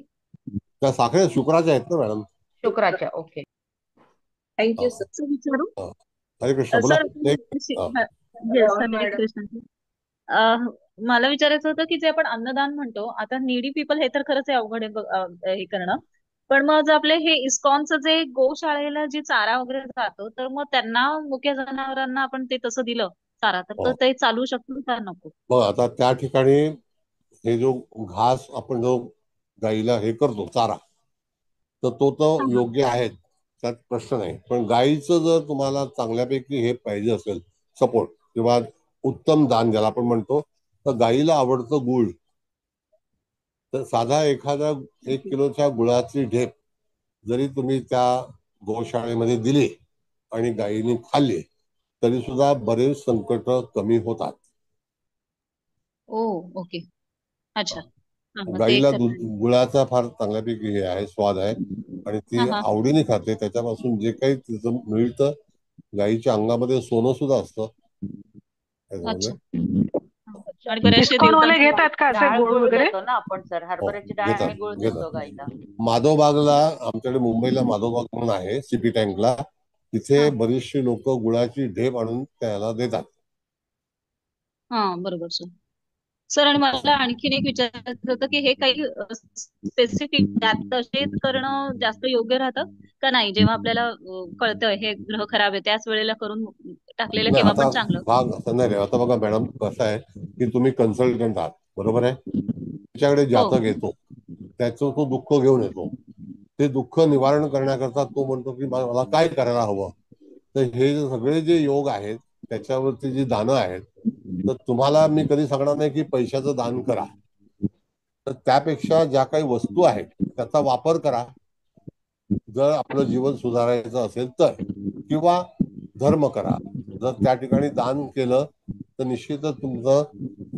त्या साखरे शुक्राच्या आहेत ना मॅडम? शुक्राच्या. ओके. Thank you sir. सर विचारू? हा. हरे कृष्ण बोला. सर हा. येस, हरे कृष्ण. मला विचारायचं होतं की जे आपण अन्नदान म्हणतो, आता नीडी पीपल हे तर खरंच आहे अवघड आहे हे करणं. पण मग जर आपले हे इस्कॉनचं जे गोशाळेला जे चारा वगैरे जातो, तर मग त्यांना मुक्या जनावरांना आपण ते तसं दिलं चारा, तर ते चालू शकतो का नको? मग आता त्या ठिकाणी हे जो घास आपण जो गाईला हे करतो चारा, तर तो योग्य आहे, त्यात प्रश्न नाही. पण गाईचं जर तुम्हाला चांगल्यापैकी हे पाहिजे असेल, सपोर्ट किंवा उत्तम दान ज्याला आपण म्हणतो, तर गाईला आवडतं गुळ. तर साधा एखादा 1 किलोच्या गुळाची ढेप जरी तुम्ही त्या गोशाळेमध्ये दिली आणि गायीने खाल्ली तरी सुद्धा बरेच संकट कमी होतात. ओ ओके. अच्छा. मग ते गाईला एक गुळाचा फार चांगल्यापैकी हे आहे, स्वाद आहे, आणि ती आवडीने खाते. त्याच्यापासून जे काही तिचं मिळतं, गाईच्या अंगामध्ये सोनं सुद्धा असतं. अच्छा. आणि बरेचसे डिस्काउंटवाले घेतात का असे डाळ गुळ गुळ वगैरे? देतो ना आपण सर, हरभऱ्याची डाळ आणि गुळ देतो गाईला. माधवबागला, आमच्याकडे मुंबईला माधवबाग म्हणून आहे सीपी टँकला, तिथे बरीचशी लोक गुळाची ढेप आणून त्याला देतात. हा, बरोबर सर. सर, आणि मला आणखीन एक विचारायचं होतं की हे काही स्पेसिफिक तसेच करणं जास्त योग्य राहतं का नाही? जेव्हा आपल्याला कळतं हे ग्रह खराब आहे, त्याच वेळेला करून टाकलेलं नाही, केव्हा आता पण चांगलं? भाग असं नाही रे. आता बघा मॅडम, कसं आहे की तुम्ही कन्सल्टंट आहात, बरोबर आहे. त्याच्याकडे जातक येतो, त्याचं तो दुःख घेऊन येतो. ते दुःख निवारण करण्याकरता तो म्हणतो की मला काय करायला हवं. तर हे सगळे जे योग आहेत त्याच्यावरती जी दानं आहेत, तर तुम्हाला मी कधी सांगणार नाही की पैशाचं दान करा. तर त्यापेक्षा ज्या काही वस्तू आहेत त्याचा वापर करा, जर आपलं जीवन सुधारायचं असेल तर, किंवा धर्म करा. जर त्या ठिकाणी दान केलं तर निश्चितच तुमचं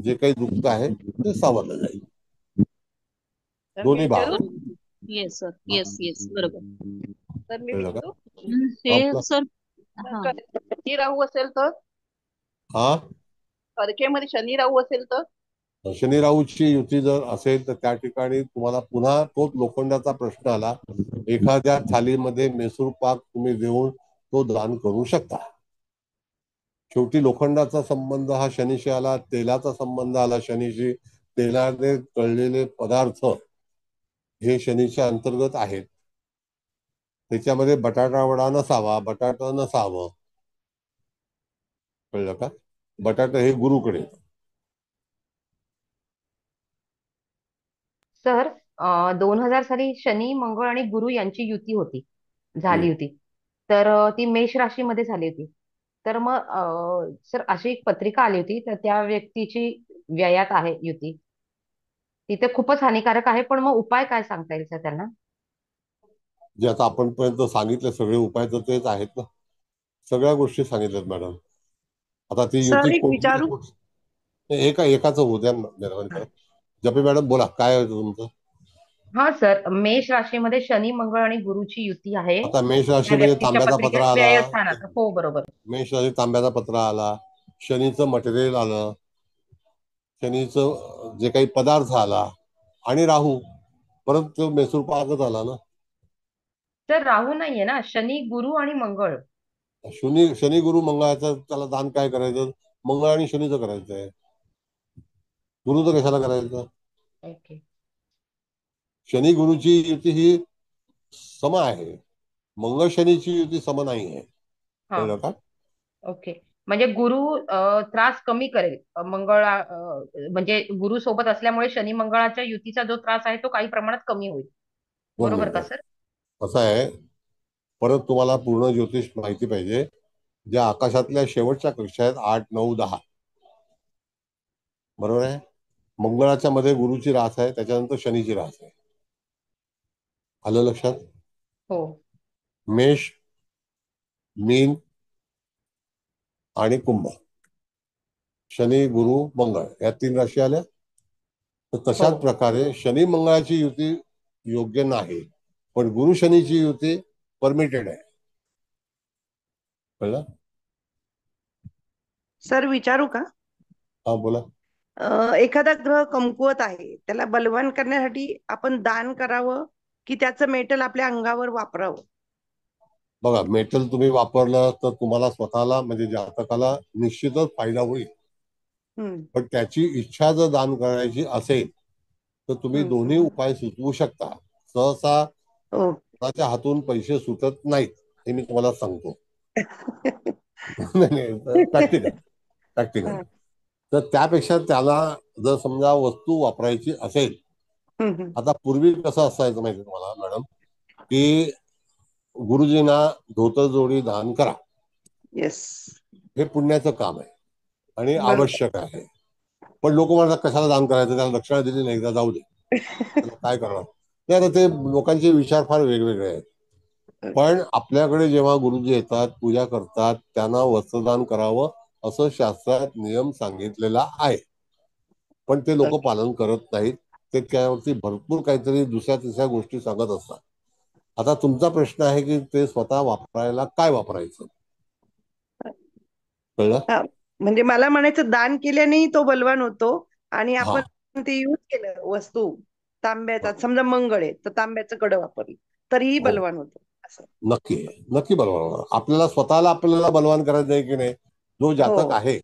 जे काही दुःख आहे ते सावरलं जाईल. तर मी दोन्ही विचारू भाव. येस सर, येस येस, बरोबर. तर मी कळलं का? विचारू हे आपलं सर, तर हा शनी राहू असेल तर, हा कर्केमध्ये शनी राहू असेल तर, शनी राहूची युती जर असेल तर त्या ठिकाणी तुम्हाला पुन्हा तोच लोखंडाचा प्रश्न आला. एखाद्या थालीमध्ये मैसूर पाक तुम्ही देऊन तो दान करू शकता. शेवटी लोखंडाचा संबंध हा शनीशी आला, तेलाचा संबंध आला शनीशी. तेलाने तळलेले पदार्थ हे शनीच्या अंतर्गत आहेत. त्याच्यामध्ये बटाटा वडा नसावा, बटाटा नसावं. कळलं का? बटाटा हे गुरुकडे. सर 2000 साली शनी मंगळ आणि गुरु यांची युती झाली होती. तर ती मेष राशीमध्ये झाली होती. तर मग सर अशी एक पत्रिका आली होती, तर त्या व्यक्तीची व्ययात आहे युती, तिथे खूपच हानिकारक आहे. पण मग उपाय काय सांगता येईल सर त्यांना? जे आता आपण पर्यंत सांगितले सगळे उपाय तर तेच आहेत ना, सगळ्या गोष्टी सांगितल्यात मॅडम. आता ती सर युती एक विचारू? एकाच होऊ द्या मेहरबानी करा. जपे मॅडम बोला, काय आहे तुमचं? हा सर, मेष राशीमध्ये शनी मंगळ आणि गुरुची युती आहे आता मेष या राशीमध्ये व्यक्तीच्या तांब्याचा पत्र पत्रिकेत आला, व्ययस्थानात. हो बरोबर. मेष राशी तांब्याचा पत्र आला, शनीचं मटेरियल आलं, शनीचं जे काही पदार्थ आला, आणि राहू परत तो मैसूर पाकच आला ना. सर राहू नाहीये ना, शनी गुरु आणि मंगळ. शनी गुरु मंगळाचं त्याला दान काय करायचं? मंगळ आणि शनीचं करायचंय, गुरुचं कशाला करायचं? ओके. शनी गुरुची युती ही सम आहे, मंगळ शनीची युती सम नाही आहे. हा कळलं का? ओके. म्हणजे गुरु त्रास कमी करेल, म्हणजे गुरु सोबत असल्यामुळे शनी मंगळाच्या युतीचा जो त्रास आहे तो काही प्रमाणात कमी होईल. दोन बरोबर का मिनिटं. सर? असं आहे, परत तुम्हाला पूर्ण ज्योतिष माहिती पाहिजे. ज्या आकाशातल्या शेवटच्या कक्षा आहेत 8, 9, 10, बरोबर आहे. मंगळाच्या मध्ये गुरुची रास आहे, त्याच्यानंतर शनीची रास आहे. आलं लक्षात? हो. मेष, मीन आणि कुंभ, शनी गुरु मंगळ या 3 राशी आल्या. तर तशाच प्रकारे शनी मंगळाची युती योग्य नाही, पण गुरु शनीची युती परमिटेड आहे. कळलं? सर विचारू का? हा बोला. एखादा ग्रह कमकुवत आहे, त्याला बलवान करण्यासाठी आपण दान करावं की त्याचं मेटल आपल्या अंगावर वापरावं? बघा, मेटल तुम्ही वापरलं तर तुम्हाला स्वतःला म्हणजे जातकाला निश्चितच फायदा होईल. पण त्याची इच्छा जर दान करायची असेल तर तुम्ही दोन्ही उपाय सुचवू शकता. सहसा स्वतःच्या हातून पैसे सुटत नाहीत, हे मी तुम्हाला सांगतो. Practical practical. तर त्यापेक्षा त्याला जर समजा वस्तू वापरायची असेल, आता पूर्वी कसं असायचं माहिती तुम्हाला मॅडम, की गुरुजींना धोतर जोडी दान करा. येस, हे पुण्याचं काम आहे आणि बरोबर. आवश्यक आहे. पण लोक म्हणतात कशाला दान करायचं, त्याला दक्षिणा दिली नाही एकदा जाऊ दे, त्याला काय करणार. नाही, आता ते लोकांचे विचार फार वेगवेगळे आहेत. पण आपल्याकडे जेव्हा गुरुजी येतात, पूजा करतात, त्यांना वस्त्रदान करावं असं शास्त्रात नियम सांगितलेला आहे. पण ते लोक पालन करत नाहीत. ते त्यावरती भरपूर काहीतरी दुसऱ्या तिसऱ्या गोष्टी सांगत असतात. आता तुमचा प्रश्न आहे की ते स्वतः वापरायला काय वापरायचं. कळलं? म्हणजे मला म्हणायचं, दान केल्यानेही तो बलवान होतो आणि हा, आपण ते यूज केलं वस्तू तांब्याचा, समजा मंगळ आहे तर तांब्याचं कडं वापरलं तरीही हो, बलवान होतो असं. नक्की नक्की बलवान. आपल्याला स्वतःला आपल्याला बलवान करायचं आहे की नाही. जो जातक आहे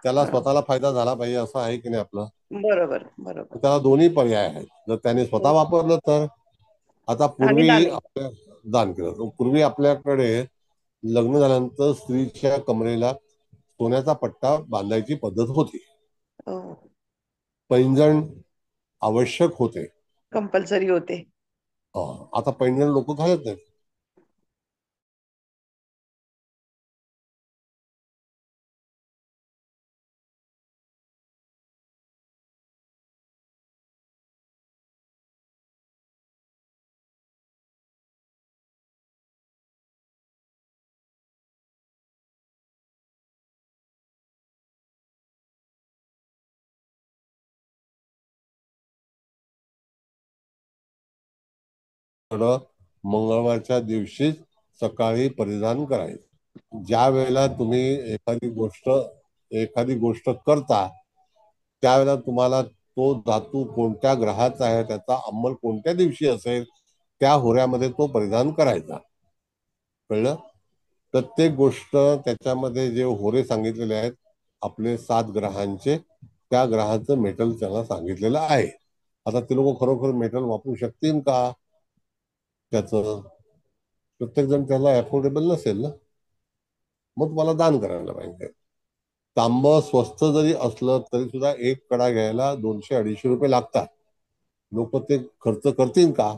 त्याला स्वतःला फायदा झाला पाहिजे असं आहे की नाही आपलं. बरोबर बरोबर. त्याला दोन्ही पर्याय आहेत. जर त्याने स्वतः वापरलं तर. आता आणि पूर्वी दानही. दान केलं. पूर्वी आपल्याकडे लग्न झाल्यानंतर स्त्रीच्या कमरेला सोन्याचा पट्टा बांधायची पद्धत होती. हो, पैंजण आवश्यक होते. कंपल्सरी होते. आता पैंजण लोक घालत नाहीत. मंगळवारच्या दिवशी सकाळी परिधान करायचं. ज्या वेळेला तुम्ही एखादी गोष्ट करता त्यावेळेला तुम्हाला तो धातू कोणत्या ग्रहाचा आहे, त्याचा अंमल कोणत्या दिवशी असेल, त्या होऱ्यामध्ये तो परिधान करायचा. कळलं? प्रत्येक गोष्ट त्याच्यामध्ये जे होरे सांगितलेले आहेत आपले 7 ग्रहांचे, त्या ग्रहाचं मेटल त्यांना सांगितलेलं आहे. आता ते लोक खरोखर मेटल वापरू शकतील का? त्याचं प्रत्येक जण त्याला अफोर्डेबल नसेल ना, मग तुम्हाला दान करायला पाहिजे. तांब स्वस्त जरी असलं तरी सुद्धा एक कडा घ्यायला 200-250 रुपये लागतात. लोक ते खर्च करतील का?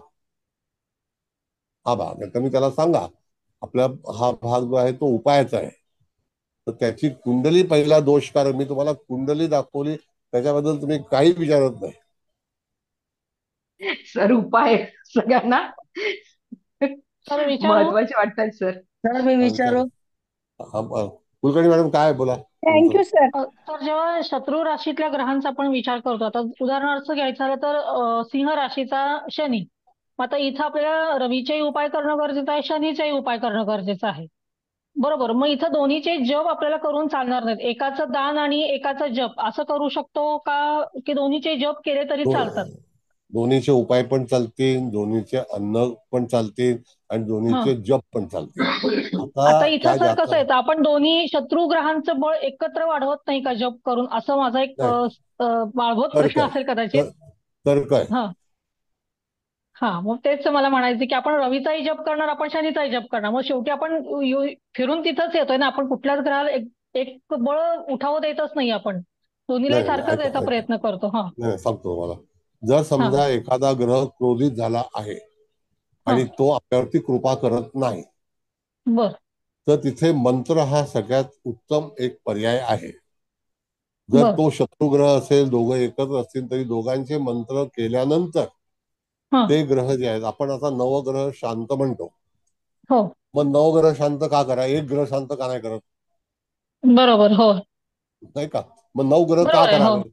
हा भाग आहे. तुम्ही त्याला सांगा आपला हा भाग जो आहे तो उपायाचा आहे, तर त्याची कुंडली पहिला दोष, कारण मी तुम्हाला कुंडली दाखवली त्याच्याबद्दल तुम्ही काही विचारत नाही. सर उपाय सगळ्यांना महत्वाचे वाटतात सर. सर मी विचारू? कुलकर्णी मॅडम काय बोला. Thank you sir. तर जेव्हा शत्रू राशीतल्या ग्रहांचा आपण विचार करतो, आता उदाहरणार्थ घ्यायचं झालं तर सिंह राशीचा शनी. आता इथं आपल्याला रवीचाही उपाय करणं गरजेचं आहे, शनीचाही उपाय करणं गरजेचं आहे. बरोबर. मग इथं दोन्हीचे जप आपल्याला करून चालणार नाहीत. एकाचं दान आणि एकाचं जप असं करू शकतो का, की दोन्हीचे जप केले तरी चालतात? दोन्हीचे उपाय पण चालतील, दोन्हीचे अन्न पण चालतील आणि दोन्हीचे जप पण चालतील. आता इथं सर कसं आहे, आपण दोन्ही शत्रू ग्रहांचं बळ एकत्र वाढवत नाही का जप करून, असं माझा एक बाळगोत प्रश्न असेल कदाचित. तर काय? हा, मग तेच मला म्हणायचं की आपण रवीचाही जप करणार, आपण शनीचाही जप करणार, मग शेवटी आपण फिरून तिथंच येतोय ना. आपण कुठल्याच ग्रहाला एक बळ उठाव देतच नाही, आपण दोन्हीला सारखंच यायचा प्रयत्न करतो. नाही, सांगतो तुम्हाला. जर समजा एखादा ग्रह क्रोधित झाला आहे आणि तो आपल्यावरती कृपा करत नाही, तर तिथे मंत्र हा सगळ्यात उत्तम एक पर्याय आहे. जर तो शत्रुग्रह असेल, दोघं एकत्र असतील तरी दोघांचे मंत्र केल्यानंतर ते ग्रह जे आहेत, आपण आता नवग्रह शांत म्हणतो, मग नवग्रह शांत का करा, एक ग्रह शांत का नाही करत? बरोबर. हो, नाही का? मग 9 ग्रह का करावे?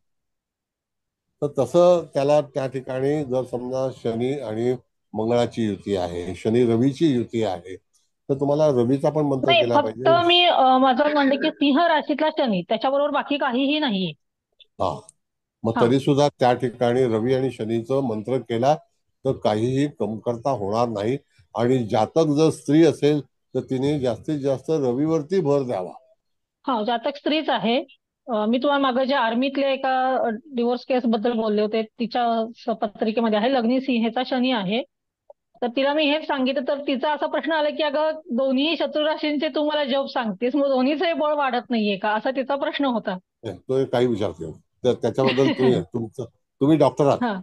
तर तसं त्याला त्या ठिकाणी जर समजा शनी आणि मंगळाची युती आहे, शनी रवीची युती आहे, तर तुम्हाला रवीचा पण मंत्र केला फक्त पाहिजे. मी माझं म्हणणं की सिंह राशीतला शनी, त्याच्याबरोबर बाकी काहीही नाहीये. हा, मग तरी सुद्धा त्या ठिकाणी रवी आणि शनीचं मंत्र केला तर काहीही कमतरता होणार नाही. आणि जातक जर स्त्री असेल तर तिने जास्तीत जास्त रवीवरती भर द्यावा. हा, जातक स्त्रीच आहे. मी तुम्हाला मागे जे आर्मीतल्या एका डिवोर्स केस बद्दल बोलले होते, तिच्या पत्रिकेमध्ये आहे लग्नी सिंहेचा शनी आहे. तर तिला मी हेच सांगितलं, तर तिचा असा प्रश्न आला की अगं दोन्ही शत्रू राशींचे तू मला जॉब सांगतेस, मग दोन्हीचंही बळ वाढत नाहीये का, असा तिचा प्रश्न होता. तो काही विचारते, तर त्याच्याबद्दल तुम्ही डॉक्टर आहात.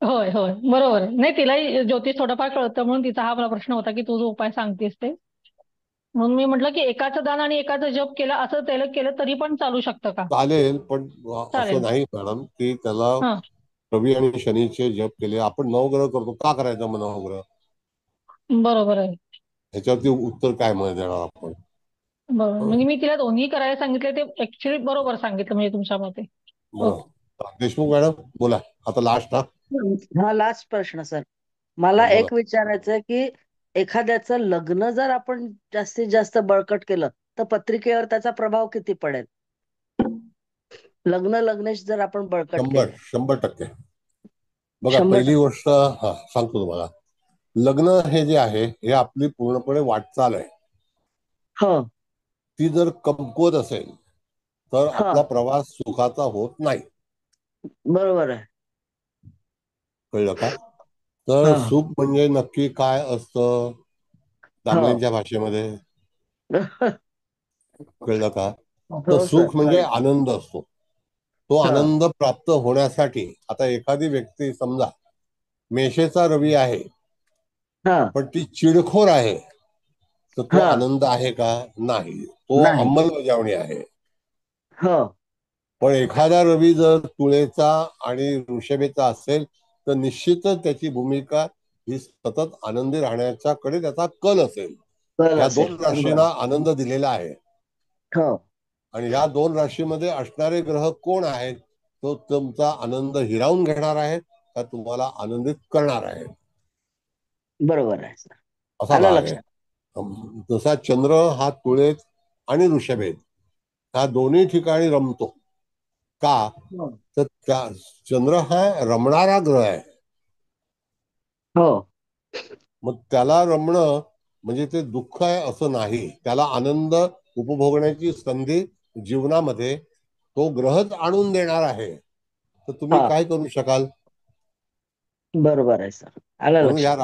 होय होय, बरोबर आहे. नाही, तिलाही ज्योतिष थोडंफार कळतं म्हणून तिचा हा प्रश्न होता की तू जो उपाय सांगतेस ते. म्हणून मी म्हटलं की एकाचं दान आणि एकाचं जप केलं असं त्याला केलं तरी पण चालू शकतं का? चालेल, पण असं नाही मॅडम की त्याला रवी आणि शनीचे जप केले. आपण नवग्रह करतो, का करायचं मग नवग्रह? बरोबर आहे. ह्याच्यावरती उत्तर काय मध्ये देणार आपण? बरोबर, म्हणजे मी तिला दोन्ही करायला सांगितले, ते ऍक्च्युली बरोबर सांगितलं म्हणजे तुमच्या मते. देशमुख मॅडम बोला आता, लास्ट. हा लास्ट प्रश्न सर. मला एक विचारायचं की एखाद्याचं लग्न जर आपण जास्तीत जास्त बळकट केलं तर पत्रिकेवर त्याचा प्रभाव किती पडेल? लग्नेश जर आपण बळकट केलं 100%. बघा, पहिली गोष्ट सांगतो तुम्हाला, लग्न हे जे आहे हे आपली पूर्णपणे वाटचाल आहे. ती जर कमकुवत असेल तर आपला प्रवास सुखाचा होत नाही. बरोबर आहे. कळलं का? तर सुख म्हणजे नक्की काय असतं दामलेंच्या भाषेमध्ये? कळलं का? तर सुख म्हणजे आनंद असतो. तो आनंद प्राप्त होण्यासाठी आता एखादी व्यक्ती समजा मेषेचा रवी आहे पण ती चिडखोर आहे, तर तो आनंद आहे का? नाही, तो अंमलबजावणी आहे. पण एखादा रवी जर तुळेचा आणि वृषभेचा असेल तर निश्चितच त्याची भूमिका ही सतत आनंदी राहण्याच्याकडे त्याचा कल असेल. या दोन राशींना आनंद दिलेला आहे. आणि या दोन राशीमध्ये असणारे ग्रह कोण आहेत? तो तुमचा आनंद हिरावून घेणार आहे का तुम्हाला आनंदित करणार आहे? बरोबर आहे सर. असा भाग आहे. जसा चंद्र हा तुळेत आणि वृषभेत ह्या दोन्ही ठिकाणी रमतो का? तर त्या चंद्र हा रमणारा ग्रह आहे. मग त्याला रमणं म्हणजे ते दुःख आहे असं नाही, त्याला आनंद उपभोगण्याची संधी जीवनामध्ये तो ग्रहच आणून देणार आहे. तर तुम्ही काय करू शकाल? बरोबर आहे सर. म्हणून या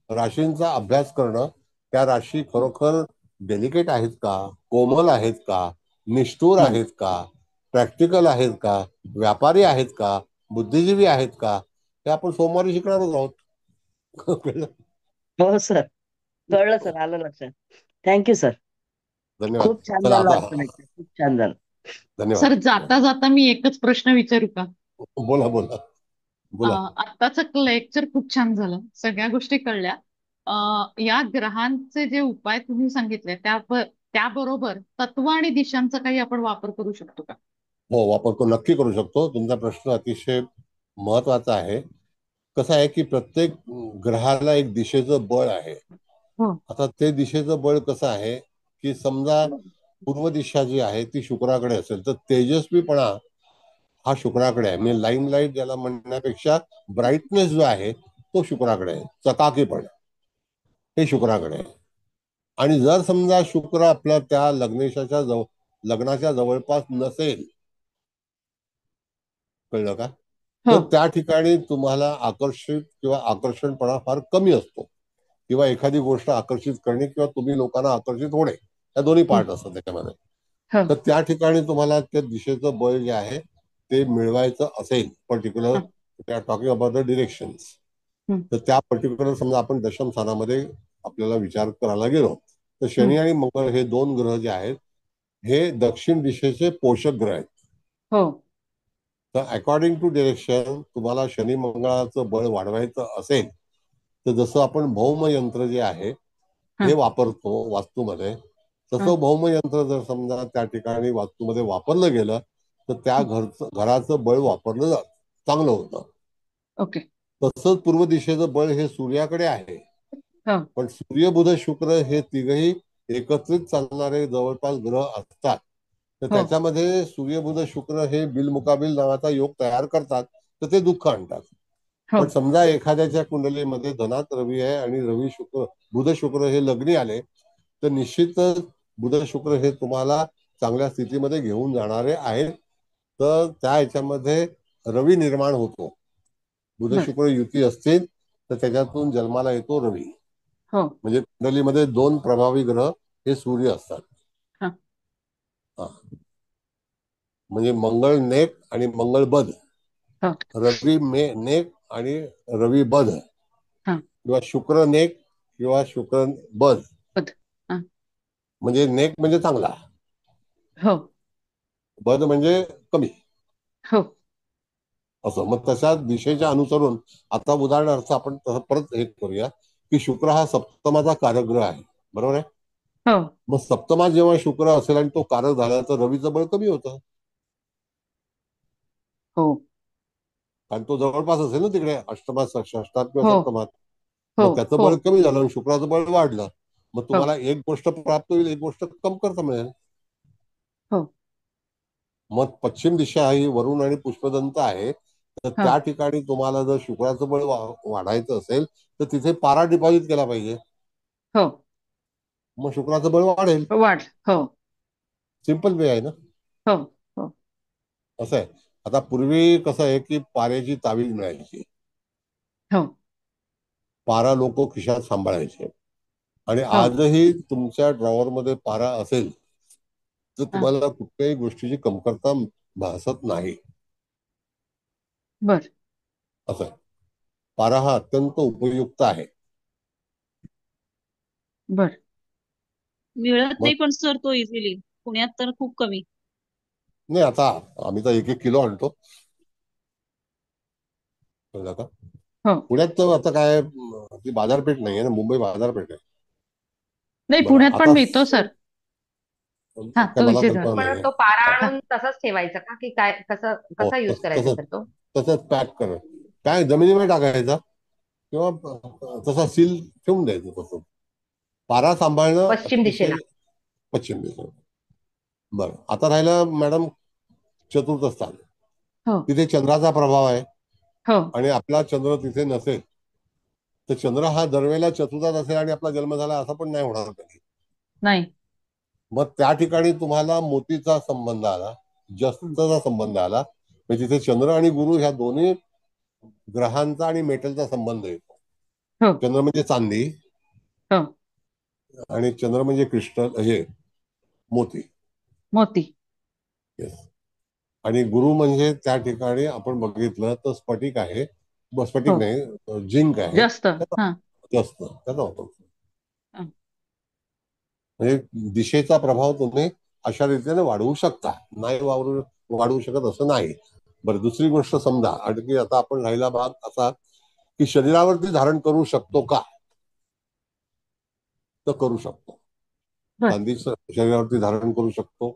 राशींचा अभ्यास करणं, त्या राशी खरोखर डेलिकेट आहेत का, कोमल आहेत का, निष्ठुर आहेत का, प्रॅक्टिकल आहेत का, व्यापारी आहेत का, बुद्धिजीवी आहेत का, हे आपण सोमवारी शिकणारच आहोत. हो सर, कळलं सर, आलं लक्षात. Thank you sir. धन्यवाद. खूप छान झालं, खूप छान झालं. धन्यवाद. सर, जाता जाता मी एकच प्रश्न विचारू का? बोला बोला बोला. आत्ताचं लेक्चर खूप छान झालं, सगळ्या गोष्टी कळल्या. या ग्रहांचे जे उपाय तुम्ही सांगितले त्याबरोबर तत्व आणि दिशांचा काही आपण वापर करू शकतो का? हो, वापर नक्की करू शकतो. तुमचा प्रश्न अतिशय महत्वाचा आहे. कसं आहे की प्रत्येक ग्रहाला एक दिशेचं बळ आहे. आता ते दिशेचं बळ कसं आहे की समजा पूर्व दिशा जी आहे ती शुक्राकडे असेल तर तेजस्वीपणा हा शुक्राकडे आहे. म्हणजे लाईमलाईट ज्याला म्हणण्यापेक्षा ब्राईटनेस जो आहे तो शुक्राकडे आहे. चकाकीपणा हे शुक्राकडे आहे. आणि जर समजा शुक्र आपल्या त्या लग्नाच्या जवळपास नसेल, कळलं का, तर त्या ठिकाणी तुम्हाला आकर्षित किंवा आकर्षणपणा फार कमी असतो, किंवा एखादी गोष्ट आकर्षित करणे किंवा तुम्ही लोकांना आकर्षित होणे, या दोन्ही पार्ट असतात त्याच्यामध्ये. तर त्या ठिकाणी तुम्हाला त्या दिशेचं बळ जे आहे ते मिळवायचं असेल, particular talking about the directions, तर त्या पर्टिक्युलर समजा आपण दशम स्थानामध्ये आपल्याला विचार करायला गेलो तर शनी आणि मंगळ हे दोन ग्रह जे आहेत हे दक्षिण दिशेचे पोषक ग्रह आहेत. तर अकॉर्डिंग टू डिरेक्शन तुम्हाला शनी मंगळाचं बळ वाढवायचं असेल तर जसं आपण भौम यंत्र जे आहे हे वापरतो वास्तूमध्ये, तसं भौम यंत्र जर समजा त्या ठिकाणी वास्तूमध्ये वापरलं गेलं तर त्या घराचं बळ वापरलं चांगलं होतं. ओके. तसंच पूर्व दिशेचं बळ हे सूर्याकडे आहे, पण सूर्य बुध शुक्र हे तिघही एकत्रित चालणारे जवळपास ग्रह असतात. तर त्याच्यामध्ये सूर्य बुध शुक्र हे बिलमुकाबिल नावाचा योग तयार करतात, तर ते दुःख आणतात. पण समजा एखाद्याच्या कुंडलीमध्ये धनात रवी आहे आणि बुध शुक्र हे लग्नी आले तर निश्चितच बुध शुक्र हे तुम्हाला चांगल्या स्थितीमध्ये घेऊन जाणारे आहेत. तर त्या ह्याच्यामध्ये रवी निर्माण होतो. बुध शुक्र युती असतील तर त्याच्यातून जन्माला येतो रवी. म्हणजे कुंडलीमध्ये दोन प्रभावी ग्रह हे सूर्य असतात. म्हणजे मंगळ नेक आणि मंगळ बध, रवी नेक आणि रवी बध, किंवा शुक्र नेक किंवा शुक्र बध. म्हणजे नेक म्हणजे चांगला, बध म्हणजे कमी, असं. मग तशा दिशेच्या अनुसरून आता उदाहरणार्थ आपण परत हे करूया की शुक्र हा सप्तमाचा कारकग्रह आहे, बरोबर आहे. मग सप्तमात जेव्हा शुक्र असेल आणि तो कारक झाला तर रवीचं बळ कमी होतं, कारण तो जवळपास असेल ना तिकडे अष्टमात षष्टात किंवा सप्तमात. मग त्याचं बळ कमी झालं आणि शुक्राचं बळ वाढलं. मग तुम्हाला एक गोष्ट प्राप्त होईल, एक गोष्ट कम करता मिळेल. मग पश्चिम दिशा ही वरुण आणि पुष्पदंत आहे, तर त्या ठिकाणी तुम्हाला जर शुक्राचं बळ वाढायचं असेल तर तिथे पारा डिपॉझिट केला पाहिजे. मग शुक्राचं बळ वाढेल. सिंपल वे आहे ना. असं आहे. आता पूर्वी कसं आहे की पाऱ्याची तावीज मिळायची, पारा लोक खिशात सांभाळायचे, आणि आजही तुमच्या ड्रॉवर मध्ये पारा असेल तर तुम्हाला कुठल्याही गोष्टीची कमतरता भासत नाही. बर असं आहे. पारा हा अत्यंत उपयुक्त आहे. बर मिळत मग नाही पण सर तो इझिली, पुण्यात तर खूप कमी. नाही, आता आम्ही तर 1-1 किलो आणतो. कळलं का? हो पुण्यात तर आता काय ती बाजारपेठ नाही आहे ना, मुंबई बाजारपेठ आहे. नाही, बरं, पुण्यात पण आता मिळतो सर. हा, काय तो मला विषय झाला. कल्पना पण नाही. तो पारा हा, आणून तसाच ठेवायचा का की काय, कसं हो, कसा युज करायचा तसंच सर तो? तसंच पॅक कर, पॅक जमिनीमध्ये टाकायचा किंवा तसा सील ठेवून द्यायचं. तसं पारा सांभाळणं पश्चिम अतिशय दिशेला. पश्चिम दिशेला. बरं, आता राहिलं मॅडम चतुर्थ स्थान. हो तिथे चंद्राचा प्रभाव आहे हो आणि आपला चंद्र तिथे नसेल तर चंद्र हा दरवेळेला चतुर्थात असेल आणि आपला जन्म झाला असं पण नाही होणार कधी. नाही. मग त्या ठिकाणी तुम्हाला मोतीचा संबंध आला, जस्ताचा संबंध आला, म्हणजे तिथे चंद्र आणि गुरु ह्या दोन्ही ग्रहांचा आणि मेटलचा संबंध येतो. हो चंद्र म्हणजे चांदी हो आणि चंद्र म्हणजे क्रिस्टल, हे मोती. मोती. Yes. आणि गुरु म्हणजे त्या ठिकाणी आपण बघितलं तर स्फटिक आहे, स्फटिक हो नाही, जिंक आहे. जास्त. हा जास्त त्याचा वापर. हा. म्हणजे दिशेचा प्रभाव तुम्ही अशा रीतीने वाढवू शकता, नाही वाढवू शकत असं नाही. बरं, दुसरी गोष्ट समजा, आणखी आता आपण राहिला भाग असा की शरीरावरती धारण करू शकतो का, तर करू शकतो. बर चांदी शरीरावरती धारण करू शकतो.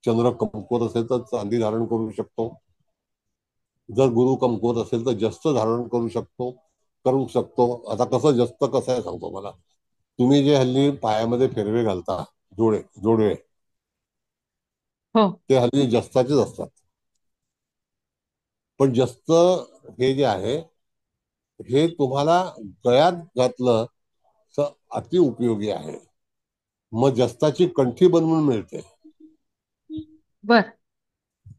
चंद्र कमकुवत असेल तर चांदी धारण करू शकतो. जर गुरु कमकुवत असेल तर जास्त धारण करू शकतो. आता कसं जास्त कसं आहे सांगतो मला. तुम्ही जे हल्ली पायामध्ये फेरवे घालता, जोडवे, हो ते हल्ली जस्ताचेच असतात. पण जस्त हे जे आहे हे तुम्हाला गळ्यात घातलं तर अति उपयोगी आहे. मग जस्ताची कंठी बनवून मिळते. बर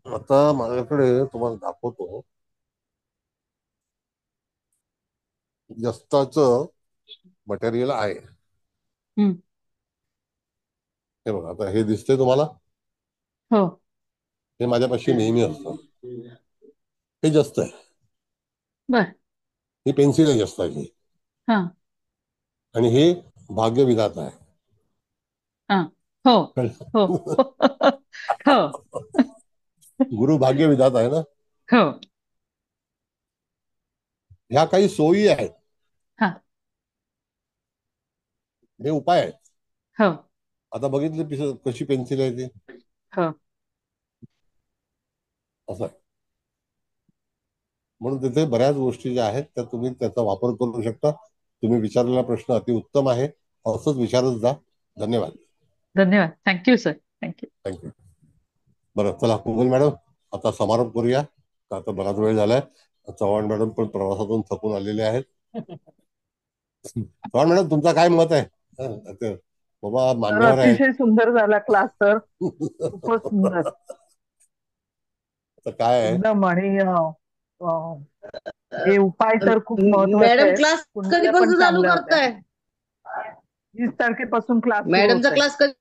आता माझ्याकडे तुम्हाला दाखवतो, जस्ताचं मटेरियल आहे. हम्म. हे बघा, आता हे दिसतंय तुम्हाला, हो हे माझ्यापाशी नेहमी असतं. हे जस्त आहे, बर ही पेन्सिल आहे जस्ताची, हा आणि हे भाग्यविधाता आहे. हा हो हो हो गुरु भाग्यविधाता आहे ना. हो ह्या काही सोयी आहेत, हा हे उपाय आहेत. हो आता बघितली कशी पेन्सिल आहे ती, हो असं आहे. म्हणून तिथे बऱ्याच गोष्टी ज्या आहेत त्या तुम्ही त्याचा वापर करू शकता. तुम्ही विचारलेला प्रश्न अतिउत्तम आहे, असंच विचारत जा. धन्यवाद. धन्यवाद. Thank you sir. थँक्यू. थँक्यू. बरं, चला कुबल मॅडम, आता समारोप करूया, का आता बराच वेळ झालाय. चव्हाण मॅडम पण प्रवासातून थकून आलेले आहेत. चव्हाण मॅडम, तुमचा काय मत आहे? बाबा तर मान्यवर आहेत. अतिशय सुंदर झाला क्लास सर, खूपच सुंदर आता काय आहे, एकदम. आणि हे उपाय तर खूप महत्वाचे मॅडम आहेत. क्लास कुंडल्या पण कधीपासून चालू चांगल्या होत्या. करताय? 20 तारखेपासून क्लास सुरू मॅडमचा होत आहे. क्लास कधी?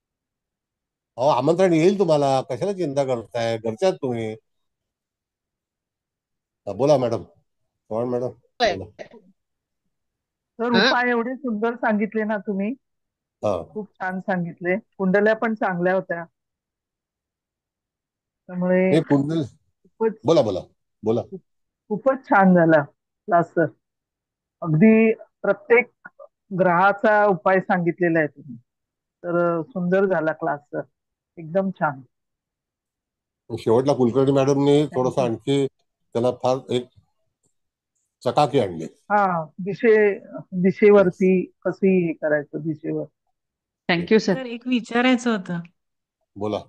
अहो, आमंत्रण येईल तुम्हाला, कशाला चिंता करताय, घरच्यात तुम्ही. बोला मॅडम, चव्हाण मॅडम बोला. तर हा? उपाय एवढे सुंदर सांगितले ना तुम्ही, हा, खूप छान सांगितले. कुंडल्या पण चांगल्या होत्या, त्यामुळे हे कुंडल, खूपच बोला बोला बोला. खूपच छान झाला क्लास सर. अगदी प्रत्येक ग्रहाचा उपाय सांगितलेला आहे तुम्ही. तर सुंदर झाला क्लास सर, एकदम छान. शेवटला कुलकर्णी मॅडमने थोडस थँक्यू. आणखी त्याला फार एक चकाकी आणली. हा, दिशेवरती कशी हे करायचं दिशेवर. Thank you sir. सर एक विचारायचं होतं. बोला.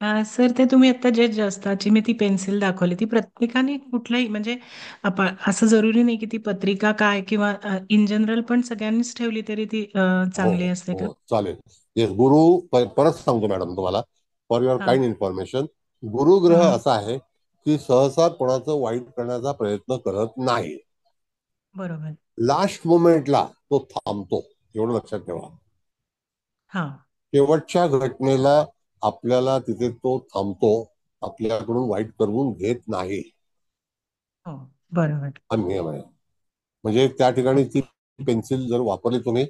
सर, ते तुम्ही आता जे जस्ताची मी ती पेन्सिल दाखवली, ती प्रत्येकाने कुठलाही म्हणजे आपण असं जरुरी नाही की ती पत्रिका काय किंवा इन जनरल पण सगळ्यांनीच ठेवली तरी ती हो चांगली असते का? हो, चालेल. येस, गुरु परत सांगतो मॅडम तुम्हाला, फॉर युअर हा काइंड इन्फॉर्मेशन. गुरुग्रह हा असा आहे की सहसा कोणाचं वाईट करण्याचा प्रयत्न करत नाही. बरोबर. लास्ट मोमेंटला तो थांबतो, एवढं लक्षात ठेवा. हा शेवटच्या घटनेला आपल्याला तिथे तो थांबतो, आपल्याकडून वाईट करून घेत नाही. हो बरोबर. हा नियम आहे. म्हणजे त्या ठिकाणी ती पेन्सिल जर वापरली तुम्ही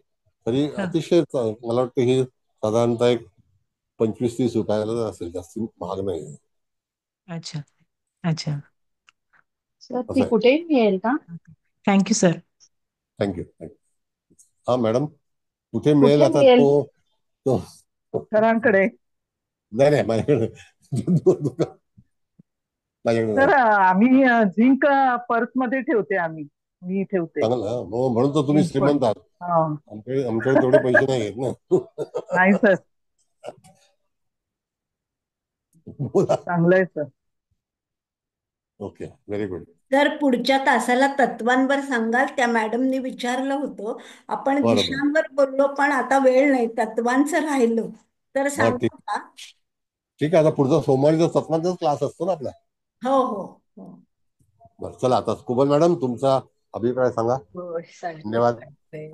तरी अतिशय मला वाटतं ही साधारणतः एक 25-30 रुपयाला असेल, जास्त महाग नाही. अच्छा अच्छा. सर असं ती आहे. कुठेही मिळेल का? Thank you sir. थँक्यू. हा मॅडम, कुठे मिळेल कुठे आता मिळेल? तो तो सरांकडे. नाही नाही माझ्याकडे माझ्याकडे सर नाही. आम्ही झिंक पर्स मध्ये ठेवते आम्ही. मी ठेवते चांगलं हो, म्हणून तर तुम्ही झिंक पर्स. श्रीमंत आहात. हा. आमच्याकडे तेवढे पैसे नाही आहेत ना. नाही सर, बोला. चांगलं आहे सर. Okay, very good. तर पुढच्या तासाला तत्वांवर सांगाल, त्या मॅडमनी विचारलं होतं. आपण बरोबर. दिशांवर बोललो पण आता वेळ नाही, तत्वांचं राहिलं तर बरं ठीक सांगू का? ठीक आहे. आता पुढचा सोमवारीचा तत्वांचाच क्लास असतो ना आपला. हो हो हो. बरं चला, आता कुबल मॅडम तुमचा अभिप्राय सांगा. हो सांगते धन्यवाद. सांगते.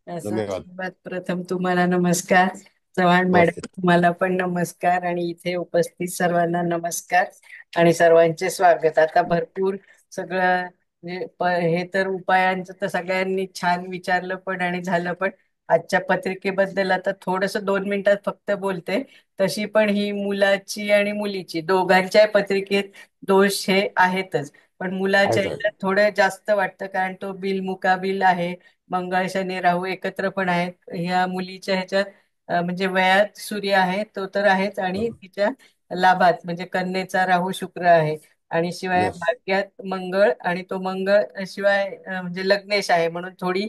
धन्यवाद. सर्वात प्रथम तुम्हाला नमस्कार. चव्हाण मॅडम नमस्ते. तुम्हाला पण नमस्कार आणि इथे उपस्थित सर्वांना नमस्कार आणि सर्वांचे स्वागत. आता भरपूर सगळं म्हणजे हे तर उपायांचं तर सगळ्यांनी छान विचारलं पण आणि झालं पण. आजच्या पत्रिकेबद्दल आता थोडस 2 मिनिटात फक्त बोलते. तशी पण ही मुलाची आणि मुलीची दोघांच्या पत्रिकेत दोष हे आहेतच. पण मुलाच्या आहेत, आहेत. ह्याच्यात थोडं जास्त वाटतं कारण तो बिल मुकाबिल आहे. मंगळ शनी राहू एकत्र पण आहेत. ह्या मुलीच्या ह्याच्यात म्हणजे वयात सूर्य आहे तो तर आहेच आणि तिच्या लाभात म्हणजे कन्येचा राहू शुक्र आहे आणि शिवाय येस. भाग्यात मंगळ आणि तो मंगळ शिवाय म्हणजे लग्नेश आहे म्हणून थोडी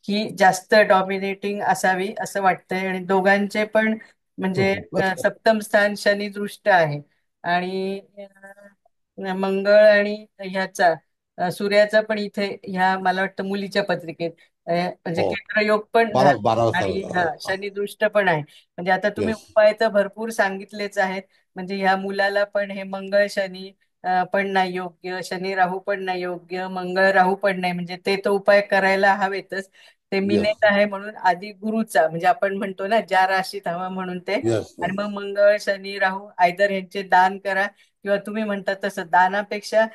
ही जास्त डॉमिनेटिंग असावी असं वाटतंय. आणि दोघांचे पण म्हणजे सप्तम स्थान शनी दृष्ट आहे आणि मंगळ आणि ह्याचा सूर्याचा पण इथे ह्या मला वाटतं मुलीच्या पत्रिकेत म्हणजे हो, केंद्रयोग पण 12 आणि वाजता. शनी दृष्ट पण आहे. म्हणजे आता तुम्ही येस. उपाय तर भरपूर सांगितलेच आहेत. म्हणजे ह्या मुलाला पण हे मंगळ शनी पण नाही योग्य, शनी राहू पण नाही योग्य, मंगळ राहू पण नाही म्हणजे ते तो उपाय करायला हवेतच. ते येस. मिनेट आहे म्हणून आधी गुरुचा म्हणजे आपण म्हणतो ना ज्या राशीत हवा म्हणून ते. येस. आणि मग मंगळ शनी राहू आयदर यांचे दान करा किंवा तुम्ही म्हणता तसं दानापेक्षा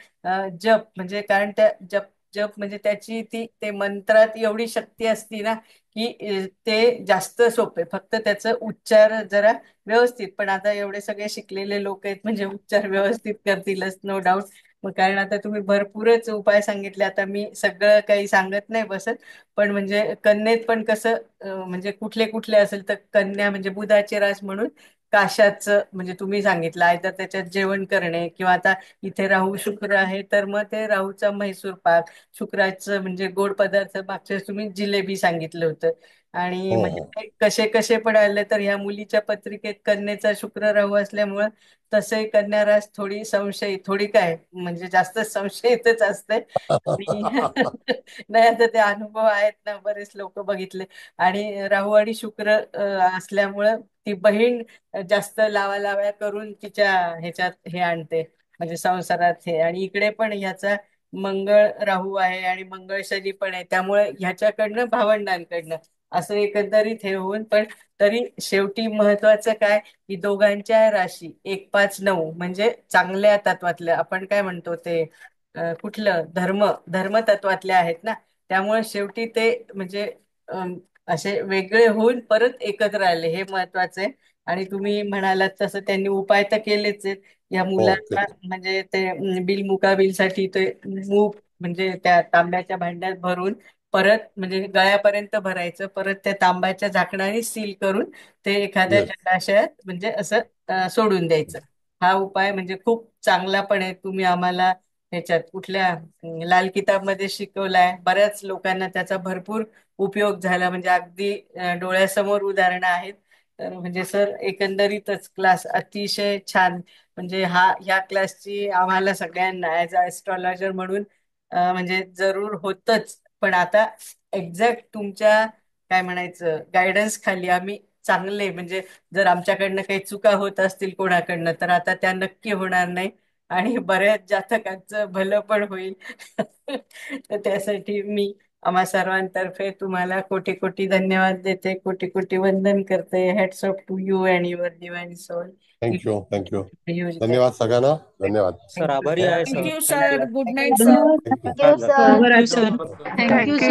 जप म्हणजे कारण त्या जप जप म्हणजे त्याची ती ते मंत्रात एवढी शक्ती असती ना की ते जास्त सोपे. फक्त त्याचं उच्चार जरा व्यवस्थित. पण आता एवढे सगळे शिकलेले लोक आहेत म्हणजे उच्चार व्यवस्थित करतीलच नो डाऊट. मग कारण आता तुम्ही भरपूरच उपाय सांगितले आता मी सगळं काही सांगत नाही बसत. पण म्हणजे कन्येत पण कसं म्हणजे कुठले कुठले असेल तर कन्या म्हणजे बुधाची रास म्हणून काशाचं म्हणजे तुम्ही सांगितलं आहे तर त्याच्यात जेवण करणे किंवा आता इथे राहू शुक्र आहे तर मग ते राहूचा म्हैसूर पाक, शुक्राचं म्हणजे गोड पदार्थ मागच्या वेळेस तुम्ही जिलेबी सांगितलं होतं. आणि हो म्हणजे हो. ते कसे कसे पण आले तर ह्या मुलीच्या पत्रिकेत कन्येचा शुक्र राहू असल्यामुळं तसे कन्या रास थोडी संशयित थोडी काय म्हणजे जास्त संशयितच असते. आणि नाही आता ते अनुभव आहेत ना बरेच लोक बघितले. आणि राहू आणि शुक्र असल्यामुळं ती बहीण जास्त लावालाव्या करून तिच्या ह्याच्यात हे आणते म्हणजे संसारात हे. आणि इकडे पण ह्याचा मंगळ राहू आहे आणि मंगळ शनी पण आहे त्यामुळे ह्याच्याकडनं भावंडांकडनं असं एकंदरीत हे होऊन. पण तरी शेवटी महत्वाचं काय की दोघांच्या राशी 1-5-9 म्हणजे चांगल्या तत्वातल्या आपण काय म्हणतो ते कुठलं धर्म तत्वातले आहेत ना. त्यामुळे शेवटी ते म्हणजे असे वेगळे होऊन परत एकत्र आले हे महत्वाचे. आणि तुम्ही म्हणालात तसं त्यांनी उपाय तर केलेच आहेत. या हो मुलांना म्हणजे ते बिल मुकाबिलसाठी ते मूग म्हणजे त्या तांब्याच्या भांड्यात भरून परत म्हणजे गळ्यापर्यंत भरायचं परत त्या तांब्याच्या झाकणाने सील करून ते एखाद्या येस. जलाशयात म्हणजे असं सोडून द्यायचं. हा उपाय म्हणजे खूप चांगला पण आहे. तुम्ही आम्हाला ह्याच्यात कुठल्या लाल किताब मध्ये शिकवलाय. बऱ्याच लोकांना त्याचा भरपूर उपयोग झाला म्हणजे अगदी डोळ्यासमोर उदाहरणं आहेत. तर म्हणजे सर एकंदरीतच क्लास अतिशय छान. म्हणजे ह्या क्लासची आम्हाला सगळ्यांना ऍज अ ऍस्ट्रॉलॉजर म्हणून म्हणजे जरूर होतच. पण आता एक्झॅक्ट तुमच्या काय म्हणायचं गायडन्स खाली आम्ही चांगले म्हणजे जर आमच्याकडनं काही चुका होत असतील कोणाकडनं तर आता त्या नक्की होणार नाही आणि बऱ्याच जातकांचं भलं पण होईल. तर त्यासाठी मी आम्हा सर्वांतर्फे तुम्हाला कोटी कोटी धन्यवाद देते, कोटी कोटी वंदन करते. Hats off to you and your divine soul. Thank you. धन्यवाद सगळ्यांना. धन्यवाद. सर आभारी आहे sir. Thank you sir. Good night sir. धन्यवाद थँक्यू सर. थँक्यू